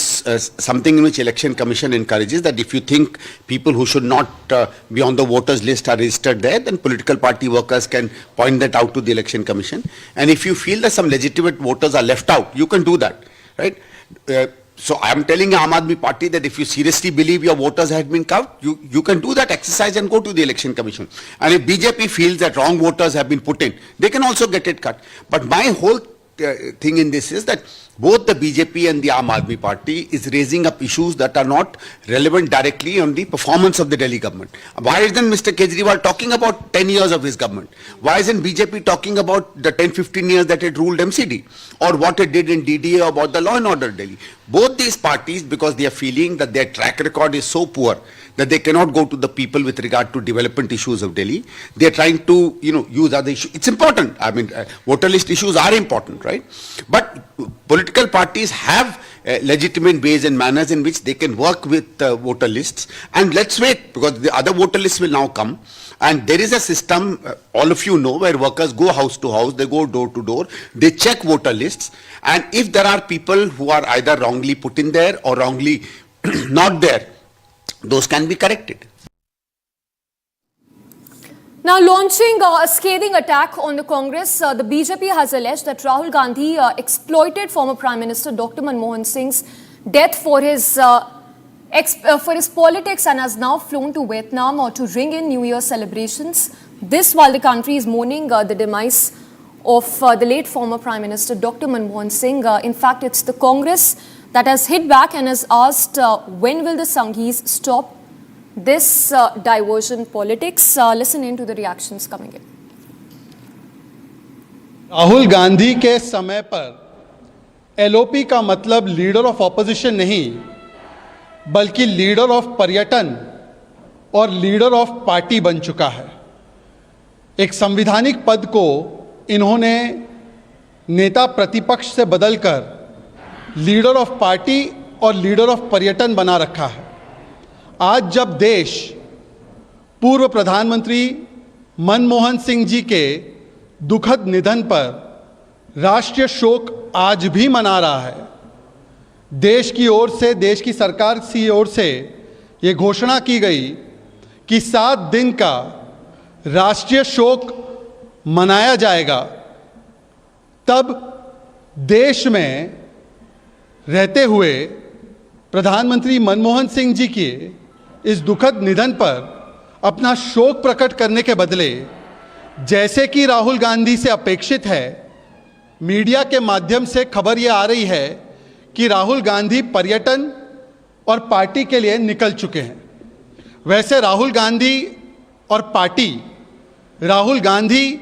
something in which Election Commission encourages that if you think people who should not be on the voters list are registered there, then political party workers can point that out to the Election Commission. And if you feel that some legitimate voters are left out, you can do that, right? So I am telling Aam Aadmi Party that if you seriously believe your voters have been cut, you can do that exercise and go to the Election Commission. And if BJP feels that wrong voters have been put in, they can also get it cut. But my whole thing in this is that both the BJP and the Aam Aadmi Party is raising up issues that are not relevant directly on the performance of the Delhi government. Why isn't Mr. Kejriwal talking about 10 years of his government? Why isn't BJP talking about the 10-15 years that it ruled MCD? Or what it did in DDA or about the law and order Delhi? Both these parties, because they are feeling that their track record is so poor that they cannot go to the people with regard to development issues of Delhi, they are trying to, use other issues. It's important. I mean, voter list issues are important, right? But political parties have legitimate ways and manners in which they can work with voter lists. And let's wait, because the other voter lists will now come. And there is a system, all of you know, where workers go house to house, they go door to door, they check voter lists. And if there are people who are either wrongly put in there or wrongly not there, those can be corrected. Now, launching a scathing attack on the Congress, the BJP has alleged that Rahul Gandhi exploited former Prime Minister Dr. Manmohan Singh's death for his for his politics and has now flown to Vietnam to ring in New Year celebrations. This while the country is mourning the demise of the late former Prime Minister Dr. Manmohan Singh. In fact, it's the Congress that has hit back and has asked when will the Sanghis stop this diversion politics. Listen in to the reactions coming in. Rahul Gandhi के समय पर LOP का मतलब leader of opposition नहीं, बल्कि leader of पर्यटन और leader of party बन चुका है। एक संवैधानिक पद को इन्होंने नेता प्रतिपक्ष से बदलकर लीडर ऑफ पार्टी और लीडर ऑफ पर्यटन बना रखा है। आज जब देश पूर्व प्रधानमंत्री मनमोहन सिंह जी के दुखद निधन पर राष्ट्रीय शोक आज भी मना रहा है, देश की ओर से, देश की सरकार की ओर से ये घोषणा की गई कि 7 दिन का राष्ट्रीय शोक मनाया जाएगा, तब देश में रहते हुए प्रधानमंत्री मनमोहन सिंह जी के इस दुखद निधन पर अपना शोक प्रकट करने के बदले, जैसे कि राहुल गांधी से अपेक्षित है, मीडिया के माध्यम से खबर ये आ रही है कि राहुल गांधी पर्यटन और पार्टी के लिए निकल चुके हैं। वैसे राहुल गांधी और पार्टी, राहुल गांधी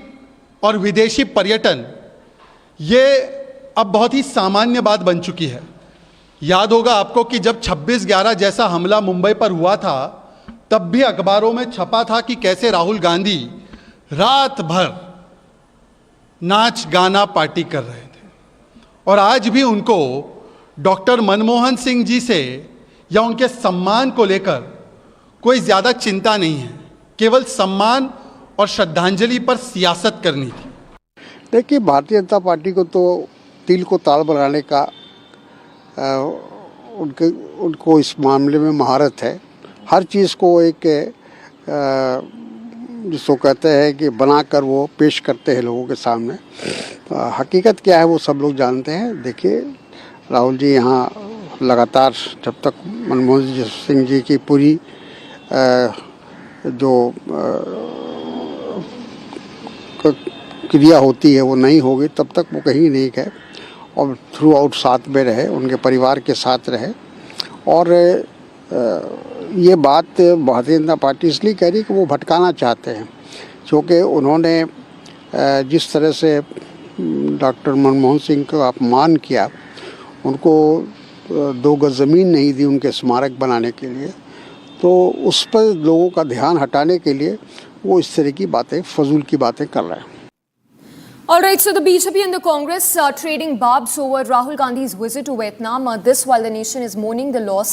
और विदेशी पर्यटन, ये अब बहुत ही सामान्य बात बन चुकी है। याद होगा आपको कि जब 26/11 जैसा हमला मुंबई पर हुआ था, तब भी अखबारों में छपा था कि कैसे राहुल गांधी रात भर नाच गाना पार्टी कर रहे थे। और आज भी उनको डॉक्टर मनमोहन सिंह जी से या उनके सम्मान को लेकर कोई ज़्यादा चिंता नहीं है, केवल सम्मान और श्रद्धांजलि पर सियासत करनी थी। देखिए, भारतीय जनता पार्टी को तो तिल को ताल बनाने का उनको इस मामले में महारत है। हर चीज़ को एक जिसको कहते हैं कि बनाकर वो पेश करते हैं लोगों के सामने। हकीकत क्या है वो सब लोग जानते हैं। देखिए, राहुल जी यहाँ लगातार जब तक मनमोहन सिंह जी की पूरी जो क्रिया होती है वो नहीं होगी, तब तक वो कहीं नहीं गए और थ्रू आउट साथ में रहे, उनके परिवार के साथ रहे। और ये बात भारतीय जनता पार्टी इसलिए कह रही कि वो भटकाना चाहते हैं, क्योंकि उन्होंने जिस तरह से डॉक्टर मनमोहन सिंह का अपमान किया, उनको 2 गज ज़मीन नहीं दी उनके स्मारक बनाने के लिए, तो उस पर लोगों का ध्यान हटाने के लिए वो इस तरह की बातें, फजूल की बातें कर रहे हैं। All right, so the BJP and the Congress trading barbs over Rahul Gandhi's visit to Vietnam. This while the nation is mourning the loss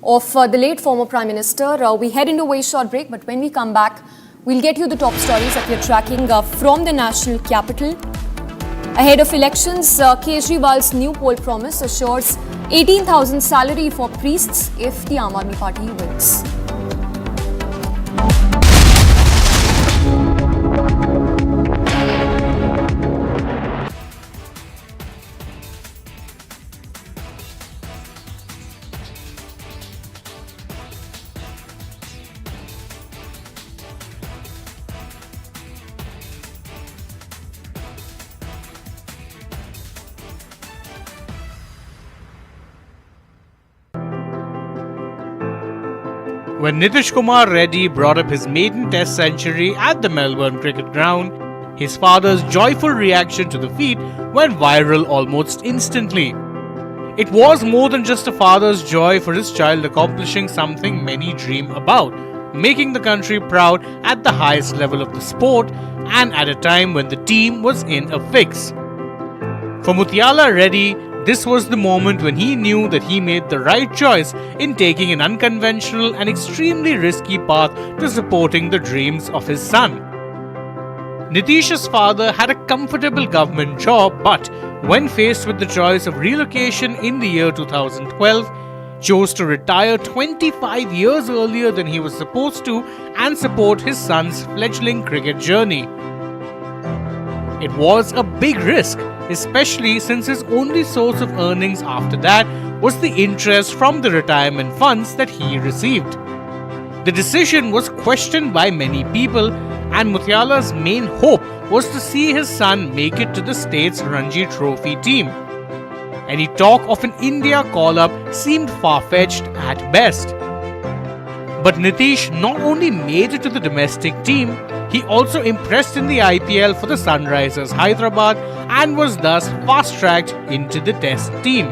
of the late former Prime Minister. We head into a very short break, but when we come back, we'll get you the top stories that we're tracking from the national capital. Ahead of elections, Kejriwal's new poll promise assures 18,000 salary for priests if the Aam Aadmi Party wins. When Nitish Kumar Reddy brought up his maiden test century at the Melbourne cricket ground, his father's joyful reaction to the feat went viral almost instantly. It was more than just a father's joy for his child accomplishing something many dream about, making the country proud at the highest level of the sport and at a time when the team was in a fix. For Muthiala Reddy, this was the moment when he knew that he made the right choice in taking an unconventional and extremely risky path to supporting the dreams of his son. Nitish's father had a comfortable government job, but when faced with the choice of relocation in the year 2012, chose to retire 25 years earlier than he was supposed to and support his son's fledgling cricket journey. It was a big risk, especially since his only source of earnings after that was the interest from the retirement funds that he received. The decision was questioned by many people, and Mutiala's main hope was to see his son make it to the state's Ranji Trophy team. Any talk of an India call-up seemed far-fetched at best. But Nitish not only made it to the domestic team, he also impressed in the IPL for the Sunrisers Hyderabad and was thus fast-tracked into the Test team.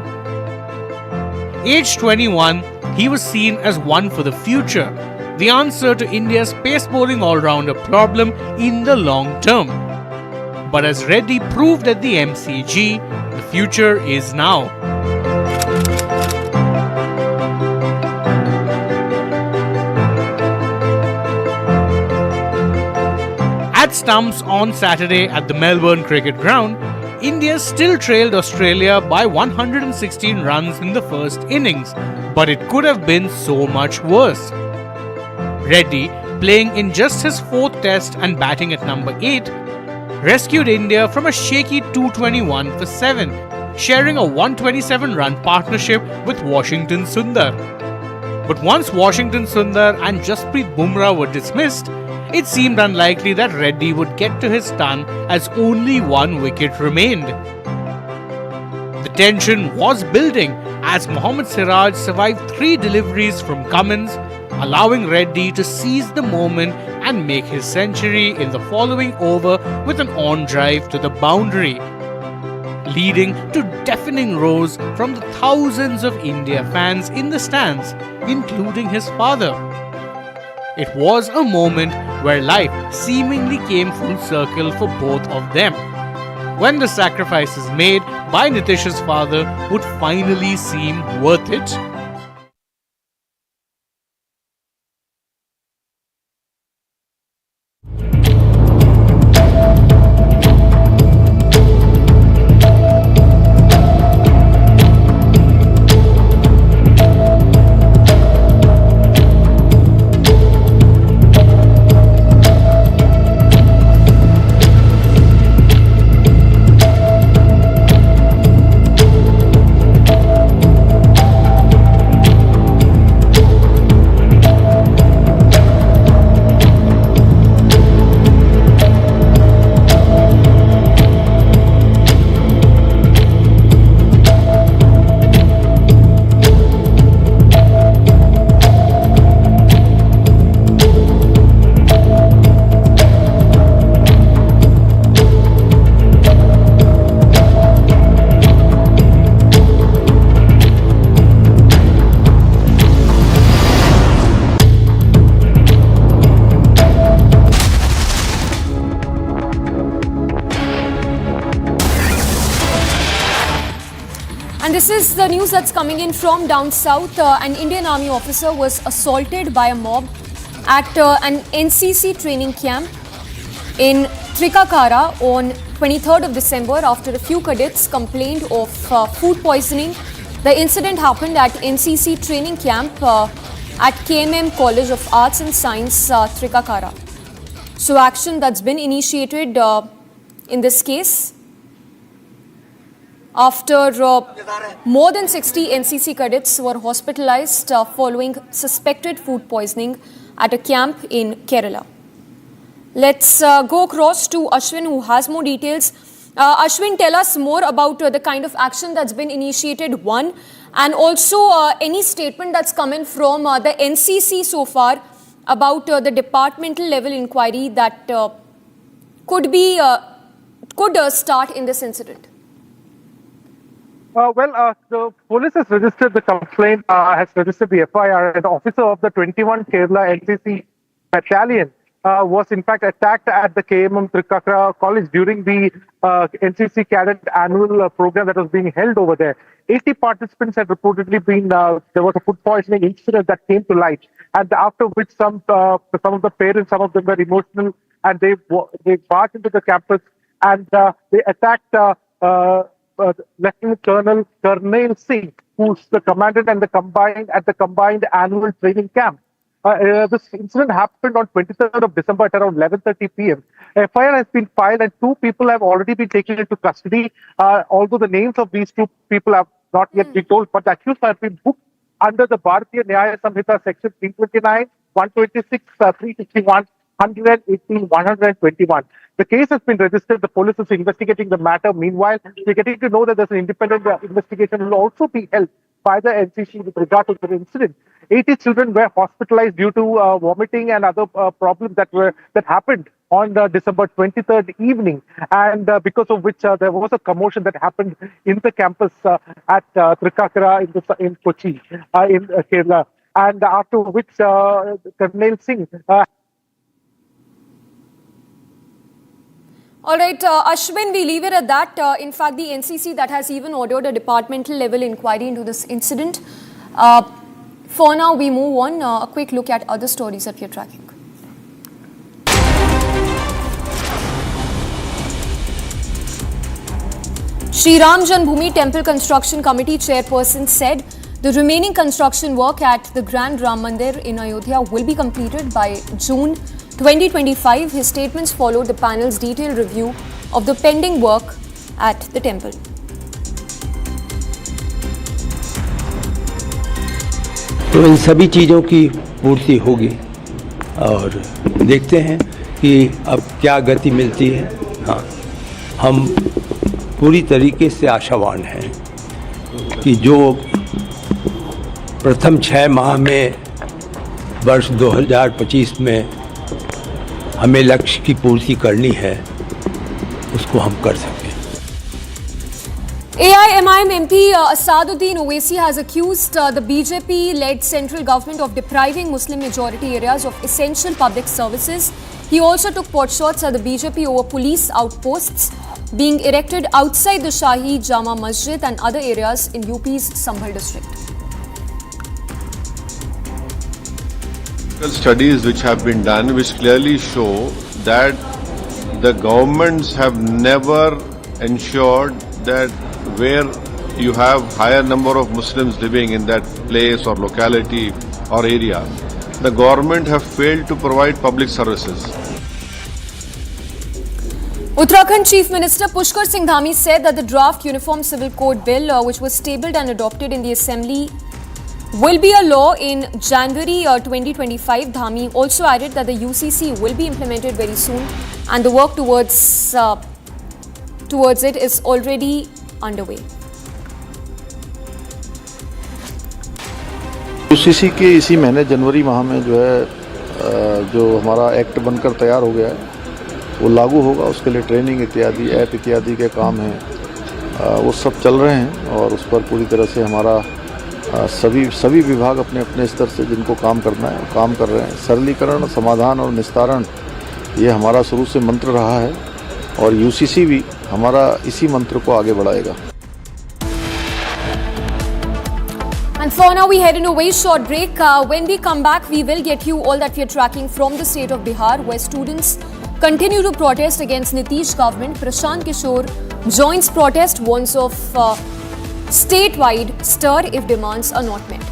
Aged 21, he was seen as one for the future, the answer to India's pace bowling all-rounder problem in the long term. But as Reddy proved at the MCG, the future is now. At stumps on Saturday at the Melbourne Cricket Ground, India still trailed Australia by 116 runs in the first innings, but it could have been so much worse. Reddy, playing in just his fourth test and batting at number 8, rescued India from a shaky 221 for 7, sharing a 127-run partnership with Washington Sundar. But once Washington Sundar and Jasprit Bumrah were dismissed, it seemed unlikely that Reddy would get to his ton as only one wicket remained. The tension was building as Mohammad Siraj survived 3 deliveries from Cummins, allowing Reddy to seize the moment and make his century in the following over with an on-drive to the boundary, leading to deafening roars from the thousands of India fans in the stands, including his father. It was a moment where life seemingly came full circle for both of them, when the sacrifices made by Nitish's father would finally seem worth it. And this is the news that's coming in from down south. An Indian Army officer was assaulted by a mob at an NCC training camp in Trikakara on 23rd of December after a few cadets complained of food poisoning. The incident happened at NCC training camp at KMM College of Arts and Science, Trikakara. So action that's been initiated in this case after more than 60 NCC cadets were hospitalized following suspected food poisoning at a camp in Kerala. Let's go across to Ashwin, who has more details. Ashwin, tell us more about the kind of action that's been initiated, one, and also any statement that's come in from the NCC so far about the departmental level inquiry that could start in this incident. The police has registered the complaint, has registered the FIR. An officer of the 21 Kerala NCC battalion was in fact attacked at the KMM Trikakara College during the NCC cadet annual program that was being held over there. 80 participants had reportedly been, there was a food poisoning incident that came to light, and after which some of the parents, some of them were emotional, and they marched into the campus and they attacked Lieutenant Colonel Singh, who's the commandant and at the combined annual training camp. This incident happened on 23rd of December at around 11:30 p.m. FIR has been filed and 2 people have already been taken into custody. Although the names of these 2 people not yet been told, but the accused have been booked under the Bharatiya Nyaya Samhita section 329, 126, 361, 118, 121. The case has been registered. The police is investigating the matter. Meanwhile, we're getting to know that there's an independent investigation will also be held by the NCC with regard to the incident. 80 children were hospitalized due to vomiting and other problems that happened on December 23rd evening, and because of which there was a commotion that happened in the campus at Trikakra in Kochi, in Kerala, and after which Colonel Singh. All right, Ashwin, we leave it at that. In fact, the NCC that has even ordered a departmental level inquiry into this incident. For now, we move on. A quick look at other stories that we are tracking. Shri Ram Janmabhoomi Temple Construction Committee chairperson said the remaining construction work at the Grand Ram Mandir in Ayodhya will be completed by June 2025. His statements followed the panel's detailed review of the pending work at the temple. तो इन सभी चीज़ों की पूर्ति होगी और देखते हैं कि अब क्या गति मिलती है। हाँ, हम पूरी तरीके से आशावान हैं कि जो प्रथम 6 माह में वर्ष 2025 में हमें लक्ष्य की पूर्ति करनी है उसको हम कर सकें। AIMIM MP Asaduddin Owaisi has accused the BJP-led central government of depriving Muslim majority areas of essential public services. He also took potshots at the BJP over police outposts being erected outside the Shahi Jama Masjid and other areas in UP's Sambhal district. Studies which have been done which clearly show that the governments have never ensured that where you have higher number of Muslims living in that place or locality or area, the government have failed to provide public services. Uttarakhand Chief Minister Pushkar Singh Dhami said that the draft Uniform Civil Code Bill, which was tabled and adopted in the Assembly, will be a law in January 2025. Dhami also added that the UCC will be implemented very soon and the work towards it is already underway. UCC के इसी महीने जनवरी माह में जो हमारा act बनकर तैयार हो गया है वो लागू होगा। उसके लिए ट्रेनिंग इत्यादि ऐप इत्यादि के काम हैं वो सब चल रहे हैं और उस पर पूरी तरह से हमारा सभी विभाग अपने अपने स्तर से जिनको काम करना है काम कर रहे हैं। सरलीकरण, समाधान और निस्तारण ये हमारा शुरू से मंत्र रहा है और यूसीसी भी हमारा इसी मंत्र को आगे बढ़ाएगा। And for now, we head into a very short break. When we come back, we will get you all that we are tracking from the state of Bihar, where students continue to protest against Nitish government. Prashant Kishore joins protest, warns of statewide stir if demands are not met.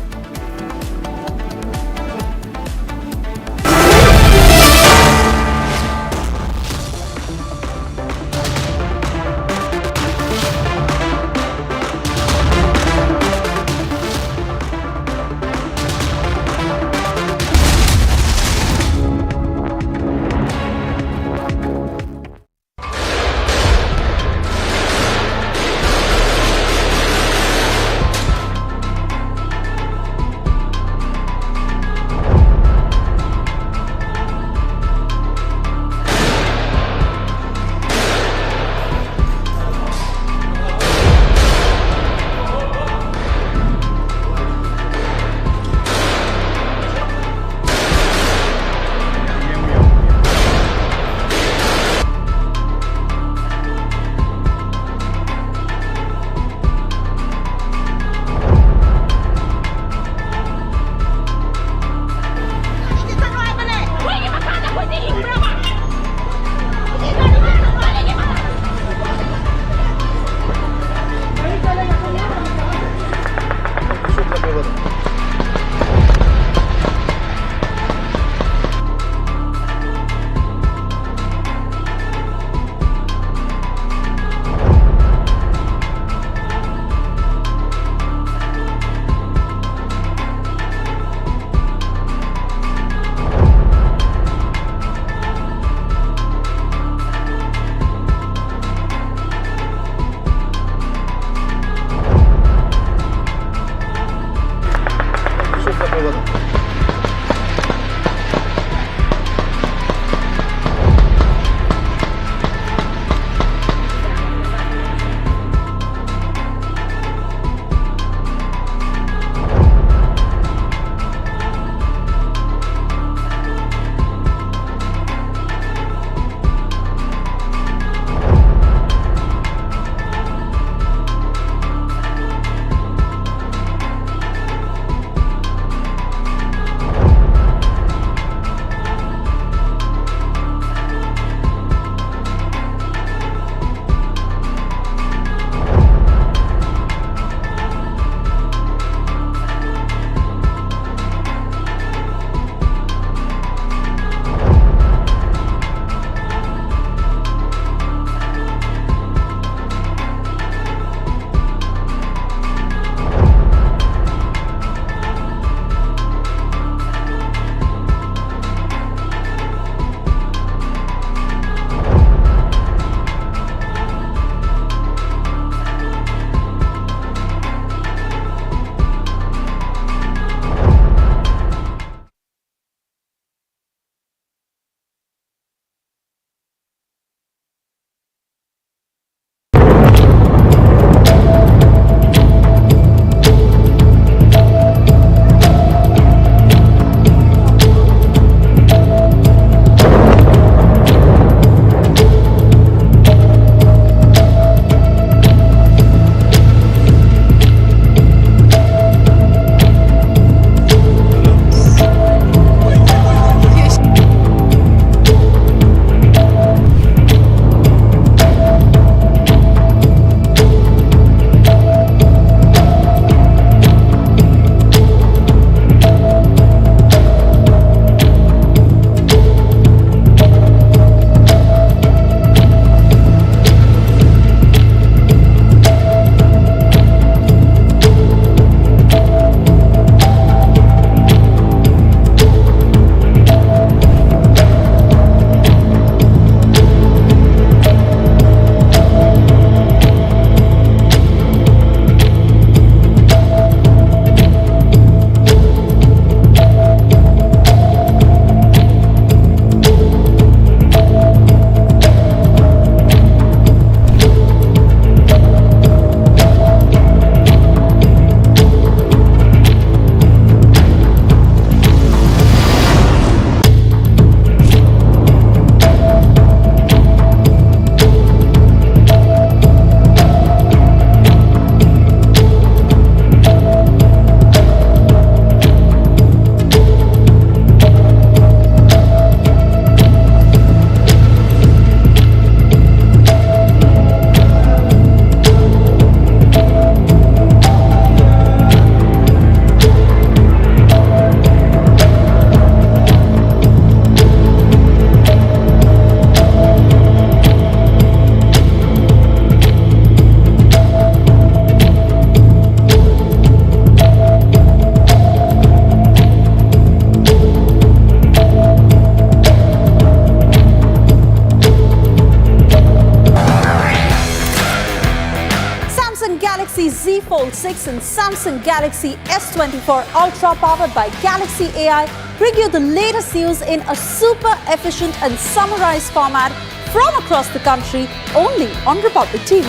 Fold 6 and Samsung Galaxy S24 Ultra powered by Galaxy AI bring you the latest news in a super efficient and summarized format from across the country only on Republic TV.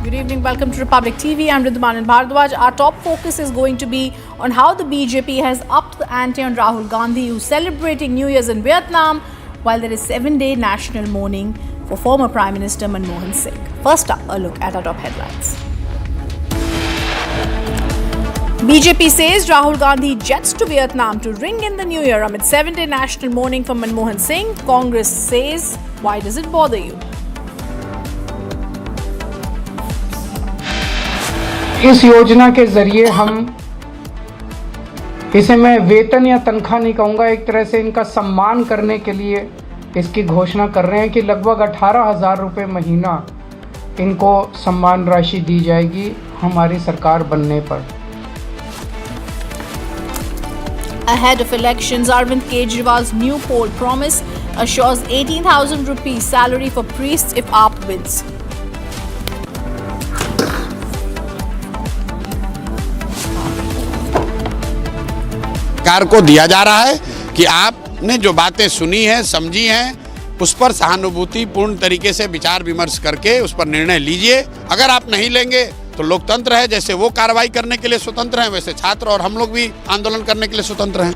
Good evening, welcome to Republic TV. I'm Ridhuman Bhardwaj. Our top focus is going to be on how the BJP has upped the ante on Rahul Gandhi, who's celebrating New Year's in Vietnam, while there is 7-day national mourning for former Prime Minister Manmohan Singh. First up, a look at our top headlines. BJP says Rahul Gandhi jets to Vietnam to ring in the new year amid 7-day national mourning for Manmohan Singh. Congress says, why does it bother you? इस योजना के जरिए हम इसे मैं वेतन या तनख्वाह नहीं कहूँगा, एक तरह से इनका सम्मान करने के लिए इसकी घोषणा कर रहे हैं कि लगभग 18,000 रुपये महीना इनको सम्मान राशि दी जाएगी हमारी सरकार बनने पर। Ahead of elections, Arvind Kejriwal's new poll promise assures 18,000 rupees salary for priests if AAP wins. सरकार को दिया जा रहा है कि आपने जो बातें सुनी हैं, समझी हैं, उस पर सहानुभूति पूर्ण तरीके से विचार विमर्श करके उस पर निर्णय लीजिए। अगर आप नहीं लेंगे तो लोकतंत्र है, जैसे वो कार्रवाई करने के लिए स्वतंत्र हैं, वैसे छात्र और हम लोग भी आंदोलन करने के लिए स्वतंत्र हैं।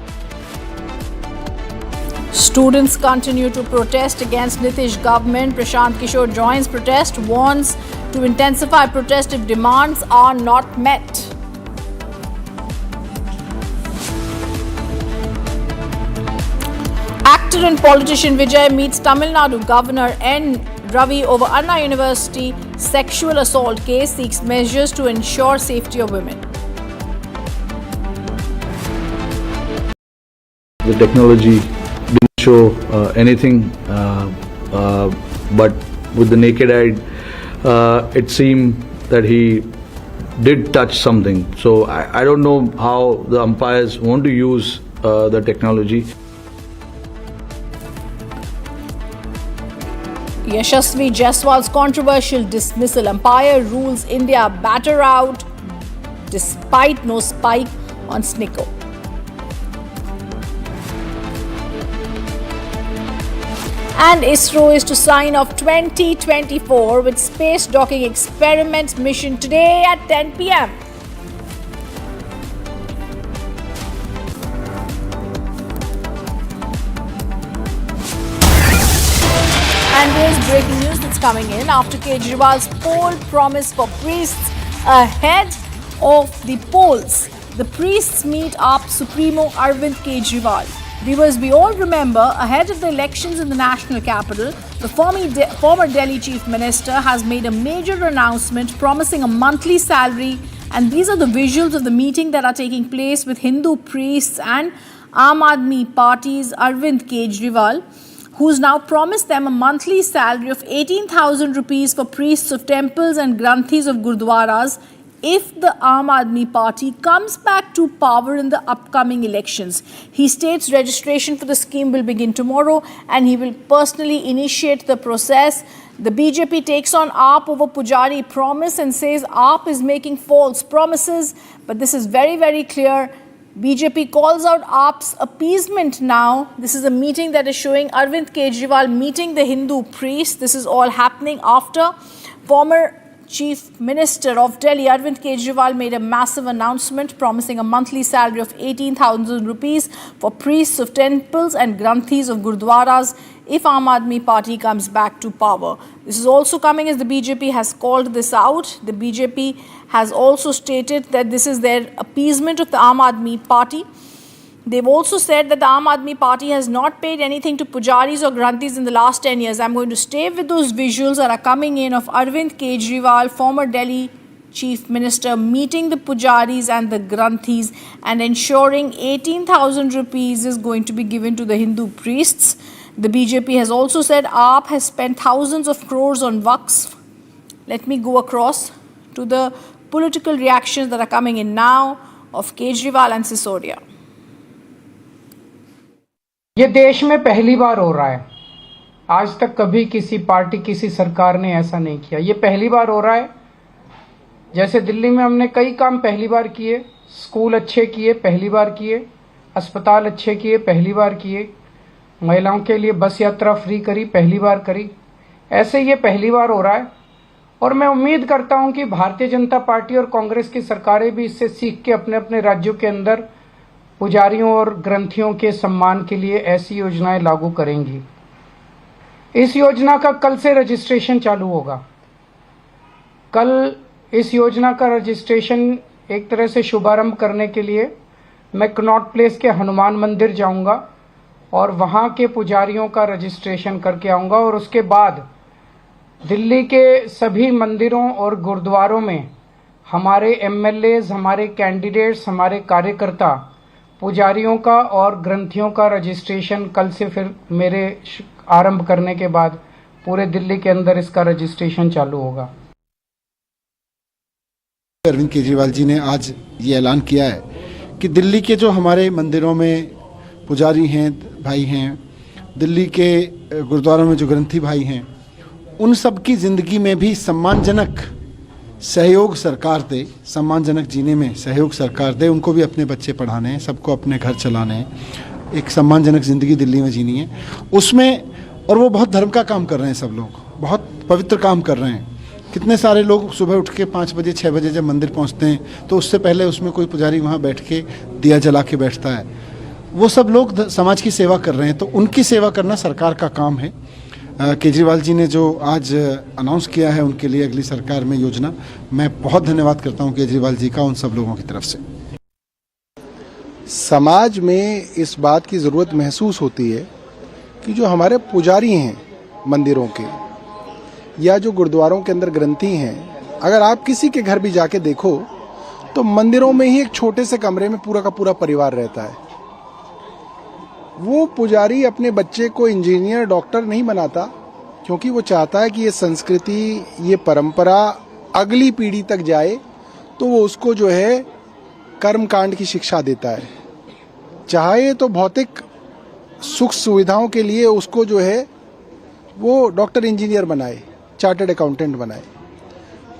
Students continue to protest against Nitish government. Prashant Kishore joins protest, warns to intensify protest if demands are not met. Actor and politician Vijay meets Tamil Nadu Governor N. Ravi over Anna University sexual assault case, seeks measures to ensure safety of women. The technology didn't show anything, but with the naked eye, it seemed that he did touch something. So I don't know how the umpires want to use the technology. Yashasvi Jaiswal's controversial dismissal. Umpire rules India batter out despite no spike on Snicko. And ISRO is to sign off 2024 with space docking experiment mission today at 10 p.m. And there's breaking news that's coming in after Kejriwal's poll promise for priests ahead of the polls. The priests meet AAP Supremo Arvind Kejriwal. Viewers, we all remember ahead of the elections in the national capital, the former Delhi Chief Minister has made a major announcement promising a monthly salary, and these are the visuals of the meeting that are taking place with Hindu priests and Aam Aadmi Party's Arvind Kejriwal, who's now promised them a monthly salary of 18,000 rupees for priests of temples and granthis of gurdwaras if the Aam Aadmi Party comes back to power in the upcoming elections. He states registration for the scheme will begin tomorrow and he will personally initiate the process. The BJP takes on AAP over Pujari promise and says AAP is making false promises, but this is very, very clear. BJP calls out AAP's appeasement now. This is a meeting that is showing Arvind Kejriwal meeting the Hindu priest. This is all happening after former Chief Minister of Delhi, Arvind Kejriwal, made a massive announcement promising a monthly salary of 18,000 rupees for priests of temples and granthis of gurdwaras if Aam Aadmi Party comes back to power. This is also coming as the BJP has called this out. The BJP has also stated that this is their appeasement of the Aam Aadmi Party. They've also said that the Aam Aadmi Party has not paid anything to pujaris or granthis in the last 10 years. I'm going to stay with those visuals that are coming in of Arvind Kejriwal, former Delhi Chief Minister, meeting the pujaris and the granthis and ensuring 18,000 rupees is going to be given to the Hindu priests. The BJP has also said AAP has spent thousands of crores on Waqf. Let me go across to the political reactions that are coming in now of Kejriwal and Sisodia. ये देश में पहली बार हो रहा है। आज तक कभी किसी पार्टी, किसी सरकार ने ऐसा नहीं किया। ये पहली बार हो रहा है। जैसे दिल्ली में हमने कई काम पहली बार किए, स्कूल अच्छे किए, पहली बार किए, अस्पताल अच्छे किए, पहली बार किए, महिलाओं के लिए बस यात्रा फ्री करी, पहली बार करी। ऐसे ये पहली बार हो रहा है और मैं उम्मीद करता हूं कि भारतीय जनता पार्टी और कांग्रेस की सरकारें भी इससे सीख के अपने अपने राज्यों के अंदर पुजारियों और ग्रंथियों के सम्मान के लिए ऐसी योजनाएं लागू करेंगी। इस योजना का कल से रजिस्ट्रेशन चालू होगा। कल इस योजना का रजिस्ट्रेशन एक तरह से शुभारंभ करने के लिए मैं कनॉट प्लेस के हनुमान मंदिर जाऊंगा और वहां के पुजारियों का रजिस्ट्रेशन करके आऊंगा और उसके बाद दिल्ली के सभी मंदिरों और गुरुद्वारों में हमारे एमएलएज, हमारे कैंडिडेट्स, हमारे कार्यकर्ता पुजारियों का और ग्रंथियों का रजिस्ट्रेशन कल से फिर मेरे आरंभ करने के बाद पूरे दिल्ली के अंदर इसका रजिस्ट्रेशन चालू होगा। अरविंद केजरीवाल जी ने आज ये ऐलान किया है कि दिल्ली के जो हमारे मंदिरों में पुजारी हैं, भाई हैं, दिल्ली के गुरुद्वारों में जो ग्रंथी भाई हैं, उन सब की ज़िंदगी में भी सम्मानजनक सहयोग सरकार दे, सम्मानजनक जीने में सहयोग सरकार दे। उनको भी अपने बच्चे पढ़ाने हैं, सबको अपने घर चलाने हैं, एक सम्मानजनक ज़िंदगी दिल्ली में जीनी है उसमें। और वो बहुत धर्म का काम कर रहे हैं, सब लोग बहुत पवित्र काम कर रहे हैं। कितने सारे लोग सुबह उठ के 5 बजे 6 बजे जब मंदिर पहुंचते हैं तो उससे पहले उसमें कोई पुजारी वहां बैठ के दिया जला के बैठता है। वो सब लोग समाज की सेवा कर रहे हैं, तो उनकी सेवा करना सरकार का काम है। केजरीवाल जी ने जो आज अनाउंस किया है उनके लिए अगली सरकार में योजना, मैं बहुत धन्यवाद करता हूं केजरीवाल जी का उन सब लोगों की तरफ से। समाज में इस बात की ज़रूरत महसूस होती है कि जो हमारे पुजारी हैं मंदिरों के या जो गुरुद्वारों के अंदर ग्रंथी हैं, अगर आप किसी के घर भी जाके देखो तो मंदिरों में ही एक छोटे से कमरे में पूरा का पूरा परिवार रहता है। वो पुजारी अपने बच्चे को इंजीनियर, डॉक्टर नहीं बनाता, क्योंकि वो चाहता है कि ये संस्कृति, ये परंपरा अगली पीढ़ी तक जाए, तो वो उसको जो है कर्मकांड की शिक्षा देता है। चाहे तो भौतिक सुख सुविधाओं के लिए उसको जो है वो डॉक्टर, इंजीनियर बनाए, चार्टर्ड अकाउंटेंट बनाए।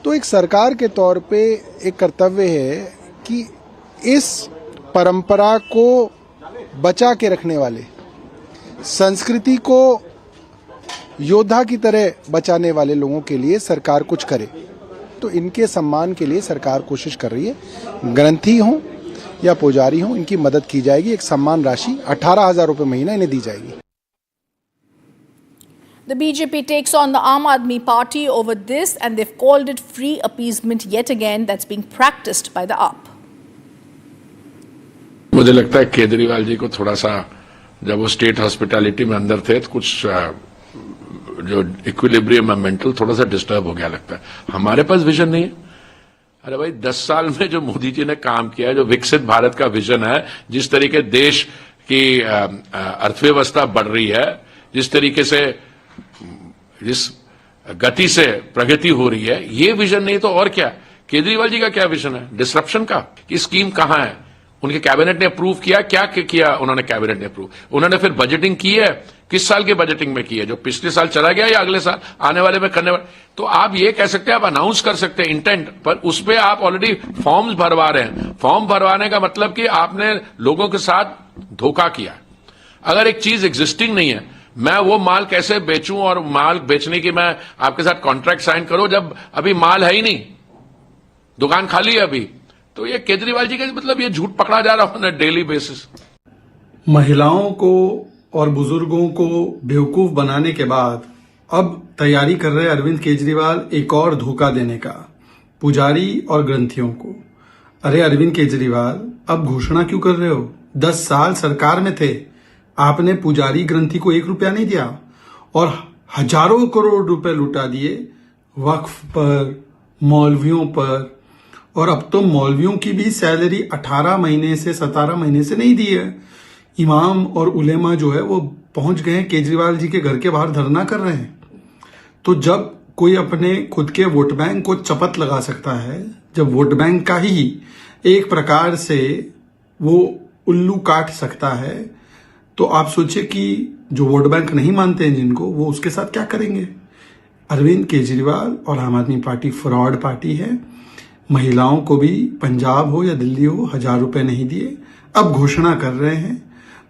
तो एक सरकार के तौर पे एक कर्तव्य है कि इस परंपरा को बचा के रखने वाले, संस्कृति को योद्धा की तरह बचाने वाले लोगों के लिए सरकार कुछ करे। तो इनके सम्मान के लिए सरकार कोशिश कर रही है। ग्रंथी हों या पुजारी हों, इनकी मदद की जाएगी। एक सम्मान राशि 18,000 रुपये महीना इन्हें दी जाएगी। The BJP takes on the Aam Aadmi Party over this, and they've called it free appeasement yet again that's being practiced by the AAP. मुझे लगता है केजरीवाल जी को थोड़ा सा, जब वो स्टेट हॉस्पिटैलिटी में अंदर थे तो कुछ जो इक्विलिब्रियम है मेंटल थोड़ा सा डिस्टर्ब हो गया लगता है। हमारे पास विजन नहीं है। अरे भाई 10 साल में जो मोदी जी ने काम किया है, जो विकसित भारत का विजन है, जिस तरीके देश की अर्थव्यवस्था बढ़ रही है, जिस तरीके से, जिस गति से प्रगति हो रही है, ये विजन नहीं तो और क्या। केजरीवाल जी का क्या विजन है? डिसरप्शन का। कि स्कीम कहां है? उनके कैबिनेट ने अप्रूव किया? क्या किया उन्होंने? कैबिनेट ने अप्रूव। उन्होंने फिर बजटिंग की है? किस साल की बजटिंग में की है? जो पिछले साल चला गया या अगले साल आने वाले में करने वाले? तो आप ये कह सकते हैं, आप अनाउंस कर सकते हैं इंटेंट, पर उस पर आप ऑलरेडी फॉर्म्स भरवा रहे हैं। फॉर्म भरवाने का मतलब कि आपने लोगों के साथ धोखा किया। अगर एक चीज एग्जिस्टिंग नहीं है, मैं वो माल कैसे बेचूं और माल बेचने की मैं आपके साथ कॉन्ट्रैक्ट साइन करूं जब अभी माल है ही नहीं, दुकान खाली है अभी। तो ये केजरीवाल जी का मतलब ये झूठ पकड़ा जा रहा है डेली बेसिस। महिलाओं को और बुजुर्गों को बेवकूफ बनाने के बाद अब तैयारी कर रहे अरविंद केजरीवाल एक और धोखा देने का पुजारी और ग्रंथियों को। अरे अरविंद केजरीवाल, अब घोषणा क्यों कर रहे हो? 10 साल सरकार में थे, आपने पुजारी ग्रंथी को 1 रुपया नहीं दिया और हजारों करोड़ रुपए लुटा दिए वक्फ पर, मौलवियों पर। और अब तो मौलवियों की भी सैलरी 18 महीने से 17 महीने से नहीं दी है। इमाम और उलेमा जो है वो पहुंच गए हैं केजरीवाल जी के घर के बाहर धरना कर रहे हैं। तो जब कोई अपने खुद के वोट बैंक को चपत लगा सकता है, जब वोट बैंक का ही एक प्रकार से वो उल्लू काट सकता है, तो आप सोचिए कि जो वोट बैंक नहीं मानते हैं जिनको, वो उसके साथ क्या करेंगे। अरविंद केजरीवाल और आम आदमी पार्टी फ्रॉड पार्टी है। महिलाओं को भी पंजाब हो या दिल्ली हो 1000 रुपए नहीं दिए, अब घोषणा कर रहे हैं।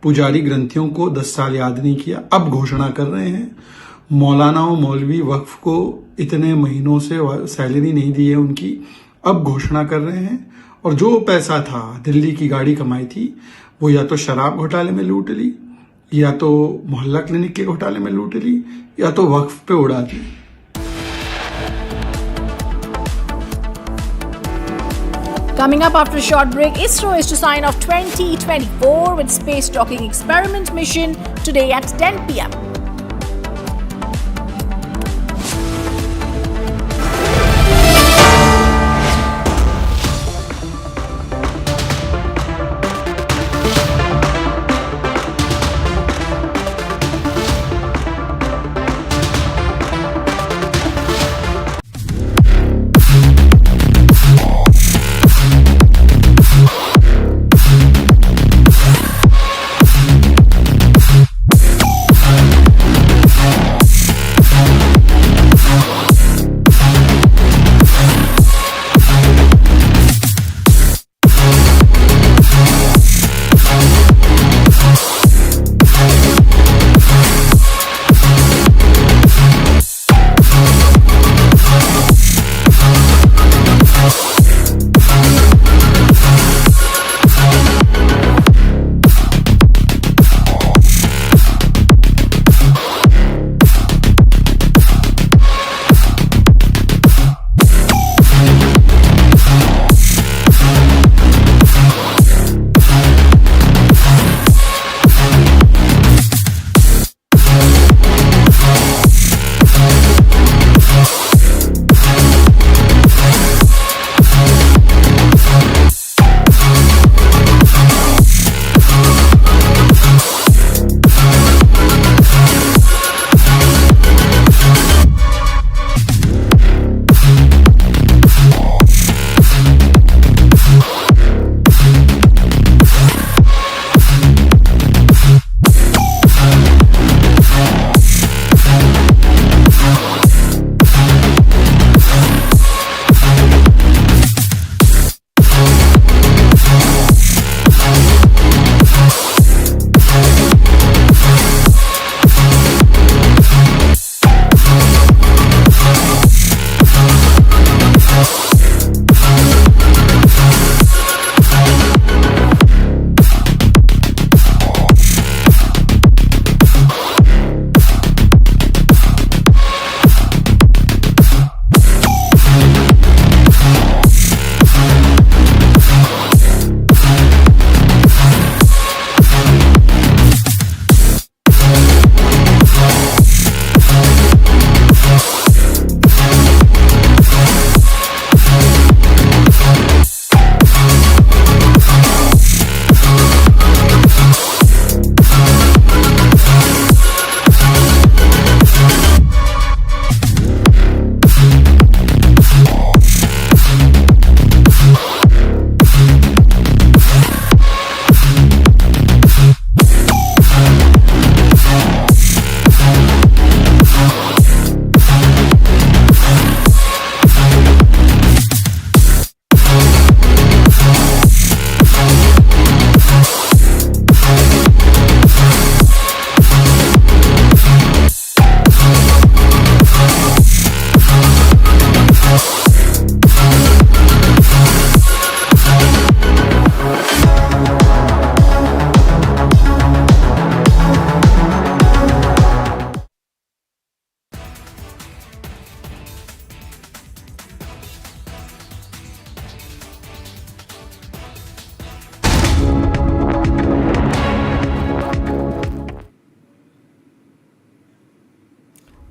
पुजारी ग्रंथियों को 10 साल याद नहीं किया, अब घोषणा कर रहे हैं। मौलानाओं मौलवी वक्फ को इतने महीनों से सैलरी नहीं दी है उनकी, अब घोषणा कर रहे हैं। और जो पैसा था दिल्ली की गाड़ी कमाई थी, वो या तो शराब घोटाले में लूट ली, या तो मोहल्ला क्लिनिक के घोटाले में लूट ली, या तो वक्फ पे उड़ा दी। Coming up after a short break, ISRO is to sign off 2024 with space docking experiment mission today at 10 p.m.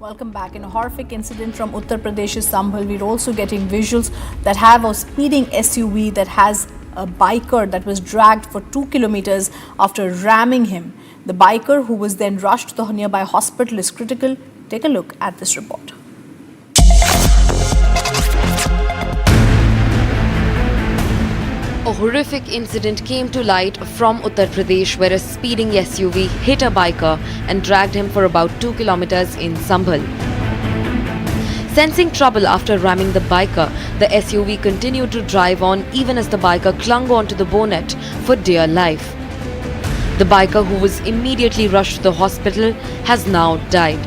Welcome back. In a horrific incident from Uttar Pradesh's Sambhal, we're also getting visuals that have a speeding SUV that has a biker that was dragged for 2 kilometers after ramming him. The biker, who was then rushed to the nearby hospital, is critical. Take a look at this report. A horrific incident came to light from Uttar Pradesh where a speeding SUV hit a biker and dragged him for about 2 kilometers in Sambhal. Sensing trouble after ramming the biker, the SUV continued to drive on even as the biker clung onto the bonnet for dear life. The biker, who was immediately rushed to the hospital, has now died.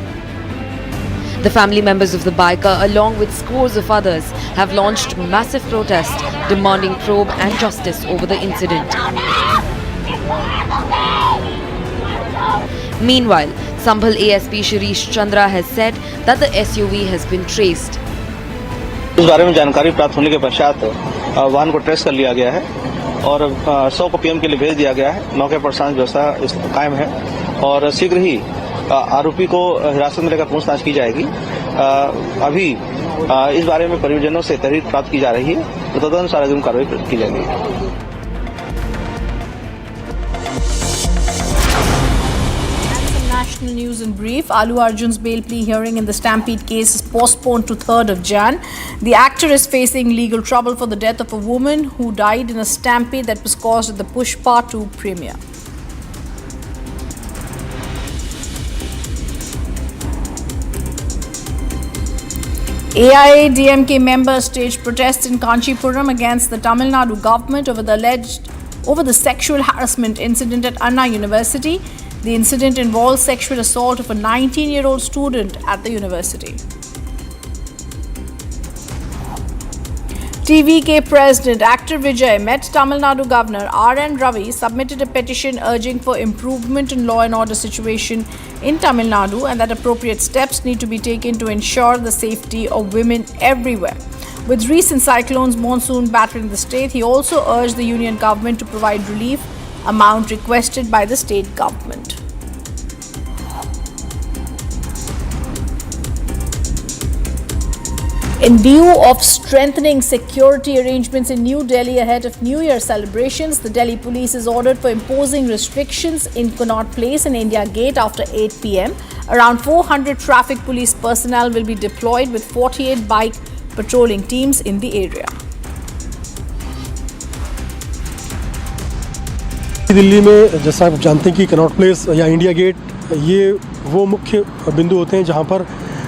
The family members of the biker, along with scores of others, have launched massive protests demanding probe and justice over the incident. Meanwhile, Sambhal ASP Shirish Chandra has said that the SUV has been traced. इस बारे में जानकारी प्राप्त होने के पश्चात वाहन को ट्रेस कर लिया गया है और 100 को पीएम के लिए भेज दिया गया है। मौके पर शांति व्यवस्था कायम है और शीघ्र ही आरोपी को हिरासत में लेकर पूछताछ की जाएगी। अभी इस बारे में परिजनों से तहरीर प्राप्त की जा रही है तो तदनुसार अग्रिम कार्रवाई की जाएगी। National news in brief. Allu Arjun's bail plea hearing in the Stampede case is postponed to 3rd of Jan. The actor is facing legal trouble for the death of a woman who died in a stampede that was caused at the Pushpa 2 premiere. AIADMK members staged protests in Kanchipuram against the Tamil Nadu government over the sexual harassment incident at Anna University. The incident involves sexual assault of a 19-year-old student at the university. TVK President actor Vijay met Tamil Nadu Governor R.N. Ravi, submitted a petition urging for improvement in law and order situation in Tamil Nadu and that appropriate steps need to be taken to ensure the safety of women everywhere. With recent cyclones monsoon battering the state, he also urged the union government to provide relief amount requested by the state government. In view of strengthening security arrangements in New Delhi ahead of New Year celebrations, the Delhi police is ordered for imposing restrictions in Connaught Place and India Gate after 8 p.m. Around 400 traffic police personnel will be deployed with 48 bike patrolling teams in the area. Delhi में जैसा आप जानते हैं कि Connaught place या India gate ये वो मुख्य बिंदु होते हैं जहां पर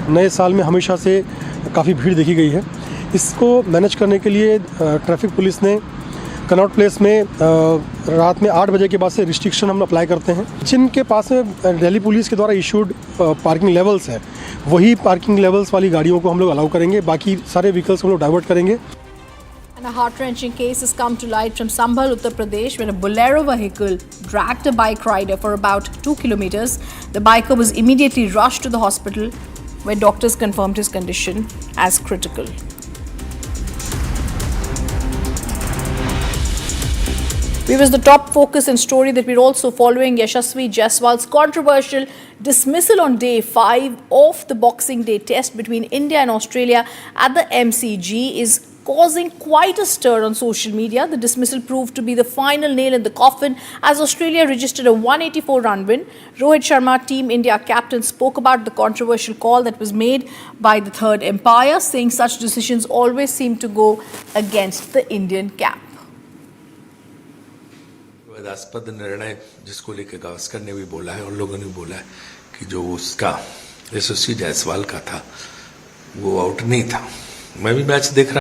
नए साल में हमेशा से काफ़ी भीड़ देखी गई है। इसको मैनेज करने के लिए ट्रैफिक पुलिस ने कनॉट प्लेस में रात में 8 बजे के बाद से रिस्ट्रिक्शन हम अप्लाई करते हैं। जिनके पास में दिल्ली पुलिस के द्वारा इशूड पार्किंग लेवल्स हैं वही पार्किंग लेवल्स वाली गाड़ियों को हम लोग अलाउ करेंगे, बाकी सारे व्हीकल्स हम लोग डाइवर्ट करेंगे। And a heart-wrenching case has come to light from Sambhal, Uttar Pradesh, when a Bolero vehicle dragged a bike rider for about 2 kilometers. The biker was immediately rushed to the hospital, where doctors confirmed his condition as critical. Here is the top focus and story that we're also following. Yashasvi Jaiswal's controversial dismissal on day 5 of the Boxing Day test between India and Australia at the MCG is causing quite a stir on social media. The dismissal proved to be the final nail in the coffin as Australia registered a 184-run win. Rohit Sharma, Team India captain, spoke about the controversial call that was made by the third umpire, saying such decisions always seem to go against the Indian camp. विवादास्पद निर्णय जिसको लेकर गावस्कर ने भी बोला है और लोगों ने बोला है कि जो उसका यशस्वी जायसवाल का था वो आउट नहीं था। मैं भी मैच देख रहा